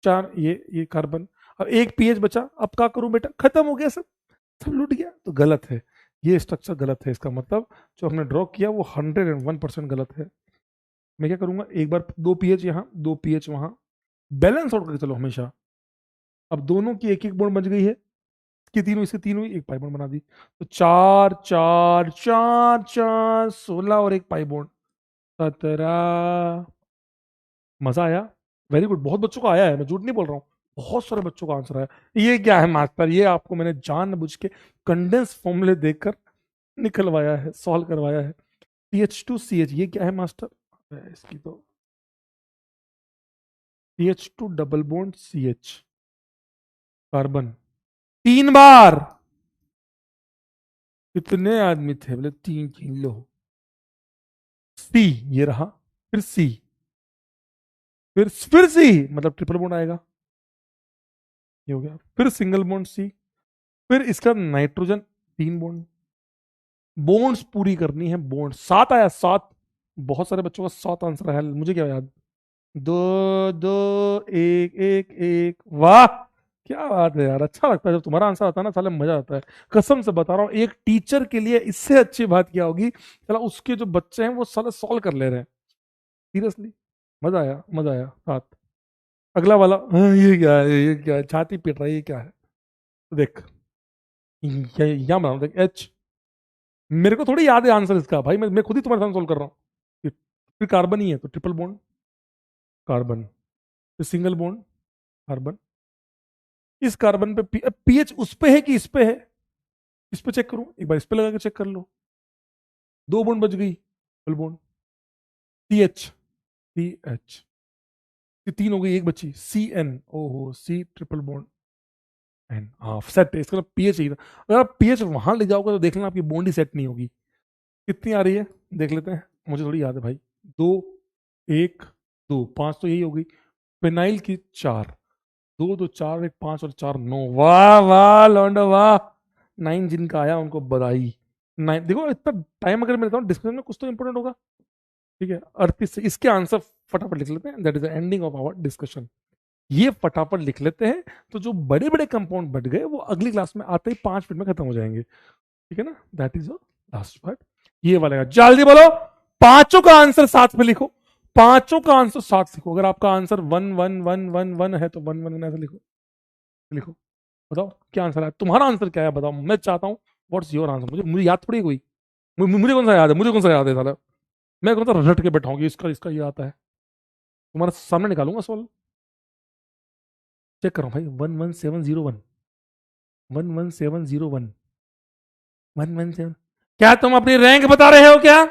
A: चार, ये कार्बन। अब एक पीएच बचा, अब क्या करूं बेटा? खत्म हो गया सब, सब लूट गया। तो गलत है, ये स्ट्रक्चर गलत है, इसका मतलब जो हमने ड्रॉ किया वो 101% गलत है। मैं क्या करूंगा, एक बार 2 पीएच यहाँ, 2 पीएच वहां, बैलेंस आउट करके चलो हमेशा। अब दोनों की एक एक बॉन्ड बच गई है, इसकी तीन हुई, इसकी तीन हुई, एक पाई बॉन्ड बना दी। तो 4 4 4 4 16 और एक पाई बॉन्ड, 17। मजा आया? वेरी गुड, बहुत बच्चों का आया है, मैं झूठ नहीं बोल रहा हूँ, बहुत सारे बच्चों का आंसर आया। ये क्या है मास्टर? ये आपको मैंने जानबूझ के कंडेंस फॉर्मूले देकर निकलवाया है, सॉल्व करवाया है। CH2CH, ये क्या है मास्टर? इसकी तो CH2 double bond CH carbon, 3 बार। कितने आदमी थे? बोले तीन, छीन लो। C, ये रहा, फिर C, फिर C, मतलब ट्रिपल बॉन्ड आएगा, ये हो गया। फिर सिंगल बॉन्ड C, फिर इसका नाइट्रोजन, 3 बॉन्ड, बॉन्ड्स पूरी करनी है, बॉन्ड 7 आया, 7। बहुत सारे बच्चों का 7 आंसर है, मुझे क्या याद? 2 2 1 1 1, वाह, क्या बात है यार, अच्छा लगता है जब तुम्हारा आंसर आता है ना, साले मजा आता है। कसम से बता रहा हूँ, एक टीचर के लिए इससे अच्छी बात क्या होगी, चला उसके जो बच्चे हैं वो साले सॉल्व कर ले रहे हैं। सीरियसली, मजा आया, मजा आया। 7। अगला वाला, हाँ, ये क्या है, ये क्या है, छाती पीट रहा है, ये क्या है? तो देख, यहाँ बना देख, H। मेरे को थोड़ी याद है आंसर इसका भाई, मैं खुद ही तुम्हारे साथ सोल्व कर रहा हूँ। फिर कार्बन ही है तो ट्रिपल बॉन्ड कार्बन, फिर सिंगल बॉन्ड कार्बन। इस कार्बन पे पीएच उस पे है कि इस पे है? इस पे चेक करूं, एक बार इस पे लगा के चेक कर लो। 2 बॉन्ड बच गई, डबल बॉन्ड, CH, तीन हो गई, एक बची CN, ओहो, C ट्रिपल बॉन्ड N, हाँ सेट है, इसका पीएच ही था। अगर आप पीएच वहां ले जाओगे तो देख लेना आपकी बॉन्ड ही सेट नहीं होगी। कितनी आ रही है देख लेते हैं, मुझे थोड़ी याद है भाई। 2 1 2 5 तो यही हो गई। फिनाइल की 4, 2 2 4 1 5 और 4 9, वाह वाह लौंडो वाह। 9 जिनका आया उनको बधाई। 9 देखो, इतना टाइम अगर मिलता हूँ डिस्कशन में, कुछ तो इंपॉर्टेंट होगा। ठीक है, 38 से इसके आंसर फटाफट लिख लेते हैं, that is the ending of our discussion. ये फटाफट लिख लेते हैं, तो जो बड़े बड़े कंपाउंड बट गए वो अगली क्लास में आते ही 5 मिनट में खत्म हो जाएंगे। ठीक है ना, दैट इज लास्ट पार्ट। ये वाला जल्दी बोलो, पांचों का आंसर साथ में लिखो, पांचों का आंसर साथ लिखो। अगर आपका आंसर 1 1 1 1 1 है तो 1 1 ऐसे लिखो, लिखो। बताओ क्या आंसर है तुम्हारा, आंसर क्या है बताओ, मैं चाहता हूँ व्हाट्स योर आंसर। मुझे मुझे याद थोड़ी कोई, मुझे कौन सा याद है, मुझे कौन सा याद है साला? मैं कौन सा रट के बैठाऊंगी, इसका इसका ये आता है। तुम्हारे सामने निकालूंगा सवाल, चेक करो भाई। 11701, 11701, 117। क्या तुम अपनी रैंक बता रहे हो क्या?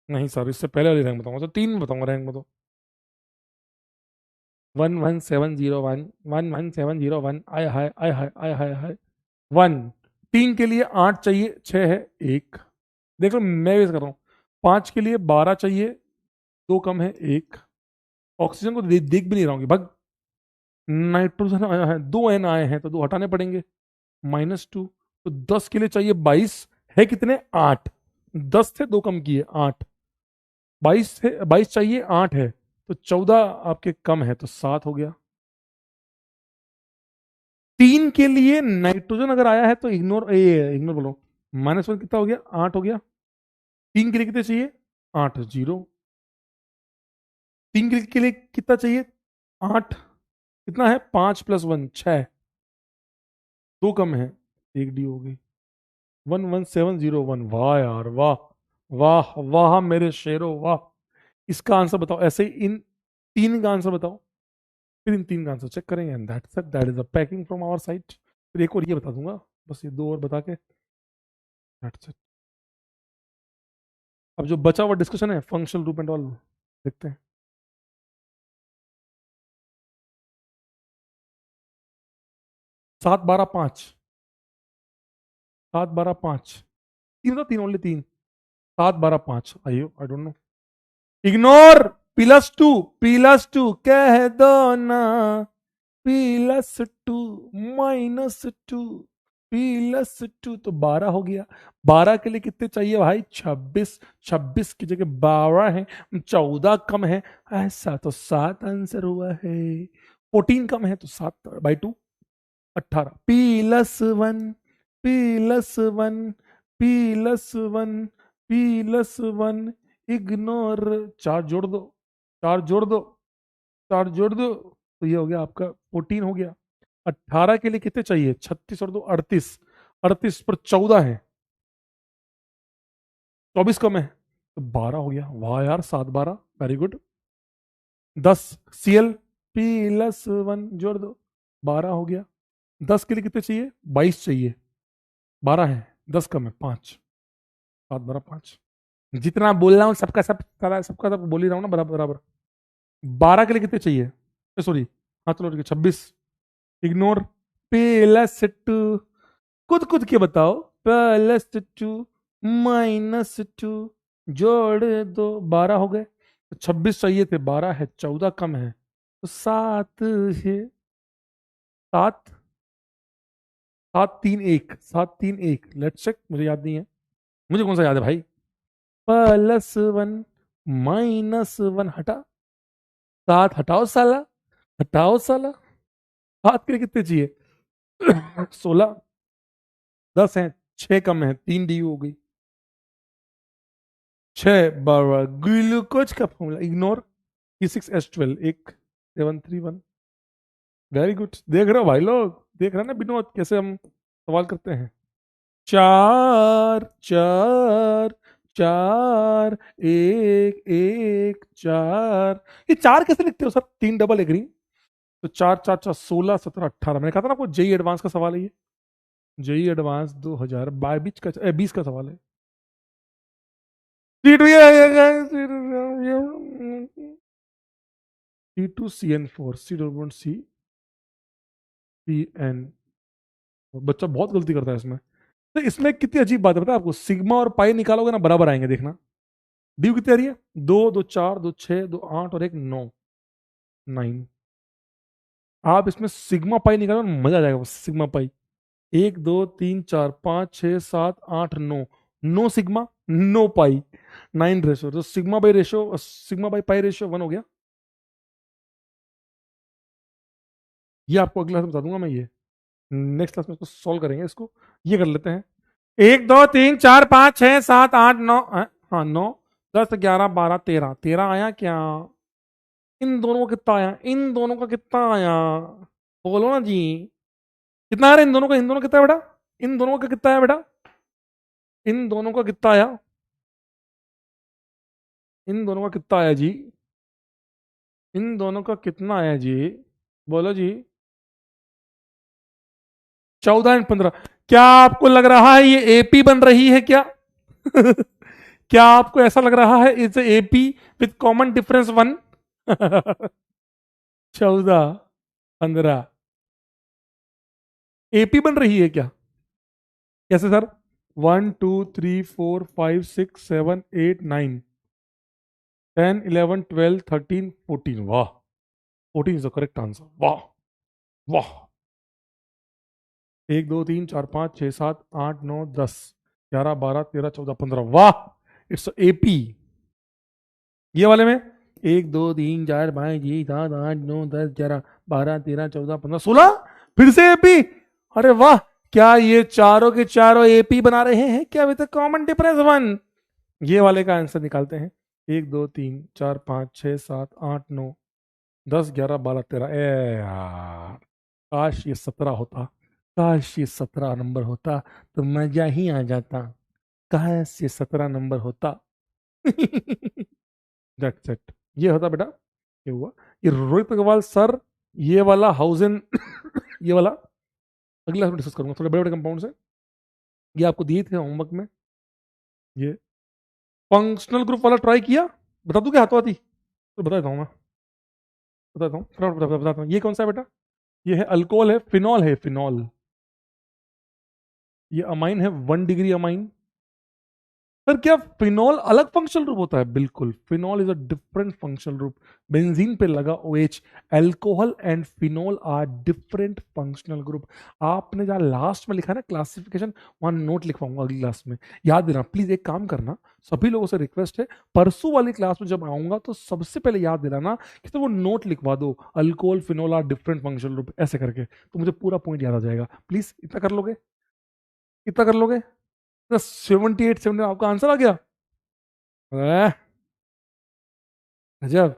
A: नहीं सर, इससे पहले वाली रैंक बताऊंगा, तो 3 बताऊंगा रैंक में तो। 11701, 11701, आय हाय आय हाय आय हाय हाय। 1, 3 के लिए 8 चाहिए, 6 है, 1। देख लो मैं भी कर रहा हूँ। 5 के लिए 12 चाहिए, 2 कम है, 1। ऑक्सीजन को देख भी नहीं रहा हूँ भाग। नाइट्रोजन आया है, 2 N आए हैं तो 2 हटाने पड़ेंगे, -2। तो 10 के लिए चाहिए 22, है कितने? 8। 10 थे, 2 कम किए, 8। 22 थे, 22 चाहिए, 8 है, तो 14 आपके कम है, तो 7 हो गया। 3 के लिए नाइट्रोजन अगर आया है तो इग्नोर, इग्नोर बोलो, -1 कितना हो गया? 8 हो गया। 3 के लिए कितने चाहिए? 8, 0। 3 के लिए कितना चाहिए? 8, कितना है? 5 + 1, 6। 2 कम है, 1 डी हो गई। 11701, वाह यार वाह, वाह वाह मेरे शेरों वाह। इसका आंसर बताओ, ऐसे ही इन 3 का आंसर बताओ, फिर इन 3 का आंसर चेक करेंगे, and that's it, that is the packing from our side. फिर एक और ये बता दूंगा, बस ये 2 और बता के दैट्स इट। अब जो बचा हुआ डिस्कशन है फंक्शनल ग्रुप एंड ऑल, देखते हैं। 7 12 5, 7 12 5, तीन, तो तीन, ओनली तीन, 7 12 5, आइयो आई डोंट नो, इग्नोर, +2, +2 कह दो ना, +2 -2, +2 तो 12 हो गया। 12 के लिए कितने चाहिए भाई? 26, 26 की जगह 12 है, 14 कम है, ऐसा तो 7 आंसर हुआ है। 14 कम है तो 7/2, 18, +1, +1, +1, +1, इग्नोर, 4 जोड़ दो, 4 जोड़ दो, 4 जोड़ दो, तो ये हो गया आपका 14 हो गया। 18 के लिए कितने चाहिए? 36 और 2 38, 38 पर 14 है, 24 कम है तो 12 हो गया। वाह यार, 7 12, वेरी गुड। 10, CL, +1 जोड़ दो, 12 हो गया। 10 के लिए कितने चाहिए? 22 चाहिए, 12 है, 10 कम है, 5, 7 12 5। जितना बोल रहा हूँ सबका सब सारा सबका सब बोल ही रहा हूँ ना, बराबर बराबर। 12 के लिए कितने चाहिए? सॉरी, हाँ चलो ठीक है, 26, इग्नोर, +2, खुद खुद के बताओ, +2 -2 जोड़ दो, 12 हो गए। तो 26 चाहिए थे, 12 है, 14 कम है तो 7 है, 7, 7 3 1, 7 3 1, लेट्स चेक, मुझे याद नहीं है, मुझे कौन सा याद है भाई? +1 -1 हटा, 7 हटाओ साला, हटाओ साला। 7 के लिए कितने चाहिए? 16, 10 है, 6 कम है, 3 डी हो गई, 6 12, ग्लूकोज का formula, ignore, C6H12, 1 7 3 1, very good. देख रहे हो भाई लोग, देख रहे हैं ना विनोद कैसे हम सवाल करते हैं। 4 4 4 1 1 4, ये 4 कैसे लिखते हो सर? 3 डबल एग्री, तो 4 4 4 16 17 18, मैंने कहा था ना आपको जेई एडवांस का सवाल है ये, जेई एडवांस 2022 का 20 का सवाल है। C2CN4, C2CN, बच्चा बहुत गलती करता है इसमें। तो इसमें कितनी अजीब बात है पता है आपको? सिग्मा और पाई निकालोगे ना बराबर आएंगे, देखना। ड्यू कितनी आ रही है? 2 2 4 2 6 2 8 और 1 9, 9। आप इसमें सिग्मा पाई निकालो, मजा आ जाएगा। सिग्मा पाई 1 2 3 4 5 6 7 8 9, 9 सिग्मा, 9 पाई, 9 रेशो, तो sigma by ratio, sigma by pi ratio 1 हो गया। ये आपको अगला बता दूंगा मैं, ये नेक्स्ट क्लास में इसको सॉल्व करेंगे। इसको ये कर लेते हैं, 1 2 3 4 5 6 7 8 9, हाँ 9 10 11 12 13, 13 आया क्या? इन दोनों का कितना आया? इन दोनों का कितना आया? बोलो ना जी, कितना आ रहा है इन दोनों का? इन दोनों का कितना है बेटा? इन दोनों का कितना है बेटा? इन दोनों का कितना आया? इन दोनों का कितना आया जी? इन दोनों का कितना आया जी? बोलो जी। 14 और 15, क्या आपको लग रहा है ये एपी बन रही है क्या? क्या आपको ऐसा लग रहा है it's AP with common difference 1? 14 15 AP बन रही है क्या? कैसे सर? 1 2 3 4 5 6 7 8 9 10 11 12 13 14, वाह, 14 इज द करेक्ट आंसर, वाह वाह। 1 2 3 4 5 6 7 8 9 10 11 12 13 14 15, वाह, इट्स एपी। ये वाले में 1 2 3 4 5 6 7 8 9 10 11 12 13 14 15 16, फिर से एपी। अरे वाह, क्या ये चारों के चारों एपी बना रहे हैं क्या विद कॉमन डिफरेंस 1? ये वाले का आंसर निकालते हैं। 1 2 3 4 5 6 7 8 9 10 11 12 13, ए यार, काश ये 17 होता, काश ये 17 नंबर होता तो मजा ही आ जाता, काश ये 17 नंबर होता। दैट्स इट, ये होता बेटा, ये हुआ। ये रोहित अग्रवाल सर, ये वाला हाउजन, ये वाला अगला डिस्कस करूंगा, थोड़े बड़े बड़े कंपाउंड से, ये आपको दिए थे होमवर्क में। ये फंक्शनल ग्रुप वाला ट्राई किया, बता दूं क्या हाथों हाथी? तो बता देता हूँ मैं, बताता हूँ, फटाफट बताता हूँ। ये कौन सा है बेटा? ये है अल्कोहल, है फिनॉल, है फिनॉल। ये अमाइन है, 1 डिग्री अमाइन। सर क्या फिनॉल अलग फंक्शनल ग्रुप होता है? बिल्कुल, phenol is a different functional group. Benzene पे लगा OH। Alcohol and phenol are different functional group. आपने जहां लास्ट में लिखा है ना क्लासिफिकेशन, वहां नोट लिखवाऊंगा अगली क्लास में, याद देना प्लीज। एक काम करना, सभी लोगों से रिक्वेस्ट है, परसों वाली क्लास में जब आऊंगा तो सबसे पहले याद दिलाना कि तो वो नोट लिखवा दो, alcohol phenol are different functional group ऐसे करके, तो मुझे पूरा पॉइंट याद आ जाएगा। प्लीज इतना कर लोगे? इतना कर लोगे? 78 आपका आंसर आ गया। वाह, गजब।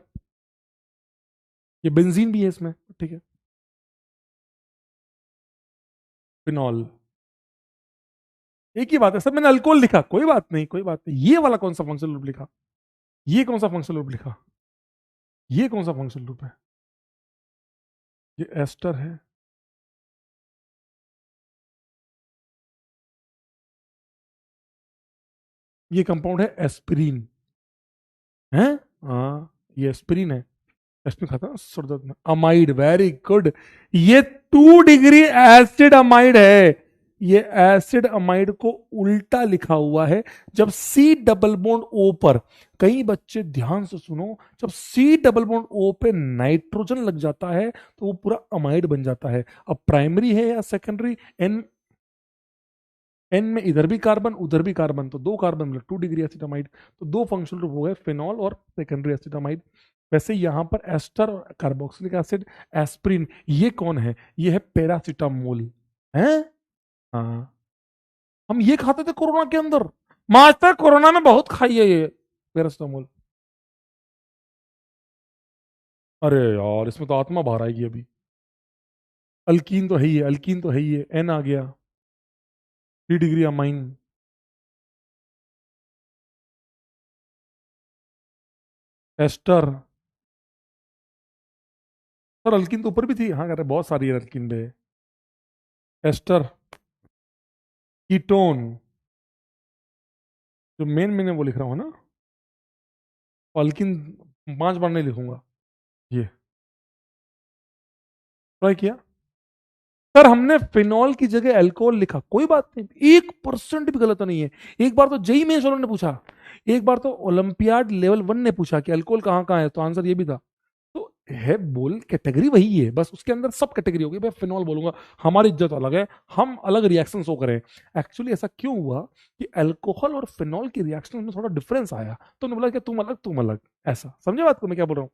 A: ये बेंजीन भी है इसमें, ठीक है। फिनॉल, एक ही बात है सर, मैंने अल्कोहल लिखा, कोई बात नहीं, कोई बात नहीं। ये वाला कौन सा फंक्शनल ग्रुप लिखा? ये कौन सा फंक्शनल ग्रुप लिखा? ये कौन सा फंक्शनल ग्रुप है? ये एस्टर है। ये कंपाउंड है एस्पिरिन है। हाँ, ये एस्पिरिन है। एस्पिरिन खाता है सर दर्द में। Amide, very good. ये 2 डिग्री एसिड अमाइड है। ये एसिड अमाइड को उल्टा लिखा हुआ है। जब सी डबल बॉन्ड ओ पर, कई बच्चे ध्यान से सुनो, जब सी डबल बॉन्ड ओ पे नाइट्रोजन लग जाता है तो वो पूरा अमाइड बन जाता है। अब प्राइमरी है या सेकेंडरी, एन एन में इधर भी कार्बन उधर भी कार्बन, तो 2 कार्बन मतलब 2 डिग्री एसिटामाइड। तो दो फंक्शनल ग्रुप हो गए, फिनॉल और सेकेंडरी एसिटामाइड। वैसे यहां पर एस्टर और कार्बोक्सिलिक एसिड, एस्प्रिन, ये कौन है? ये है पैरासिटामोल है। हाँ, हम ये खाते थे कोरोना के अंदर। मास्टर कोरोना में बहुत खाई है ये पैरासिटामोल। अरे यार, इसमें तो आत्मा बाहर आएगी अभी। अल्कीन तो है ही है, अल्कीन तो है ही है, एन आ गया, 3 degree amine. Ester, sir alkene तो ऊपर भी थी, हाँ, कह रहे बहुत सारी है अल्कीन पे। एस्टर, कीटोन, जो मेन मैंने वो लिख रहा हूँ ना, अल्किन 5 बार नहीं लिखूंगा। ये ट्राई किया सर, हमने फिनॉल की जगह अल्कोहल लिखा, कोई बात नहीं, 1% भी गलत नहीं है। एक बार तो जेई मेंस वालों ने पूछा, एक बार तो ओलंपियाड लेवल 1 ने पूछा कि अल्कोहल कहाँ कहाँ है, तो आंसर ये भी था। तो है बोल, कैटेगरी वही है, बस उसके अंदर सब कैटेगरी होगी। मैं फिनॉल बोलूंगा, हमारी इज्जत अलग है, हम अलग रिएक्शन शो करें। एक्चुअली ऐसा क्यों हुआ कि अल्कोहल और फिनॉल की रिएक्शन में थोड़ा डिफरेंस आया, तो उन्होंने बोला कि तुम अलग तुम अलग। ऐसा समझे बात को मैं क्या बोल रहा हूँ?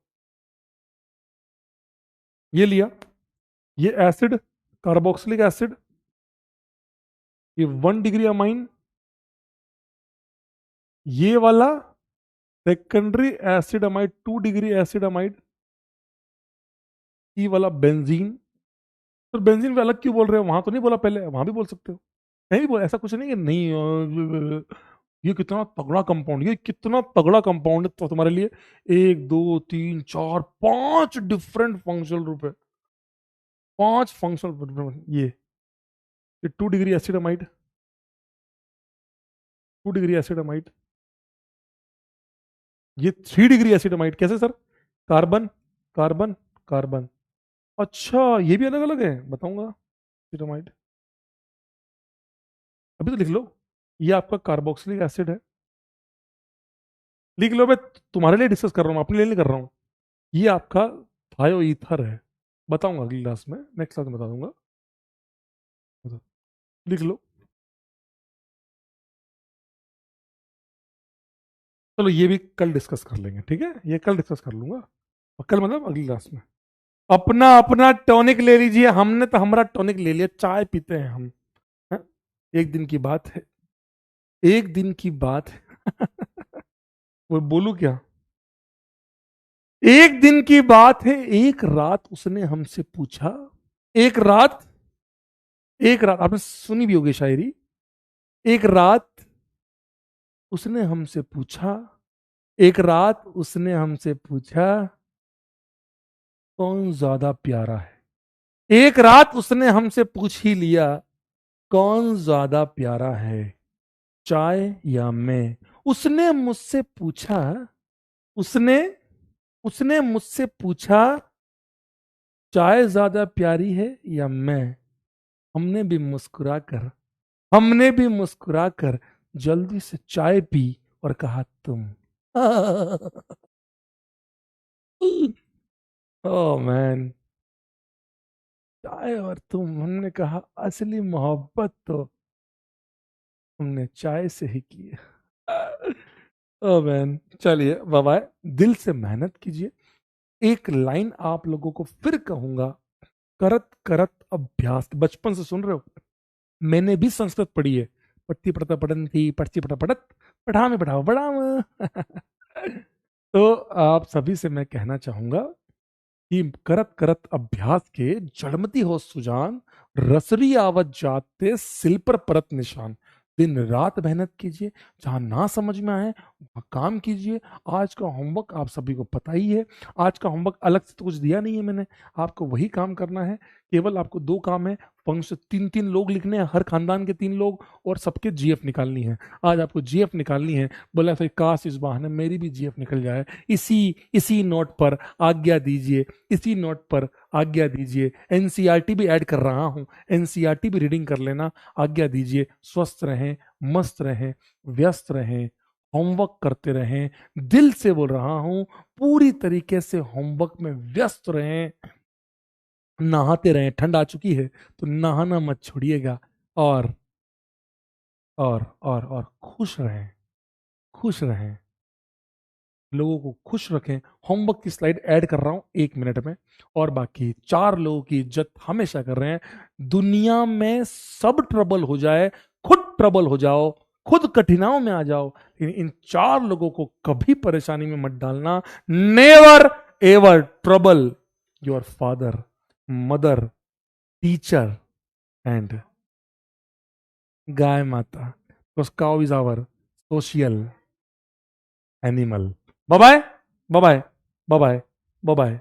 A: ये लिया, ये एसिड, कार्बोक्सिलिक एसिड, ये 1 डिग्री अमाइन। ये वाला secondary acid amide, 2 degree acid amide. ये वाला बेंजीन। तो बेंजीन पे अलग क्यों बोल रहे हो? वहां तो नहीं बोला पहले, वहां भी बोल सकते हो। नहीं भी बोल, ऐसा कुछ नहीं है नहीं। ये कितना तगड़ा कंपाउंड, ये कितना तगड़ा कंपाउंड है तो तुम्हारे लिए। 1 2 3 4 5 डिफरेंट फंक्शनल ग्रुप है। 5 फंक्शनल, ये 2 degree acid amide, 2 degree acid amide. ये 3 डिग्री एसिडमाइड। कैसे सर? Carbon, carbon, carbon. अच्छा, ये भी अलग अलग है, बताऊंगा। एसिडमाइड, अभी तो लिख लो। ये आपका कार्बोक्सिलिक एसिड है, लिख लो। मैं तुम्हारे लिए डिस्कस कर रहा हूँ, अपने लिए नहीं कर रहा हूँ। ये आपका थायो ईथर है, बताऊंगा अगली क्लास में, नेक्स्ट क्लास में बता दूंगा। लिख लो। चलो ये भी कल डिस्कस कर लेंगे, ठीक है, ये कल डिस्कस कर लूंगा, और कल मतलब अगली क्लास में। अपना अपना टॉनिक ले लीजिए, हमने तो हमारा टॉनिक ले लिया, चाय पीते हैं हम। हाँ? एक दिन की बात है, एक दिन की बात है। वो बोलू क्या? एक दिन की बात है, एक रात उसने हमसे पूछा। एक रात, एक रात आपने सुनी भी होगी शायरी। एक रात उसने हमसे पूछा, एक रात उसने हमसे पूछा, कौन ज्यादा प्यारा है? एक रात उसने हमसे पूछ ही लिया, कौन ज्यादा प्यारा है, चाय या मैं? उसने मुझसे पूछा, उसने उसने मुझसे पूछा, चाय ज्यादा प्यारी है या मैं? हमने भी मुस्कुरा कर हमने भी मुस्कुराकर जल्दी से चाय पी और कहा तुम। ओह मैन, चाय और तुम, हमने कहा असली मोहब्बत तो हमने चाय से ही की है। ओह मैन, चलिए बाय बाय। दिल से मेहनत कीजिए। एक लाइन आप लोगों को फिर कहूंगा, करत करत अभ्यास। बचपन से सुन रहे हो, मैंने भी संस्कृत पढ़ी है। पट्टी पढ़ता पढ़न थी, पढ़ती पढ़ता पढ़त, पढ़ा में पढ़ाओ पढ़ा। तो आप सभी से मैं कहना चाहूंगा कि करत करत अभ्यास के जड़मती हो सुजान, रसरी आवत जाते सिल पर परत निशान। दिन रात मेहनत कीजिए, जहां ना समझ में आए वहां काम कीजिए। आज का होमवर्क आप सभी को पता ही है। आज का होमवर्क अलग से तो कुछ दिया नहीं है मैंने, आपको वही काम करना है। केवल आपको दो काम है, फंक्शन तीन तीन लोग लिखने हैं, हर खानदान के तीन लोग, और सबके जीएफ निकालनी है। आज आपको जीएफ निकालनी है। बोला फिर काश इस बहाने मेरी भी जीएफ निकल जाए। इसी इसी नोट पर आज्ञा दीजिए, इसी नोट पर आज्ञा दीजिए। एनसीईआरटी भी ऐड कर रहा हूं, एनसीईआरटी भी रीडिंग कर लेना। आज्ञा दीजिए। स्वस्थ रहें, मस्त रहें, व्यस्त रहें, होमवर्क करते रहें। दिल से बोल रहा हूं, पूरी तरीके से होमवर्क में व्यस्त रहें। नहाते रहें, ठंड आ चुकी है तो नहाना मत छोड़िएगा। और और खुश रहें, खुश रहें, लोगों को खुश रखें। होमवर्क की स्लाइड ऐड कर रहा हूं 1 मिनट में। और बाकी 4 लोगों की इज्जत हमेशा कर रहे हैं। दुनिया में सब ट्रबल हो जाए, खुद ट्रबल हो जाओ, खुद कठिनाइयों में आ जाओ, लेकिन इन 4 लोगों को कभी परेशानी में मत डालना। Never ever trouble your father, mother, teacher and गाय माता, because cow is our social animal. Bye bye, bye bye, bye bye, bye bye.